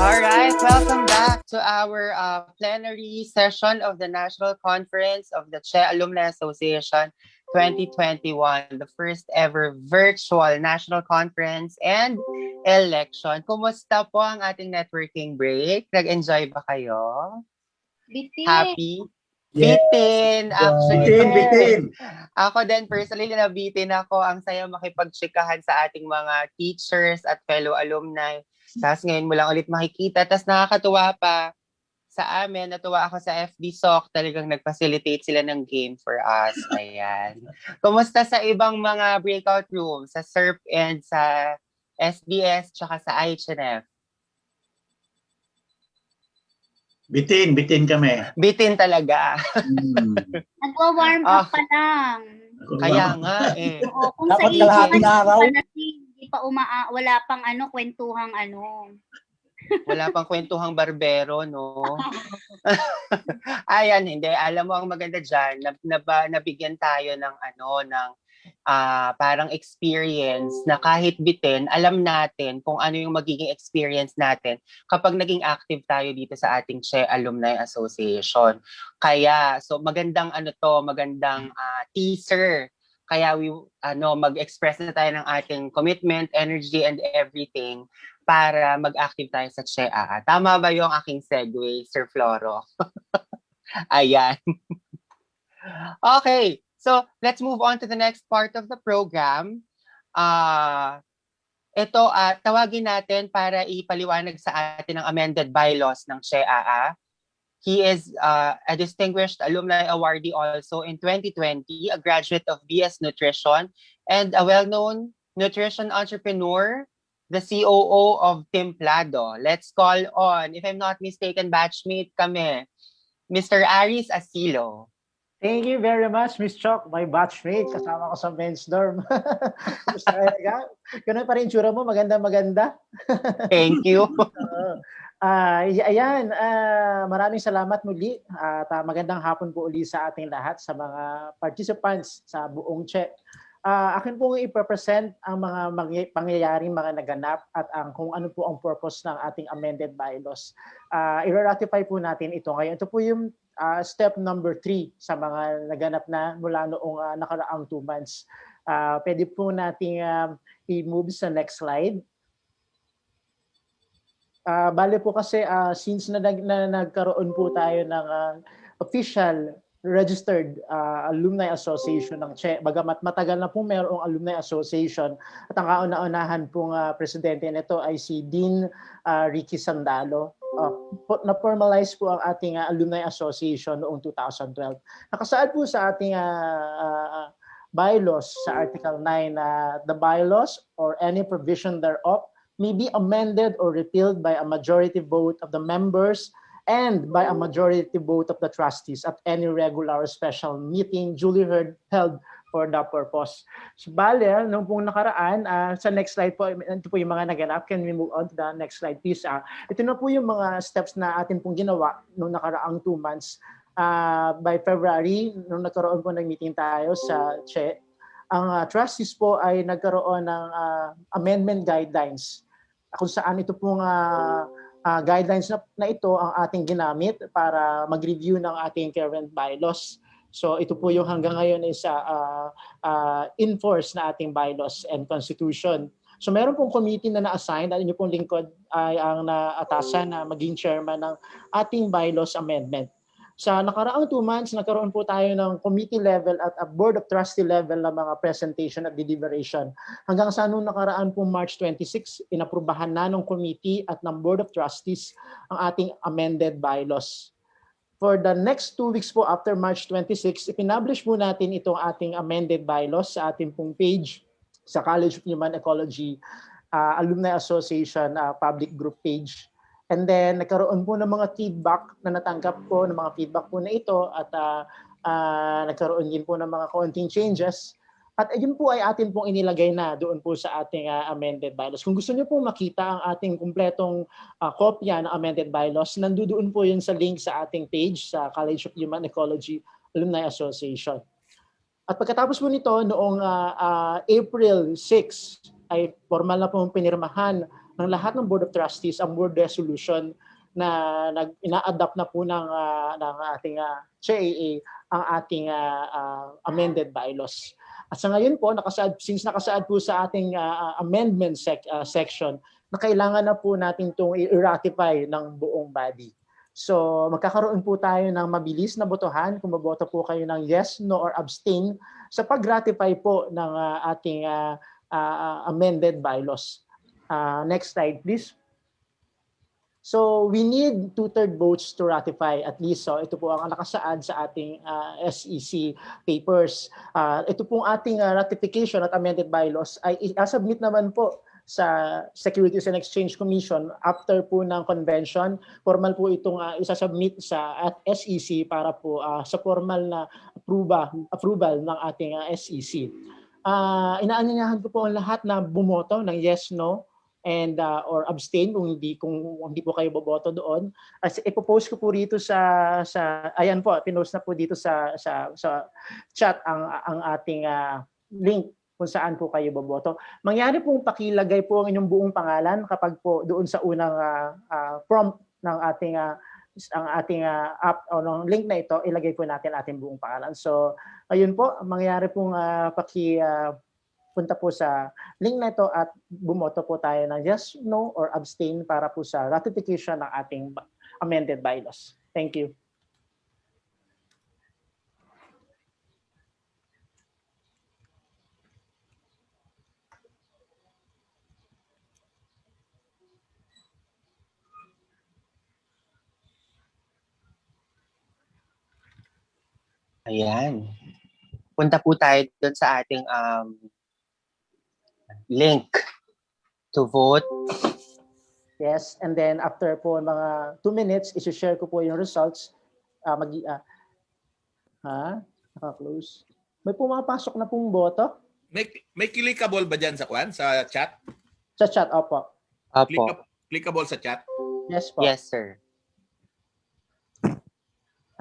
All right, welcome back to our plenary session of the National Conference of the CHE Alumni Association 2021, the first ever virtual national conference and election. Kumusta po ang ating networking break? Nag-enjoy ba kayo? Bitin. Happy? Yes. Bitin. Actually, Bitin. ako din personally nabitin ako. Ang saya makipagtsikahan sa ating mga teachers at fellow alumni. Tapos ngayon mo lang ulit makikita. Tapos nakakatuwa pa sa amin. Natuwa ako sa FD SOC. Talagang nag-facilitate sila ng game for us. Ayan. Kumusta sa ibang mga breakout rooms? Sa SERP and sa SBS tsaka sa IHNF? Bitin kami. Bitin talaga. Nagwa-warm up pa lang. Kaya nga eh. Oo, kung sa Dapat kalahating araw. hindi pa wala pang kwentuhang Wala pang kwentuhang barbero, no? Ayan, hindi. Alam mo ang maganda dyan, nabigyan tayo ng parang experience na kahit bitin, alam natin kung ano yung magiging experience natin kapag naging active tayo dito sa ating CHE Alumni Association. Kaya, so magandang magandang teaser. Kaya mag-express na tayo ng ating commitment, energy, and everything para mag-active tayo sa CHEA. Tama ba yung aking segue, Sir Floro? Ayan. Okay. So, let's move on to the next part of the program. Tawagin natin para ipaliwanag sa atin ang amended bylaws ng CHEA. He is a distinguished alumni awardee also in 2020, a graduate of BS Nutrition, and a well-known nutrition entrepreneur, the COO of Templado. Let's call on, if I'm not mistaken, batchmate kami, Mr. Aris Asilo. Thank you very much, Miss Choc, my batchmate. Kasama ko sa men's dorm. Kumusta ka? Ganun pa rin tsura mo, maganda. Thank you. Maraming salamat muli. At magandang hapon po uli sa ating lahat, sa mga participants sa buong CHE. Akin pong i-present ang mga pangyayaring mga naganap at kung ano po ang purpose ng ating amended bylaws. I-ratify po natin ito ngayon. Ito po yung step number 3 sa mga naganap na mula noong nakaraang 2 months. Pwede po nating i-move sa next slide. Bale po kasi since nagkaroon po tayo ng official registered alumni association ng CHE, bagamat matagal na po mayroong alumni association at ang kauna-unahan pong presidente nito ay si Dean Ricky Sandalo. Na-formalize po ang ating alumni association noong 2012. Nakasaad po sa ating bylaws sa Article 9 na the bylaws or any provision thereof may be amended or repealed by a majority vote of the members and by a majority vote of the trustees at any regular or special meeting duly held for the purpose. So, bale, nung pong nakaraan, sa next slide po, ito po yung mga naganap. Can we move on to the next slide, please? Ito na po yung mga steps na atin pong ginawa nung nakaraang 2 months. By February, nung nagkaroon po ng meeting tayo sa CHE, ang trustees po ay nagkaroon ng amendment guidelines kung saan ito pong guidelines na ito ang ating ginamit para mag-review ng ating current bylaws. So ito po yung hanggang ngayon is in-force na ating bylaws and constitution. So meron pong committee na na-assign at inyo pong lingkod ay ang naatasan na maging chairman ng ating bylaws amendment. Sa nakaraang 2 months, nagkaroon po tayo ng committee level at a board of trustee level na mga presentation at deliberation. Hanggang sa nung nakaraan po March 26, inaprubahan na ng committee at ng board of trustees ang ating amended bylaws. For the next 2 weeks po after March 26, ipinablish po natin itong ating amended bylaws sa ating pong page sa College of Human Ecology Alumni Association public group page. And then, nagkaroon po ng mga feedback na natanggap po, ng mga feedback po na ito at nagkaroon din po ng mga konting changes. At yun po ay atin pong inilagay na doon po sa ating amended bylaws. Kung gusto niyo pong makita ang ating kumpletong kopya ng amended bylaws, nandoon po yun sa link sa ating page sa College of Human Ecology Alumni Association. At pagkatapos po nito, noong April 6, ay formal na pong pinirmahan ng lahat ng Board of Trustees ang board resolution na ina-adapt na po ng ating CAA ang ating amended bylaws. At sa ngayon po, since nakasaad po sa ating amendment section, na kailangan na po natin itong i-ratify ng buong body. So magkakaroon po tayo ng mabilis na botohan kung maboto po kayo ng yes, no, or abstain sa pag-ratify po ng ating amended bylaws. Next slide, please. So we need 2/3 votes to ratify at least. So ito po ang nakasaad sa ating SEC papers. Ito pong ating ratification at amended bylaws ay i-submit naman po sa Securities and Exchange Commission after po ng convention. Formal po itong isasubmit sa SEC para po sa formal na approval ng ating SEC. Inaanyayahan ko po ang lahat na bumoto ng yes, no, and or abstain kung hindi po kayo boboto doon. As ipo-post ko po rito sa ayan po, pinost na po dito sa chat ang ating link kung saan po kayo boboto. Mangyari pong pakilagay po ang inyong buong pangalan kapag po doon sa unang prompt ng ating app o ng link na ito, ilagay po natin ating buong pangalan. So ayun po, mangyari pong punta po sa link na ito at bumoto po tayo ng yes, no, or abstain para po sa ratification ng ating amended bylaws. Thank you. Ayan. Punta po tayo doon sa ating link to vote. Yes, and then after po mga 2 minutes, isi-share ko po yung results. Naka-close. May pumapasok na pong boto? May clickable ba dyan sa chat? Sa chat, opo. Clickable sa chat? Yes po. Yes, sir.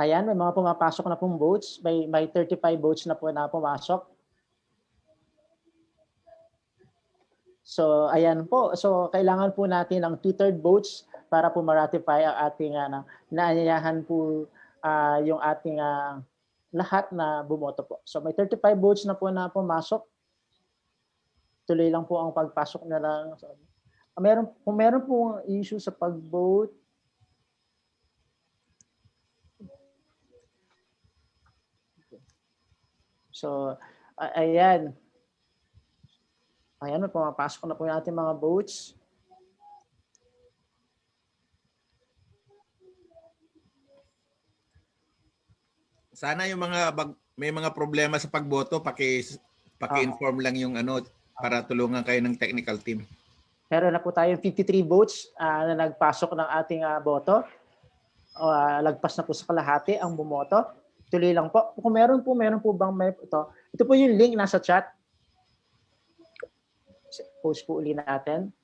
Ayan, may mga pumapasok na pong votes. May 35 votes na po na pumasok. So, ayan po. So, kailangan po natin ng 2/3 votes para po ma-ratify ang ating naanyayahan po yung ating lahat na bumoto po. So, may 35 votes na po na pumasok. Tuloy lang po ang pagpasok na lang. So, kung meron po issue sa pag-vote, so, ayan. Ayan, pumapasok na po yung ating mga votes. Sana yung may mga problema sa pagboto, paki-inform lang yung para tulungan kayo ng technical team. Meron na po tayong 53 votes na nagpasok ng ating boto. Lagpas na po sa kalahati ang bumoto. Tuloy lang po. Kung meron po bang ito po yung link nasa chat. Post po uli natin.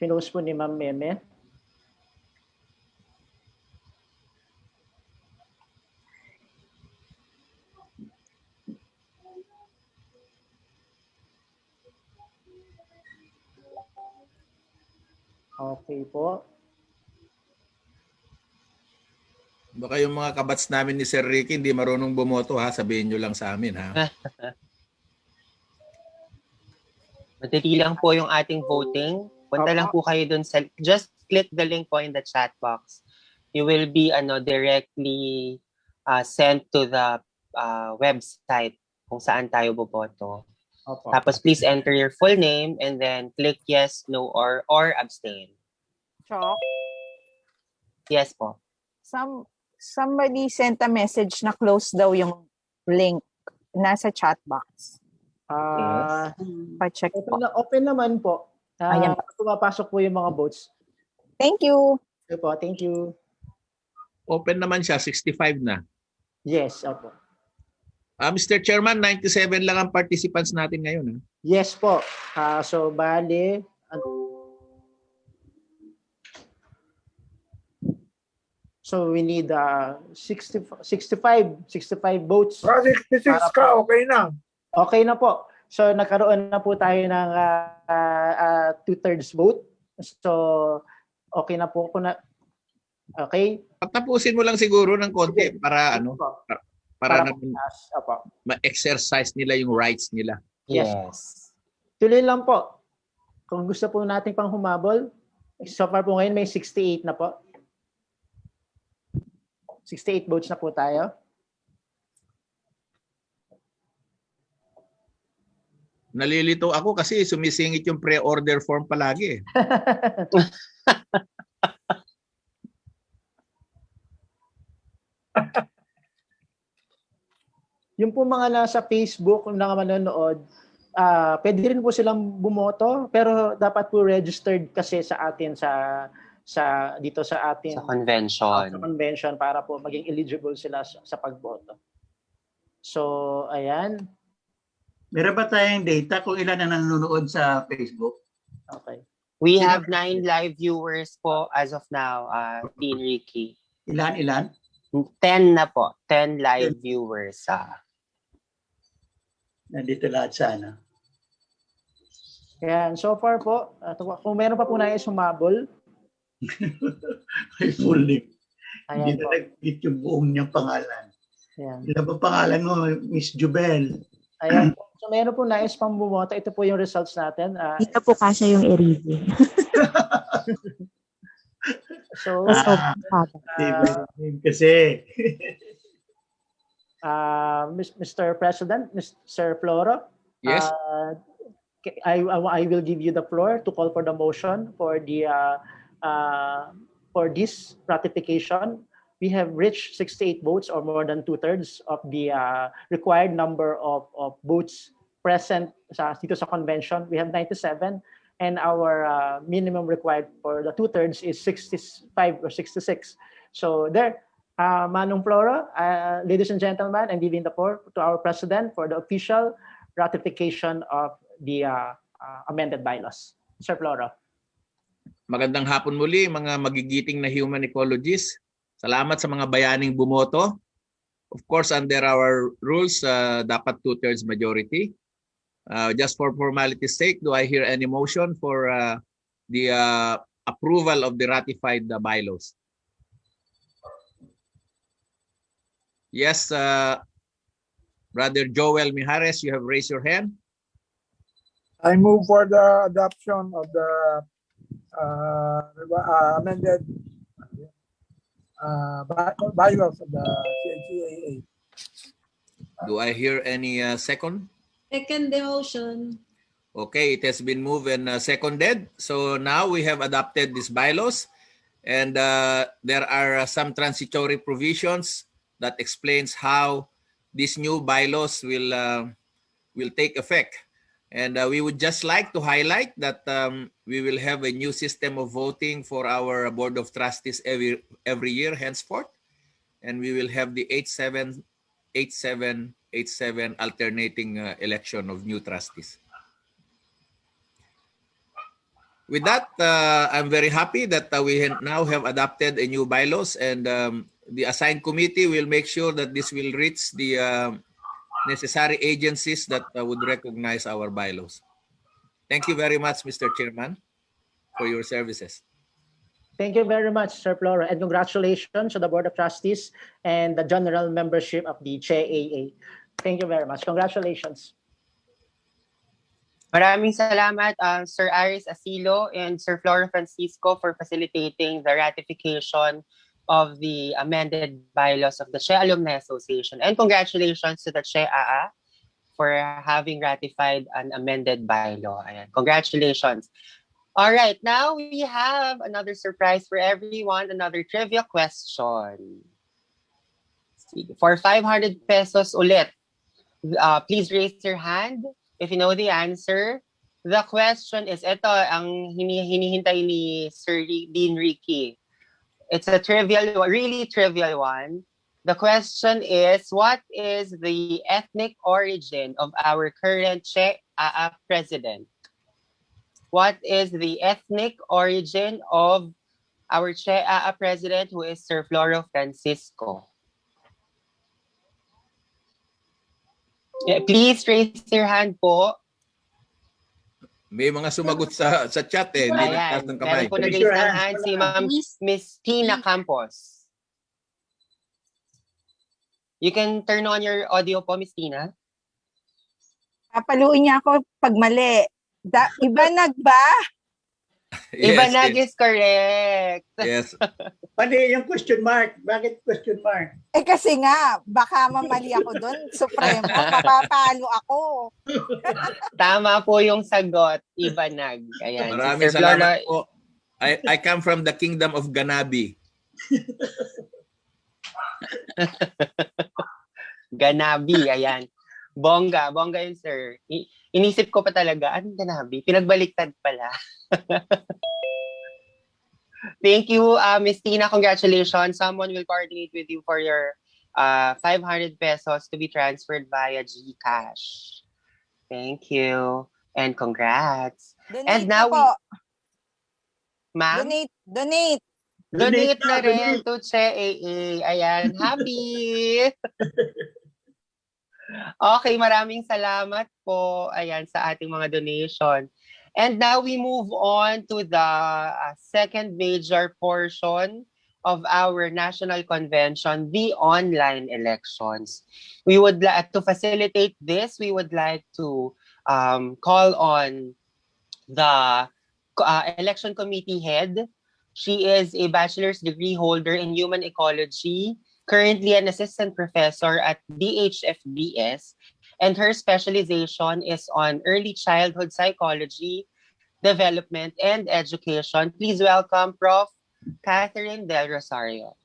Pinost po ni Ma'am Meme. Okay po. Baka yung mga kabats namin ni Sir Ricky hindi marunong bumoto ha, sabihin nyo lang sa amin ha. Madali lang po yung ating voting. Punta lang po kayo dun sa, just click the link po in the chat box. You will be directly sent to the website kung saan tayo boboto. Tapos please enter your full name and then click yes, no, or abstain. Chok? Yes po. Somebody sent a message na close daw yung link nasa chat box. Yes. Pa-check po. Open naman po. Ayan. Pumapasok po yung mga votes. Thank you. Okay po, thank you. Open naman siya, 65 na. Yes, opo. Mr. Chairman, 97 lang ang participants natin ngayon. Ha? Yes po. So, bali, so we need 65 votes. 66 ka, okay na. Okay na po. So nagkaroon na po tayo ng 2/3 vote. So okay na po kung na okay. Patapusin mo lang siguro ng konti para para naman ma-exercise nila yung rights nila. Yes. Tuloy lang po. Kung gusto po natin pang humabol, so far po ngayon may 68 na po. 68 votes na po tayo. Nalilito ako kasi sumisingit yung pre-order form palagi. Yung po mga nasa Facebook na manonood, pwede rin po silang bumoto pero dapat po registered kasi sa atin sa dito sa atin sa convention. Sa convention para po maging eligible sila sa pagboto. So, ayan. Meron ba tayong data kung ilan na nanonood sa Facebook? Okay. We have 9 live viewers po as of now, Dean Ricky. Ilan? 10 na po. 10 live viewers. Nandito lahat sana. Ayan, so far po, kung meron pa po na sumabol. Ay, full name. Ayan Hindi po. na nag-hit yung buong niyang pangalan. Ayan. Ilan ba pangalan mo, Miss Jubel? Ayan po. So meron po nais pang bumoto. Ito po yung results natin. Dito po kasi yung i-review. So, kasi. Mr. President, Mr. Floro. Yes. I will give you the floor to call for the motion for the for this ratification. We have reached 68 votes or more than 2/3 of the required number of votes present dito sa convention. We have 97 and our minimum required for the 2/3 is 65 or 66. So there, Manong Floro, ladies and gentlemen, I'm giving the floor to our president for the official ratification of the amended bylaws. Sir Floro. Magandang hapon muli mga magigiting na human ecologists. Salamat sa mga bayaning bumoto. Of course, under our rules, dapat 2/3 majority. Just for formality's sake, do I hear any motion for the approval of the ratified bylaws? Yes, Brother Joel Mijares, you have raised your hand. I move for the adoption of the amended bylaws of the CAA. Do I hear any second? Second the motion. Okay, it has been moved and seconded. So now we have adopted these bylaws, and there are some transitory provisions that explains how these new bylaws will take effect. And we would just like to highlight that we will have a new system of voting for our Board of Trustees every year henceforth. And we will have the 8-7 alternating election of new trustees. With that, I'm very happy that we now have adopted a new bylaws, and the assigned committee will make sure that this will reach the necessary agencies that would recognize our bylaws. Thank you very much, Mr. Chairman, for your services. Thank you very much, Sir Floro, and congratulations to the Board of Trustees and the general membership of the CAA. Thank you very much. Congratulations. Maraming salamat, Sir Aris Asilo and Sir Floro Francisco for facilitating the ratification of the amended bylaws of the CHE Alumni Association. And congratulations to the CHE AA for having ratified an amended bylaw. Ayan. Congratulations. All right, now we have another surprise for everyone, another trivia question. For 500 pesos ulit, please raise your hand if you know the answer. The question is, ito ang hinihintay ni Sir Dean Ricky. It's a trivial, really trivial one. The question is, what is the ethnic origin of our current CHE AA president? What is the ethnic origin of our CHE AA president, who is Sir Floro Francisco? Yeah, please raise your hand po. May mga sumagot sa chat eh, hindi nagtaas Ayan, ng meron kamay. po nag-raise ng hand si Ma'am Miss Tina Campos. You can turn on your audio po, Miss Tina. Papaluin niya ako pag mali. Iba nagba? Ibanag is correct. Yes. Pati yung question mark. Bakit question mark? Kasi nga, baka mamali ako doon. Supremo, mapapalo ako. Tama po yung sagot, Ibanag. Ayan, Maraming Sister Flora. salamat po. I come from the kingdom of Ganabi. Ganabi, ayan. Bongga yun, sir. Inisip ko pa talaga, anong Ganabi? Pinagbaliktad pala. Thank you, Miss Tina. Congratulations. Someone will coordinate with you for your 500 pesos to be transferred via GCash. Thank you. And congrats. Donate And now na po. Ma'am? Donate. Donate na rin to Che AA. Ayan, happy! Okay, maraming salamat po ayan sa ating mga donation. And now we move on to the second major portion of our national convention, the online elections. We would to facilitate this, we would like to call on the election committee head. She is a bachelor's degree holder in human ecology, currently an assistant professor at DHFBS, and her specialization is on early childhood psychology, development, and education. Please welcome Prof. Catherine Del Rosario.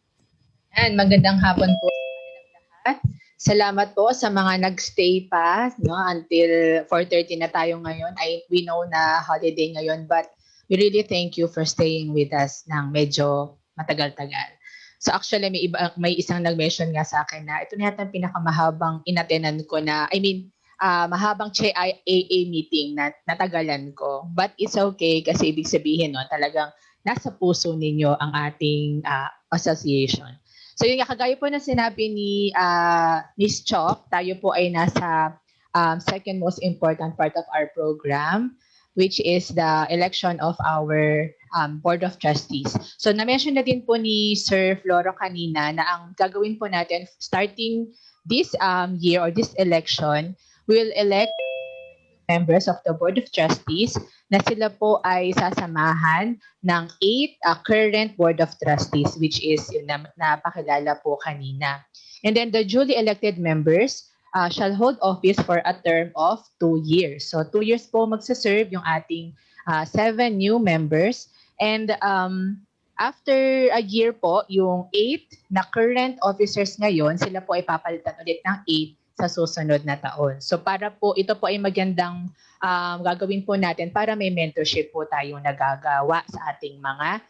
And magandang hapon po sa kanilang lahat. Salamat po sa mga nagstay pa until 4:30 na tayo ngayon. We know na holiday ngayon, but we really thank you for staying with us ng medyo matagal-tagal. So actually may isang nag-mention nga sa akin na ito na yata ang pinakamahabang inatenan ko na, mahabang AA meeting na natagalan ko. But it's okay kasi ibig sabihin talagang nasa puso ninyo ang ating association. So yung kagaya po na sinabi ni Ms. Chok, tayo po ay nasa second most important part of our program, which is the election of our Board of Trustees. So na-mention na din po ni Sir Floro kanina na ang gagawin po natin starting this year or this election, we will elect members of the Board of Trustees na sila po ay sasamahan ng 8 current Board of Trustees, which is yung napakilala po kanina. And then the duly elected members shall hold office for a term of 2 years. So 2 years po magsaserve yung ating 7 new members. And after a year po, yung 8 na current officers ngayon, sila po ay papalitan ulit ng 8 sa susunod na taon. So para po, ito po ay magandang gagawin po natin para may mentorship po tayong nagagawa sa ating mga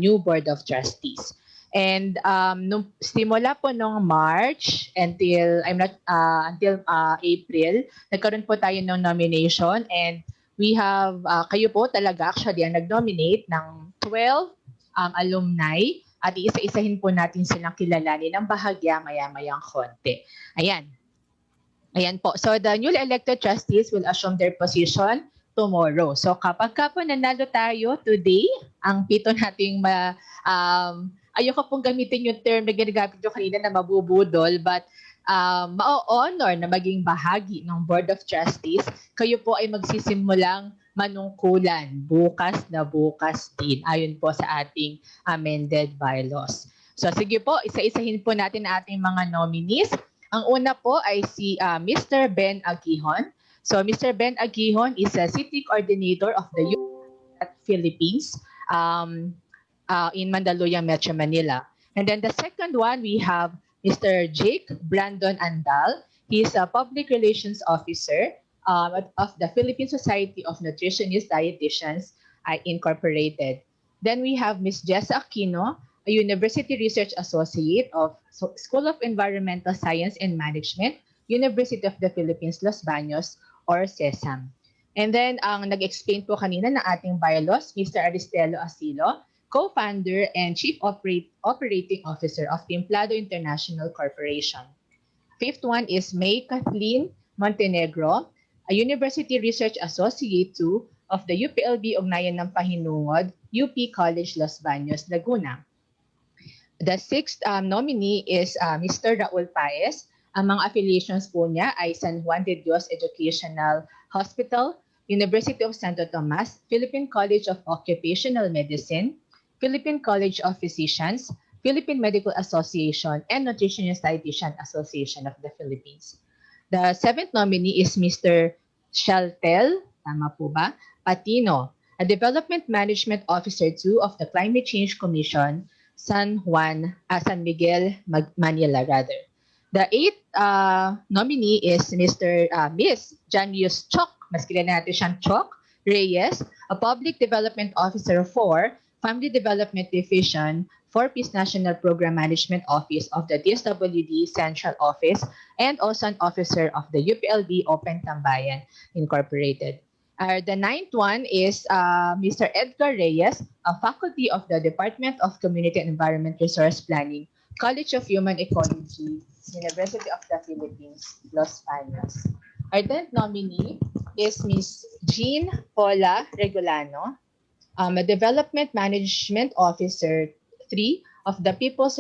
new Board of Trustees. And nung simula po nung March until April, nagkaroon po tayo ng nomination and we have kayo po talaga actually ang nag-nominate ng 12 alumni at isa-isahin po natin silang kilalanin ng bahagya maya-mayang konti. Ayan. Ayan po. So the newly elected trustees will assume their position tomorrow. So kapag po nanalo tayo today, ang pito nating ayoko pong gamitin yung term na ginagamit nyo kanina na mabubudol, but ma-honor na maging bahagi ng Board of Trustees, kayo po ay magsisimulang manungkulan bukas din ayon po sa ating amended bylaws. So sige po, isa-isahin po natin ang ating mga nominees. Ang una po ay si Mr. Ben Aguihon. So Mr. Ben Aguihon is a City Coordinator of the Philippines in Mandaluyong, Metro Manila. And then the second one, we have Mr. Jake Brandon Andal. He is a Public Relations Officer of the Philippine Society of Nutritionists Dietitians Incorporated. Then we have Ms. Jessa Aquino, a University Research Associate of School of Environmental Science and Management, University of the Philippines, Los Baños, or CESAM. And then, ang nag-explain po kanina ng ating bylaws, Mr. Aristelo Asilo, co-founder and chief operating officer of Templado International Corporation. fifth one is May Kathleen Montenegro, a University Research Associate 2 of the UPLB Ugnayan ng Pahinungod, UP College Los Baños, Laguna. The sixth nominee is Mr. Raul Paez. Ang mga affiliations po niya ay San Juan de Dios Educational Hospital, University of Santo Tomas, Philippine College of Occupational Medicine, Philippine College of Physicians, Philippine Medical Association, and Nutritionist Dietitian Association of the Philippines. The seventh nominee is Mr. Shaltel, tama po ba? Patino, a Development Management Officer 2 of the Climate Change Commission, San Miguel, Manila rather. The eighth nominee is Miss Janius Chok, mas kilala natin siyang Chok Reyes, a Public Development Officer 4, Family Development Division, 4Ps National Program Management Office of the DSWD Central Office, and also an officer of the UPLB Open Tambayan Incorporated. The ninth one is Mr. Edgar Reyes, a faculty of the Department of Community and Environment Resource Planning, College of Human Ecology, University of the Philippines, Los Baños. Our tenth nominee is Ms. Jean Paula Regulano, a Development Management Officer 3 of the People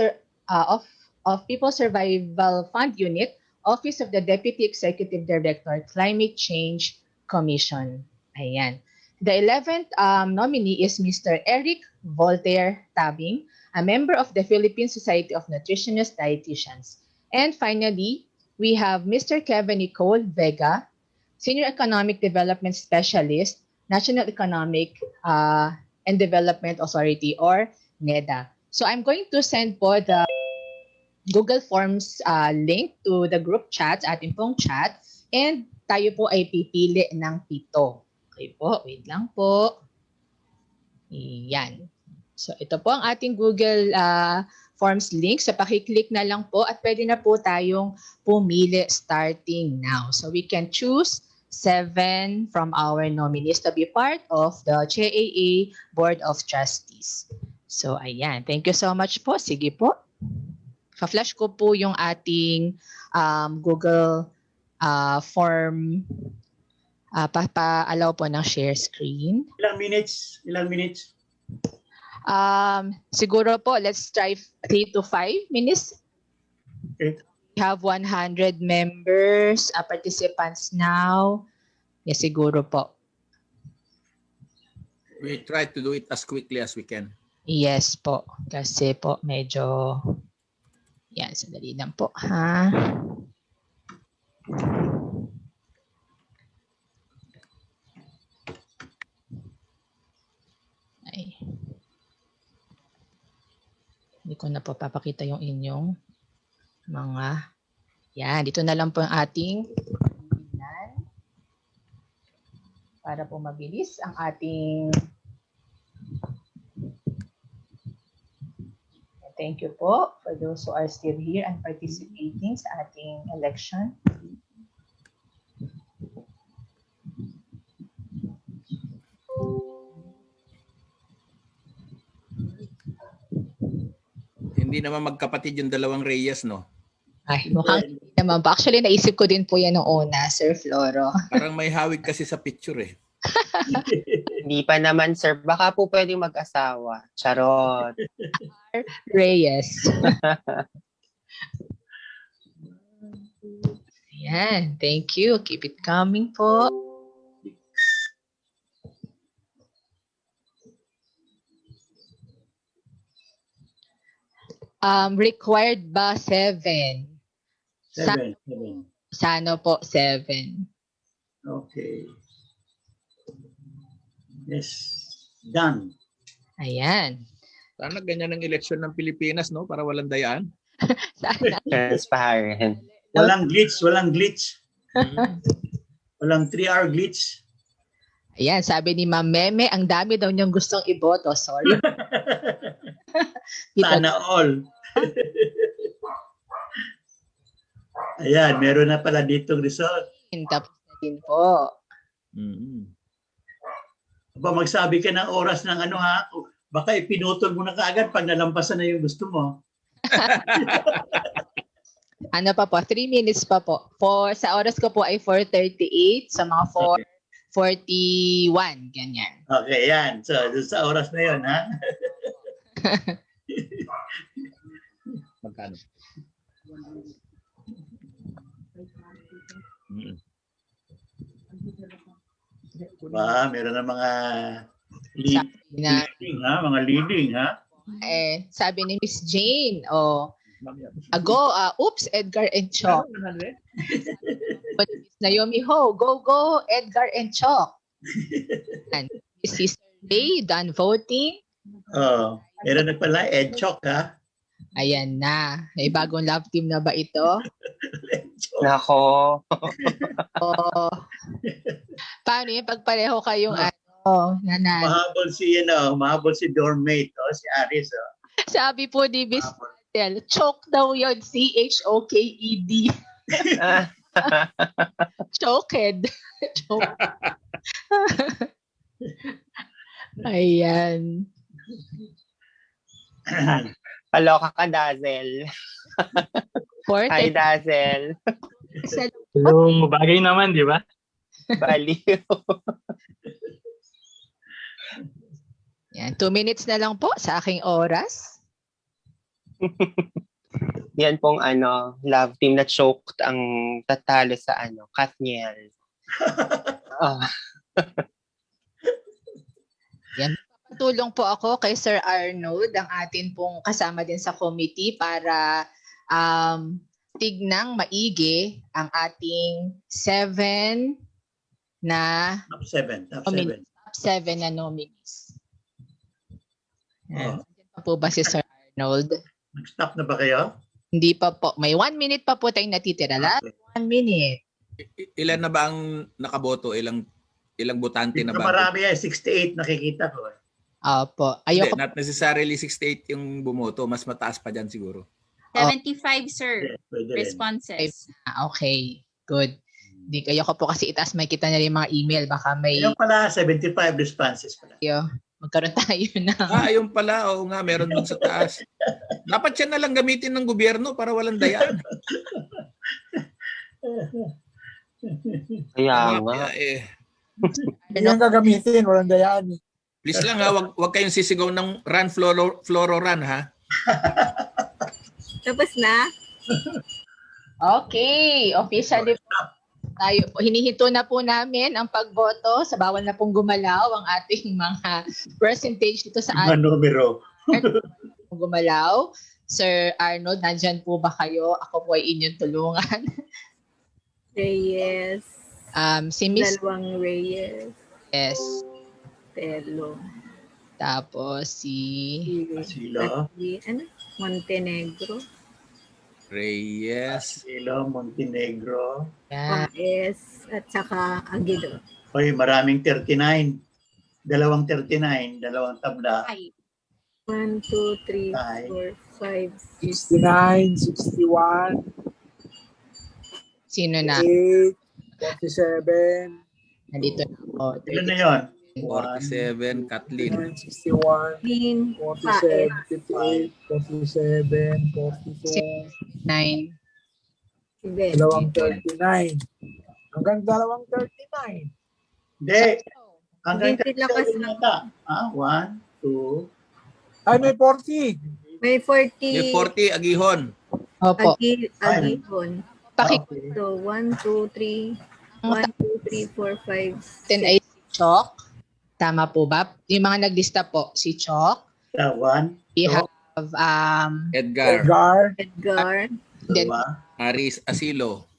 Survival Fund Unit, Office of the Deputy Executive Director, Climate Change Commission. Ayan. The 11th nominee is Mr. Eric Voltaire Tabing, a member of the Philippine Society of Nutritionist Dietitians. And finally, we have Mr. Kevin Nicole Vega, Senior Economic Development Specialist, National Economic and Development Authority or NEDA. So I'm going to send po the Google Forms link to the group chat, ating pong chat, and tayo po ay pipili ng 7. Okay po, wait lang po. Iyan. So ito po ang ating Google Forms link. So pakiclick na lang po at pwede na po tayong pumili starting now. So we can choose 7 from our nominees to be part of the CHAA Board of Trustees. So ayan, thank you so much po. Sige po. Pa-flash ko po yung ating Google form. Pa-allow po ng share screen. Ilang minutes? Siguro po, let's try 3 to 5 minutes. Okay. We have 100 members, participants now. Yes, siguro po. We try to do it as quickly as we can. Yes po. Kasi po medyo... Yan, sandali lang po. Ha? Ay. Hindi ko na po papakita yung inyong mga... Yan, dito na lang po ang ating tingnan. Para po mabilis ang ating... Thank you po for those who are still here and participating sa ating election. Hindi naman magkapatid yung dalawang Reyes, no? Ay, mukhang hindi naman po. Actually, naisip ko din po yan noong una, Sir Floro. Parang may hawig kasi sa picture eh. Hindi pa naman, sir. Baka po pwedeng mag-asawa. Charot. Reyes. Yan. Thank you. Keep it coming po. Required ba 7? 7. Sana po 7. Okay. Yes. Done. Ayan. Sana ganyan ang eleksyon ng Pilipinas, no? Para walang dayaan. Sana. Transparent. Walang glitch. Walang 3-hour glitch. Ayan, sabi ni Ma'am Meme, ang dami daw niyang gustong iboto. Sorry. Sana all. Ayan, meron na pala ditong result. Tapos na din po. Magsabi ka ng oras ng ano ha, baka ipinutol mo na kaagad pag nalampasan na yung gusto mo. Ano pa po? 3 minutes pa po. Sa oras ko po ay 4:38. Sa mga 4:41. Ganyan. Okay, yan. So, dun sa oras na yun, ha? Magkano? Meron na mga leading, ha? Mga leading, ha? Sabi ni Miss Jane, oops, Edgar and Chok. Miss Naomi Ho, go, Edgar and Chok. And Sister Ray, done voting. Meron na pala, Ed Chok, ha? Ayan na. May bagong love team na ba ito? Nako. Paano yun? Pag pareho kayong nanan. Mahabol si dormmate, si Aris. Sabi po ni Miss Del, choke daw yun. CHOKED. Choked. Choke. Ayan. Kaloka ka, Dazzle. Hi, Dazzle. Yung bagay naman, di ba? Baliw. Yan, 2 minutes na lang po sa aking oras. Yan pong love team na choked ang tatalo sa Kathniel. Yan. Tulong po ako kay Sir Arnold, ang atin pong kasama din sa committee para tignang maigi ang ating 7 na top 7 na nominees. Nandiyan pa po ba si Sir Arnold? Nag-stop na ba kayo? Hindi pa po. May 1 minute pa po tayong natitira. Last 1 minute. Ilan na ba ang nakaboto? Ilang botante na ba? Marami 68 nakikita ko. Opo. Hindi, not necessarily 68 yung bumoto. Mas mataas pa dyan siguro. 75, sir. Responses. Okay. Good. Di kayo ko po kasi itaas may kita na rin mga email. Baka may... Yung pala, 75 responses pala. Magkaroon tayo na. Yung pala. Oo nga, meron dun sa taas. Dapat siya na lang gamitin ng gobyerno para walang dayaan. Kaya nga. Hindi yung gagamitin, walang dayaan. Please lang ha, wag kayong sisigaw ng run, Floro, run ha. Tapos na? Okay. Officially po tayo. Hinihinto na po namin ang pagboto sa bawal na pong gumalaw ang ating mga percentage dito sa ating numero. Gumalaw. Sir Arnold, nandyan po ba kayo? Ako po ay inyong tulungan. Reyes. Si Miss... Dalawang Reyes. Yes. Telo. Tapos si Montenegro. Reyes. Montenegro. S at saka Aguilar. Maraming 39. Dalawang 39. Dalawang tabla. 1, 2, 3, 4, 5, 69, 61. Sino na? 47. Nandito na ako. Ilan na yun? 47, Kathleen. 61, 47, 58, 47, 42, 9. Dalawang 39. Hanggang dalawang 39. Hindi. Hanggang 37 yata. 1, 2. Ay, may 40. May 40. May 40, Agihon. Opo. Agihon. Pakik. So, 1, 2, 3. 1, 2, 3, 4, 5. 10 ay si Chok. Tama po ba? Yung mga naglista po, si Chok. We have Edgar. Then, Aris Asilo.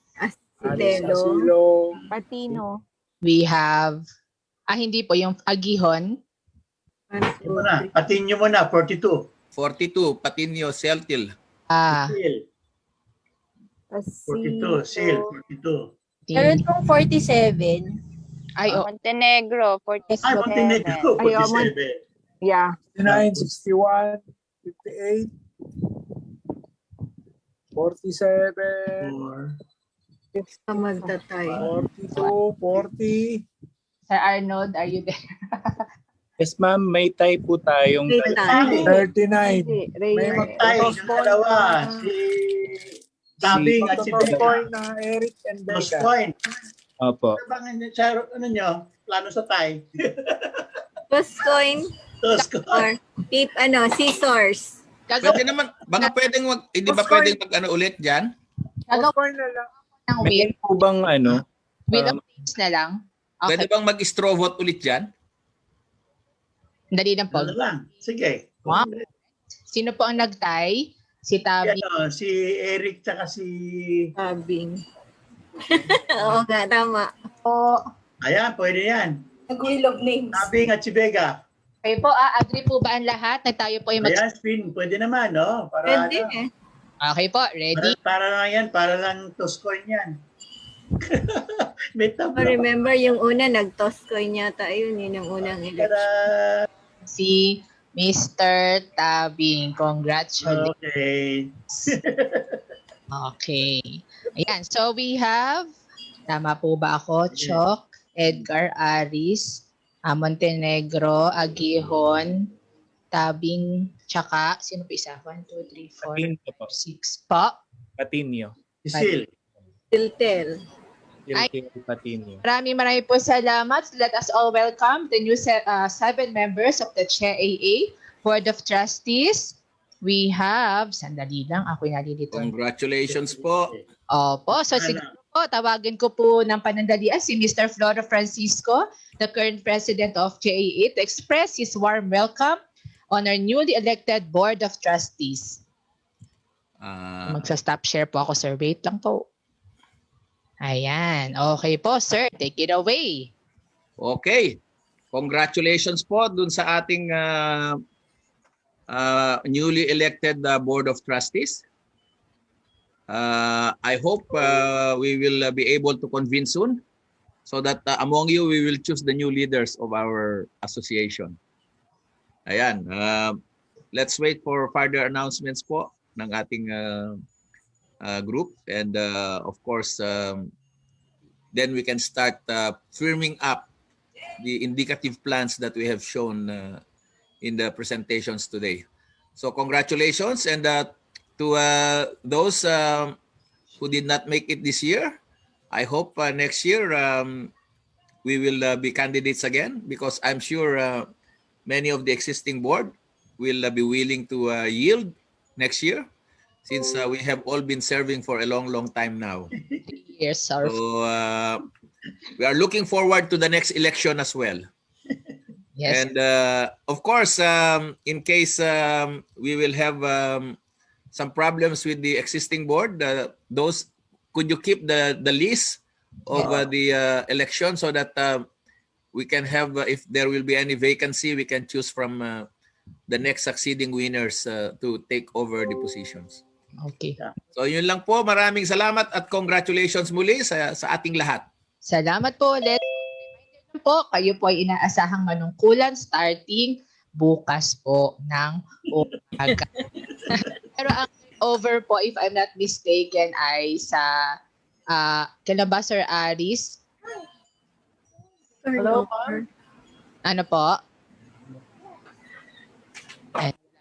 Asilo. Patino. We have, hindi po, yung Agihon. Patinyo mo na, 42. 42, Patinio, Celtil. 42, Sil, 42. Meron pong 47. Montenegro, 47. Montenegro, 47. Yeah. 59, 61, 58, 47, Magtatay. 42, 40. Sir Arnold, are you there? Yes, ma'am. May tie po tayong... 39. May 39. May magtay, yung dalawa. Si Tabing at si Becca. Toscoin na Eric and Becca. Toscoin. Opo. Ano bang ano nyo? Plano sa Thai? Toscoin or scissors. Pwede naman, baka pwedeng hindi ba pwedeng mag-ano ulit dyan? Toscoin na lang. Meron po bang ano? Wheel of names na lang. Pwede bang mag-straw vote ulit dyan? Dali ng pog. Ano lang? Sige. Wow. Sino po ang nagtay? Si Tabi. Si Eric tsaka si... Tabing. Oo nga, tama. Ayan, pwede yan. Nag-wheel of names. Tabing at si Becca. Kayo po, agree po ba ang lahat na tayo po yung Ayan, spin. Pwede naman, no? Para, Pwede ano, Okay po, ready? Para lang yan. Para lang Toscoin yan. May tabla. Remember, yung una, nag-Toscoin yata. Yun ang unang election. Si Mr. Tabing. Congratulations. Okay. Okay. Ayan, so we have, tama po ba ako? Chok, Edgar, Aris, Montenegro, Agihon, Tabing, tsaka, sino po isa? 1, 2, 3, 4, 6 po. Patinio. Isil. Tiltel. Patinio. Marami po salamat. Let us all welcome the new 7 members of the CHEA Board of Trustees. We have, sandali lang, ako'y nalilito. Congratulations po. Opo, so siguro po, tawagin ko po ng panandalian si Mr. Floro Francisco, the current president of CHEA, to express his warm welcome on our newly elected Board of Trustees. Magsa-stop share po ako, sir. Wait lang po. Ayan. Okay po, sir. Take it away. Okay. Congratulations po dun sa ating newly elected Board of Trustees. I hope we will be able to convene soon so that among you, we will choose the new leaders of our association. Ayan. Let's wait for further announcements po ng ating group. And of course, then we can start firming up the indicative plans that we have shown in the presentations today. So congratulations, and to those who did not make it this year, I hope next year we will be candidates again, because I'm sure many of the existing board will be willing to yield next year, since we have all been serving for a long time now. Yes, sir. So we are looking forward to the next election as well. Yes. And of course, in case we will have some problems with the existing board, those, could you keep the list of the election so that we can have, if there will be any vacancy, we can choose from the next succeeding winners to take over the positions. Okay. So yun lang po. Maraming salamat at congratulations muli sa ating lahat. Salamat po ulit. Po, kayo po ay inaasahang manungkulan starting bukas po ng umaga. Pero ang over po, if I'm not mistaken, ay sa kailan ba, Sir Aris? Hello, Ano po?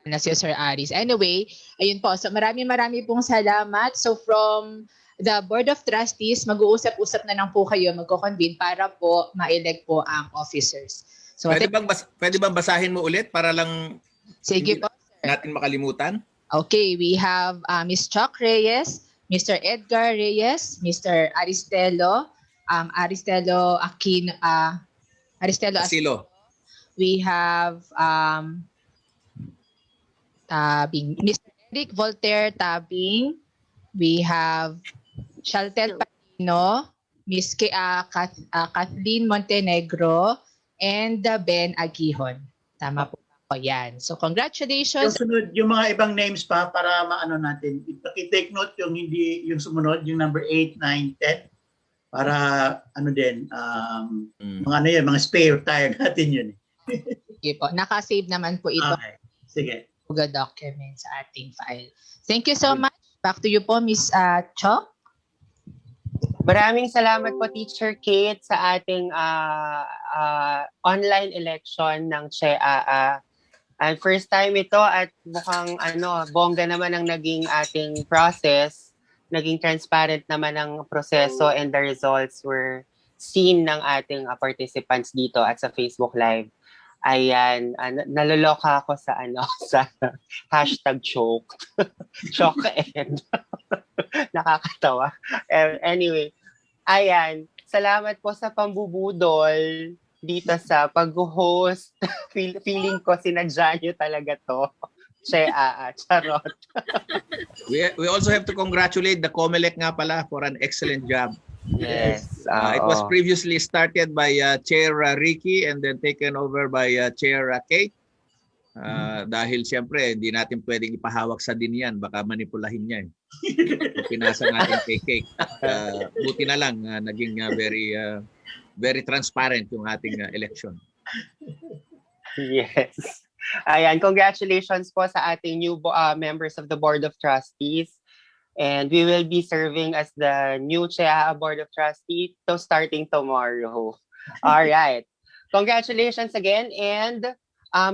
Na si Sir Aris. Anyway, ayun po. So marami pong salamat. So from the Board of Trustees, mag-uusap-usap na lang po kayo, magko-convene para po ma-elect po ang officers. So Pwede bang basahin mo ulit para lang sige po, sir. Natin makalimutan? Okay, we have Ms. Chuck Reyes, Mr. Edgar Reyes, Mr. Aristelo, Aristelo Aquino, Aristelo Asilo. We have Tabing, Mr. Eric Voltaire Tabing. We have Shaltel Patino, Miss Kathleen Montenegro, and Ben Agihon. Tama po ako yan. So congratulations. Yung sunod, yung mga ibang names pa para maano natin. I-take note yung hindi yung sumunod, yung number 8, 9, 10 para ano din mga ano yun, mga spare tire natin yun. Sige po. Naka-save naman po ito. Okay. Sige. Google document sa ating file. Thank you so much. Back to you po, Miss Cho. Maraming salamat po, Teacher Kate, sa ating online election ng CHEA. And first time ito at mukhang bongga naman ang naging ating process naging transparent naman ang proseso and the results were seen ng ating participants dito at sa Facebook Live. Ayan, naloloka ako sa sa hashtag choke. Choke and nakakatawa. Anyway, ayan, salamat po sa pambubudol dito sa pag-host. Feeling ko sinadya nyo talaga to. Charot. We also have to congratulate the COMELEC nga pala for an excellent job. Yes. It was previously started by Chair Ricky and then taken over by Chair Kate. Dahil siyempre, hindi natin pwedeng ipahawak sa din yan. Baka manipulahin niya. So, pinasa natin kay Kate. Buti na lang, naging very transparent yung ating election. Yes. Ayan, congratulations po sa ating new members of the Board of Trustees. And we will be serving as the new CHEA Board of Trustees starting tomorrow. All right. Congratulations again. And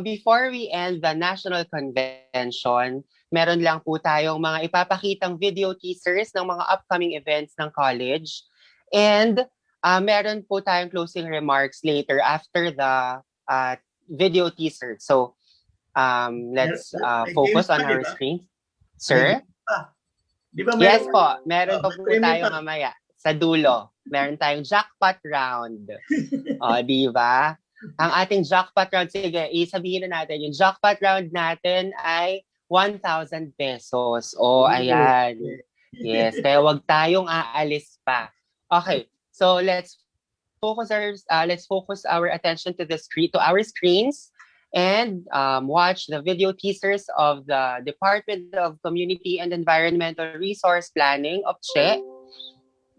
before we end the National Convention, meron lang po tayong mga ipapakitang video teasers ng mga upcoming events ng college. And meron po tayong closing remarks later after the video teaser. So, let's focus on our screen. Sir? Di ba Yes po, meron pa po tayo mamaya sa dulo. Meron tayong jackpot round. Di ba? Ang ating jackpot round, sige, isabihin na natin, yung jackpot round natin ay 1,000 pesos. Ayan. Yes, kaya wag tayong aalis pa. Okay, so let's focus our attention to our screens and watch the video teasers of the Department of Community and Environmental Resource Planning of CHE,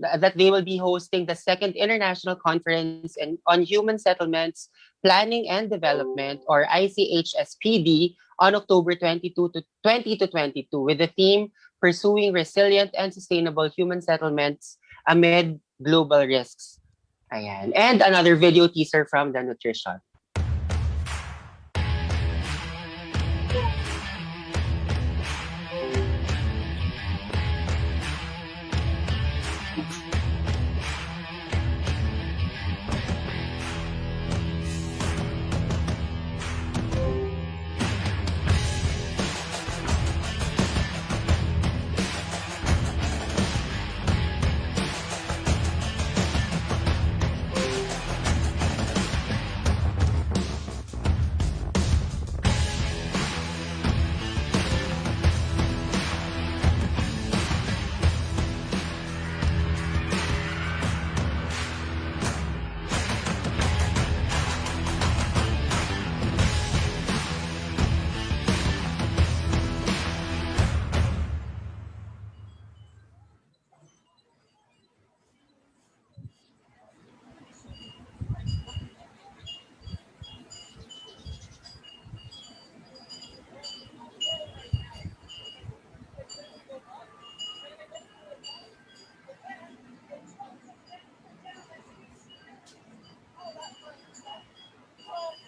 that they will be hosting the second International Conference on Human Settlements, Planning and Development, or ICHSPD, on October 20 to 22 with the theme Pursuing Resilient and Sustainable Human Settlements Amid Global Risks. Ayan. And another video teaser from the nutrition.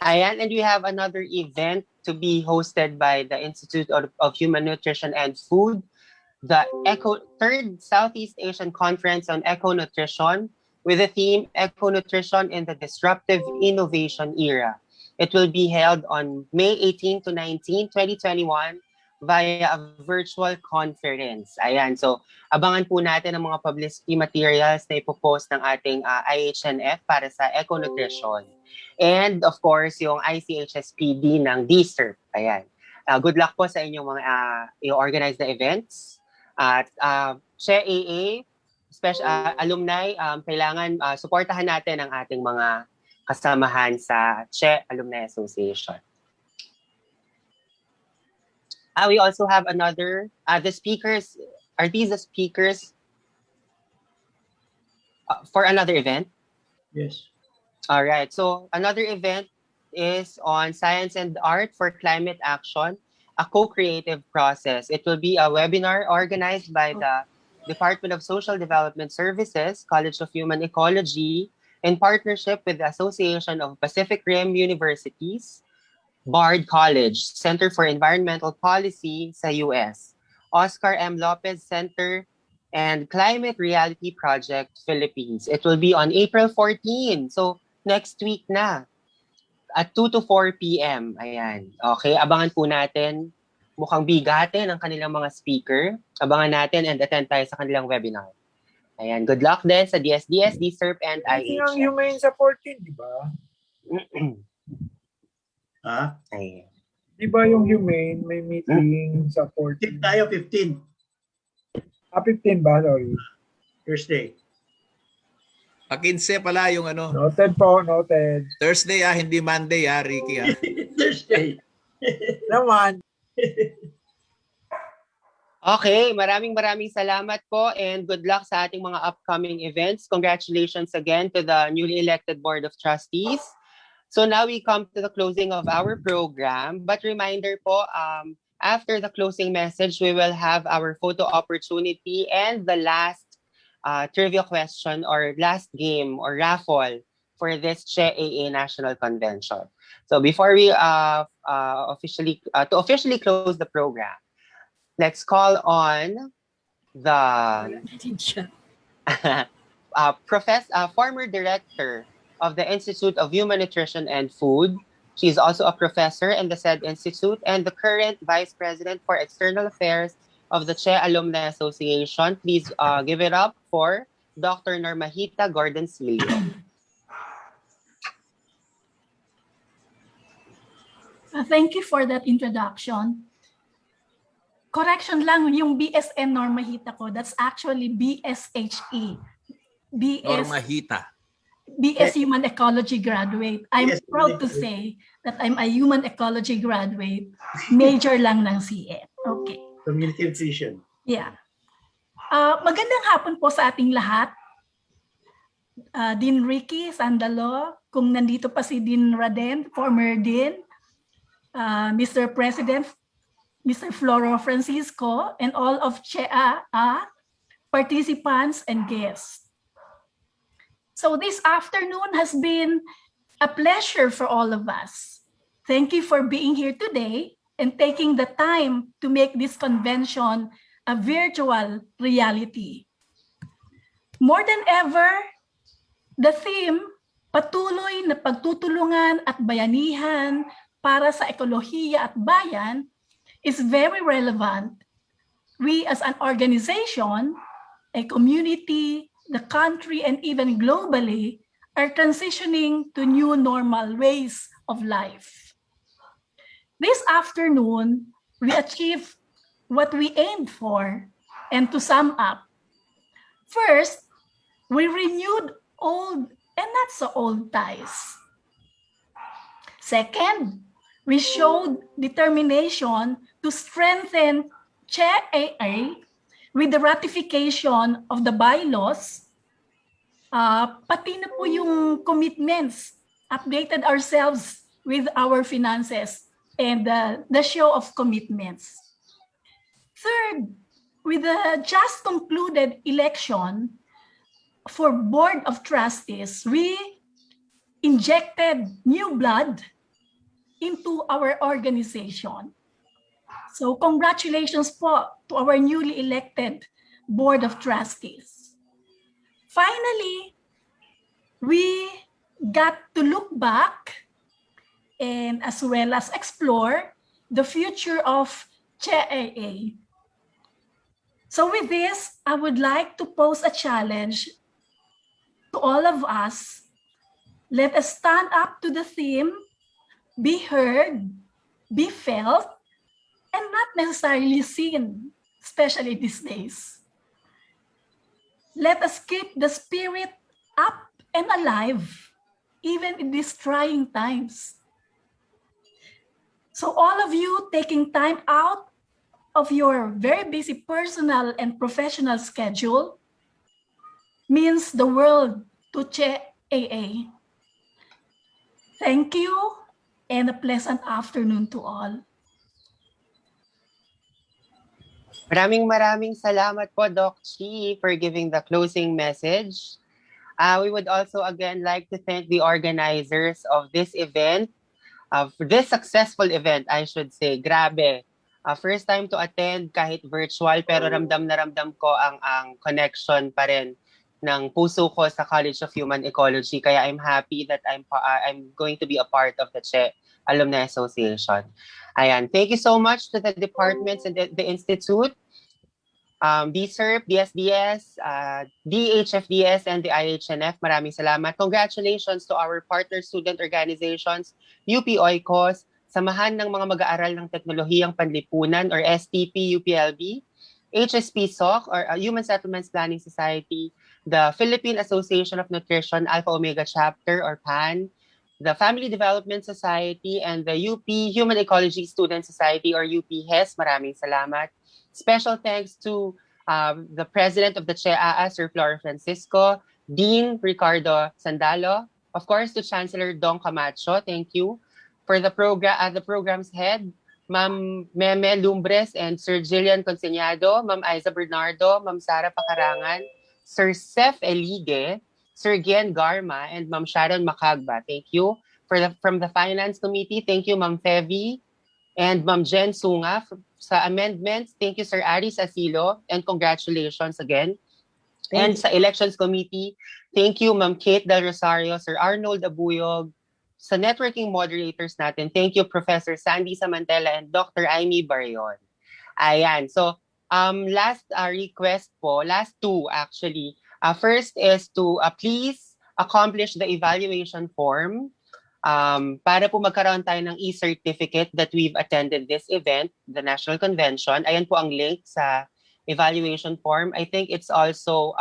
Ayan, and we have another event to be hosted by the Institute of Human Nutrition and Food, the third Southeast Asian Conference on Eco-Nutrition, with the theme Eco-Nutrition in the Disruptive Innovation Era. It will be held on May 18 to 19, 2021 via a virtual conference. Ayan, so abangan po natin ang mga publicity materials na ipopost ng ating IHNF para sa Eco-Nutrition. And of course, yung ICHSPD ng DSERP. Ayan. Good luck po sa inyong mga i-organize na events. At CHE AA, alumni, kailangan suportahan natin ang ating mga kasamahan sa CHE Alumni Association. We also have another, the speakers, are these the speakers for another event? Yes. All right. So another event is on Science and Art for Climate Action, a co-creative process. It will be a webinar organized by the Department of Social Development Services, College of Human Ecology, in partnership with the Association of Pacific Rim Universities, Bard College, Center for Environmental Policy sa US, Oscar M. Lopez Center and Climate Reality Project Philippines. It will be on April 14. So, next week na. At 2 to 4 p.m. Ayan. Okay, abangan po natin. Mukhang bigatin ang kanilang mga speaker. Abangan natin and attend tayo sa kanilang webinar. Ayan, good luck din sa DSDS, DSERP, and Meeting ang IHM. humane sa 14, di ba? Ha? Ayan. Di ba yung humane may meeting sa 14? 15 tayo, 15. 15 ba? Sorry. Thursday. 15 pala yung ano. Noted po, noted. Thursday hindi Monday Ricky Thursday. Naman. Okay, maraming salamat po and good luck sa ating mga upcoming events. Congratulations again to the newly elected Board of Trustees. So now we come to the closing of our program. But reminder po, after the closing message, we will have our photo opportunity and the last trivia question or last game or raffle for this Che AA National Convention. So before we officially close the program, let's call on the former director of the Institute of Human Nutrition and Food. She's also a professor in the said institute and the current vice president for external affairs of the Che Alumni Association. Please give it up for Dr. Normahita Gordoncillo. Thank you for that introduction. Correction lang, yung BSN Normahita ko, that's actually BSHE. Normahita. BS Human Ecology graduate. I'm proud to say that I'm a Human Ecology graduate. Major lang ng CN. Okay. Community nutrition. Yeah. Magandang hapon po sa ating lahat. Dean Ricky Sandalo, kung nandito pa si Dean Raden, former Dean, Mr. President, Mr. Floro Francisco, and all of CHEA participants and guests. So this afternoon has been a pleasure for all of us. Thank you for being here today and taking the time to make this convention a virtual reality. More than ever, the theme, patuloy na pagtutulungan at bayanihan para sa ekolohiya at bayan, is very relevant. We as an organization, a community, the country, and even globally are transitioning to new normal ways of life. This afternoon, we achieved what we aimed for, and to sum up, first, we renewed old and not so old ties. Second, we showed determination to strengthen CHEA with the ratification of the bylaws, pati na po yung commitments, updated ourselves with our finances and the show of commitments. Third, with the just concluded election for Board of Trustees, we injected new blood into our organization. So congratulations po to our newly elected Board of Trustees. Finally, we got to look back and as well as explore the future of CHEA. So with this, I would like to pose a challenge to all of us. Let us stand up to the theme, be heard, be felt, and not necessarily seen, especially these days. Let us keep the spirit up and alive, even in these trying times. So all of you taking time out of your very busy personal and professional schedule means the world to CHEA. Thank you and a pleasant afternoon to all. Maraming salamat po, Doc Chi, for giving the closing message. We would also again like to thank the organizers of this event, of this successful event, I should say. Grabe. First time to attend kahit virtual, pero ramdam na ramdam ko ang connection pa rin ng puso ko sa College of Human Ecology. Kaya I'm happy that I'm going to be a part of the CHE Alumni Association. Ayan. Thank you so much to the departments and the institute, DSERP, DSDS, DHFDS, and the IHNF. Maraming salamat. Congratulations to our partner student organizations, UP Oikos, Samahan ng mga Mag-aaral ng Teknolohiyang Panlipunan or STP UPLB, HSP SOC or Human Settlements Planning Society, the Philippine Association of Nutrition Alpha Omega Chapter or PAN, the Family Development Society, and the UP Human Ecology Student Society or UPHES. Maraming salamat. Special thanks to the President of the CHEAA, Sir Flora Francisco, Dean Ricardo Sandalo, of course to Chancellor Dong Camacho, thank you. For the program's head, Ma'am Meme Lumbres and Sir Jillian Consignado, Ma'am Aiza Bernardo, Ma'am Sara Pakarangan, Sir Seth Elige, Sir Gian Garma, and Ma'am Sharon Macagba. Thank you. From the Finance Committee, thank you Ma'am Fevi and Ma'am Jen Sunga. Sa amendments, thank you Sir Aris Asilo and congratulations again. And sa Elections Committee, thank you Ma'am Kate Del Rosario, Sir Arnold Abuyog. Sa networking moderators natin, thank you Professor Sandy Samantela and Dr. Amy Barion. Ayan. So, last request po, last two actually. First is to please accomplish the evaluation form para po magkaroon tayo ng e-certificate that we've attended this event, the National Convention. Ayan po ang link sa evaluation form. I think it's also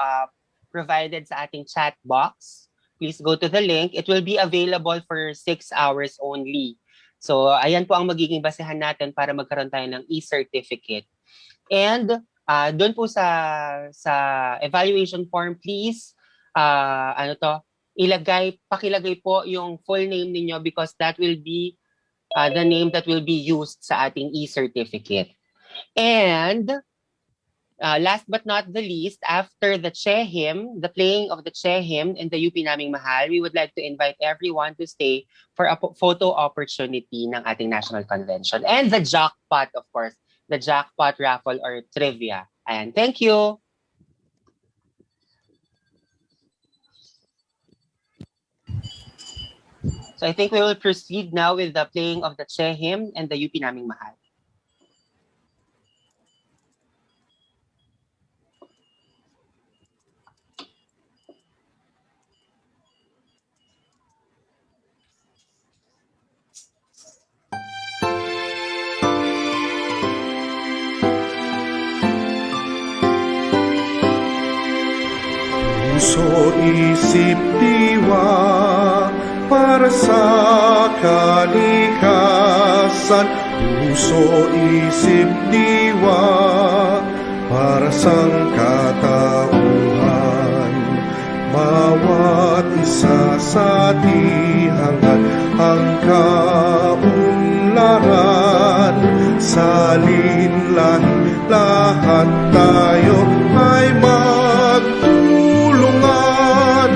provided sa ating chat box. Please go to the link. It will be available for 6 hours only. So, ayan po ang magiging basehan natin para magkaroon tayo ng e-certificate. And doon po sa evaluation form, please, pakilagay po yung full name ninyo because that will be the name that will be used sa ating e-certificate. And last but not the least, after the CHE hymn, the playing of the CHE hymn in the UP Naming Mahal, we would like to invite everyone to stay for a photo opportunity ng ating National Convention. And the jackpot, of course, the jackpot raffle or trivia. And thank you. So I think we will proceed now with the playing of the CHE hymn and the UP Naming Mahal. Puso, isip, diwa para sa kalikasan. Puso, isip, diwa para sa katauhan. Bawat isa sa dihangan ang kaunlaran. Sa linlahi lahat tayo ay magtulungan.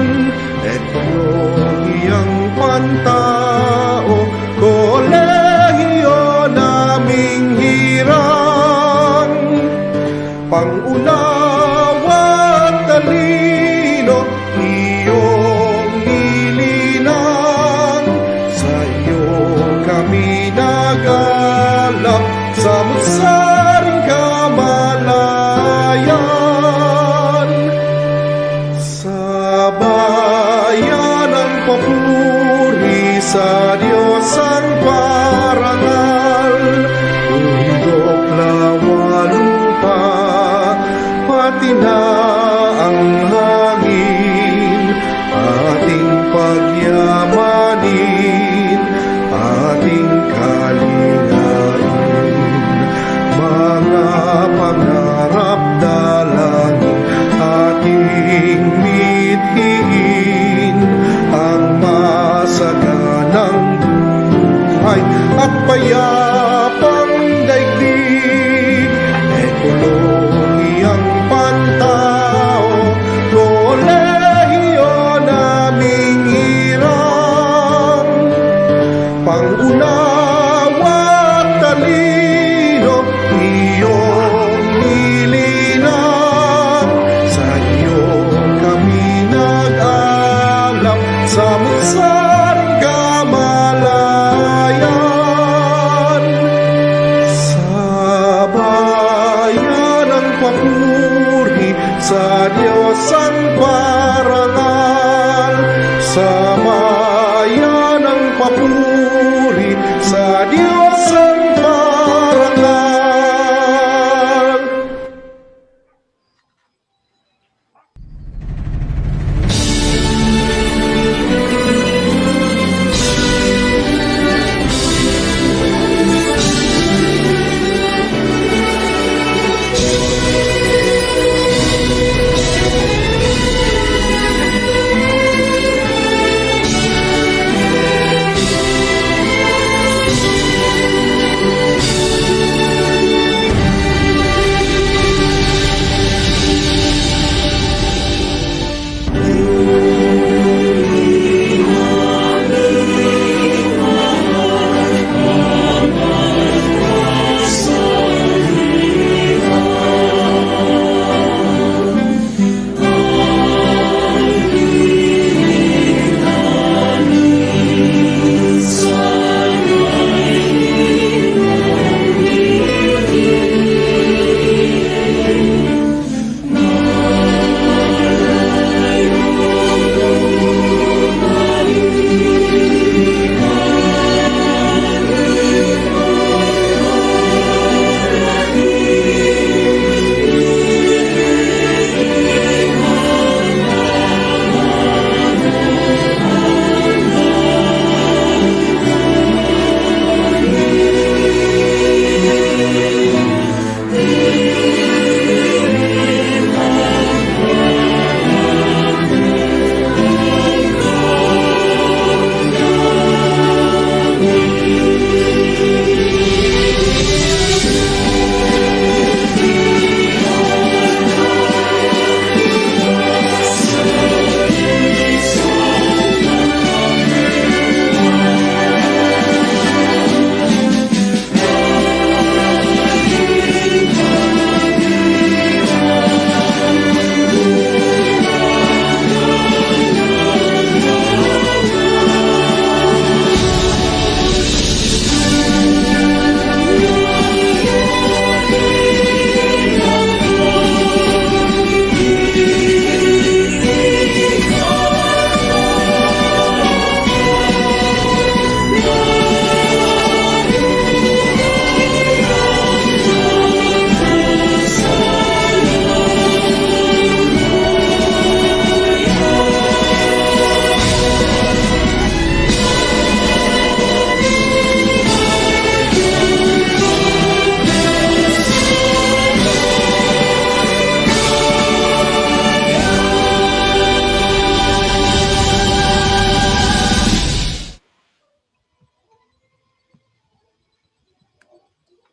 Ekolohiyang pantao, kolehiyo naming hirang. Pangunawa at talino, iyong nilinang. Sa iyo kami nagalap, sa musaring kamalayan. Sa bayan ang papuri, sa Diyos ang parangal. Bundok, lawa, lupa, pati na ang hangin. Ating pagyamanin, ating kalingain. Mga pangarap dalangin, ating mithiin. Ang masaganang buhay at payapang daigdig. Ekolohiyang pantao, kolehiyo naming hirang. Pangunawa at talino,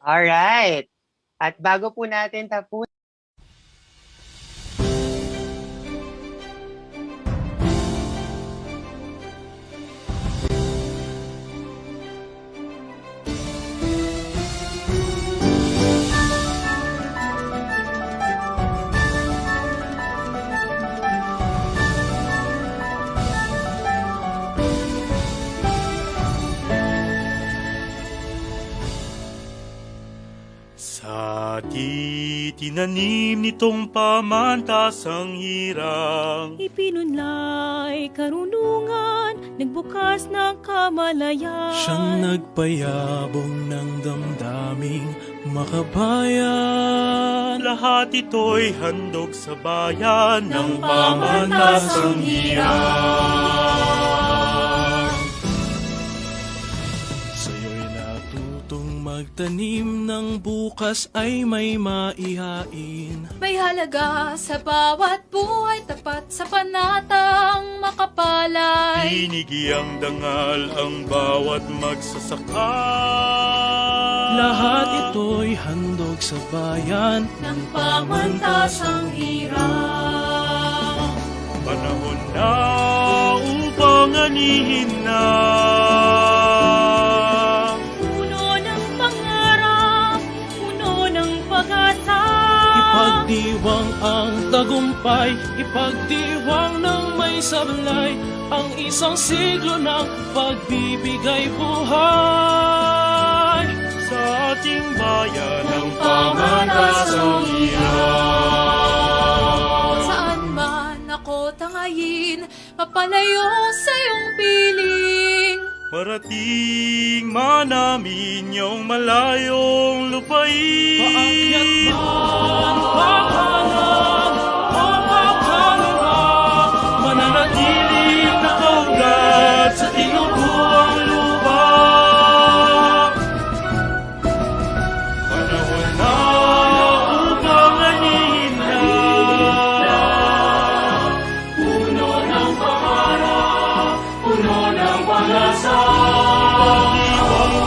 Alright. At bago po natin tapos, Sa tinanim nitong pamantasang hirang, ipinunlay karunungan, nagbukas ng kamalayan. siyang nagpayabong ng damdaming makabayan. Lahat ito'y handog sa bayan ng pamantasang hirang. Sa'yo'y natutong magtanim ng bukas ay may maihain. May halaga sa bawat buhay, tapat sa panatang makapalay. Tinigiyang dangal ang bawat magsasaka. Lahat ito'y handog sa bayan ng pamantasang hirang. Panahon na upang anihin na. Puno ng pangarap, puno ng pag-asa. Ipagdiwang ang tagumpay, ipagdiwang ng may sablay, ang isang siglo ng pagbibigay buhay sa ating bayan ng pamantasang hirang. Saan man ako tangayin, mapalayo sa iyong piling. Parating manamin yung malayong lupain. Paakyat man, pakanan, o pakalura, mananatiling nakaugat sa tinubuang lupa. Panahon na upang anihin na. Puno ng pangarap, puno ng pag-asa. Pagdiwang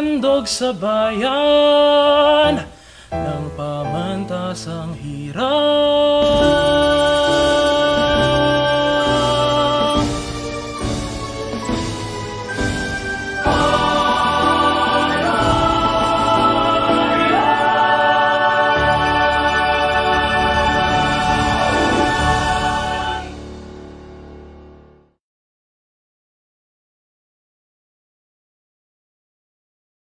handog sa bayan ng pamantasang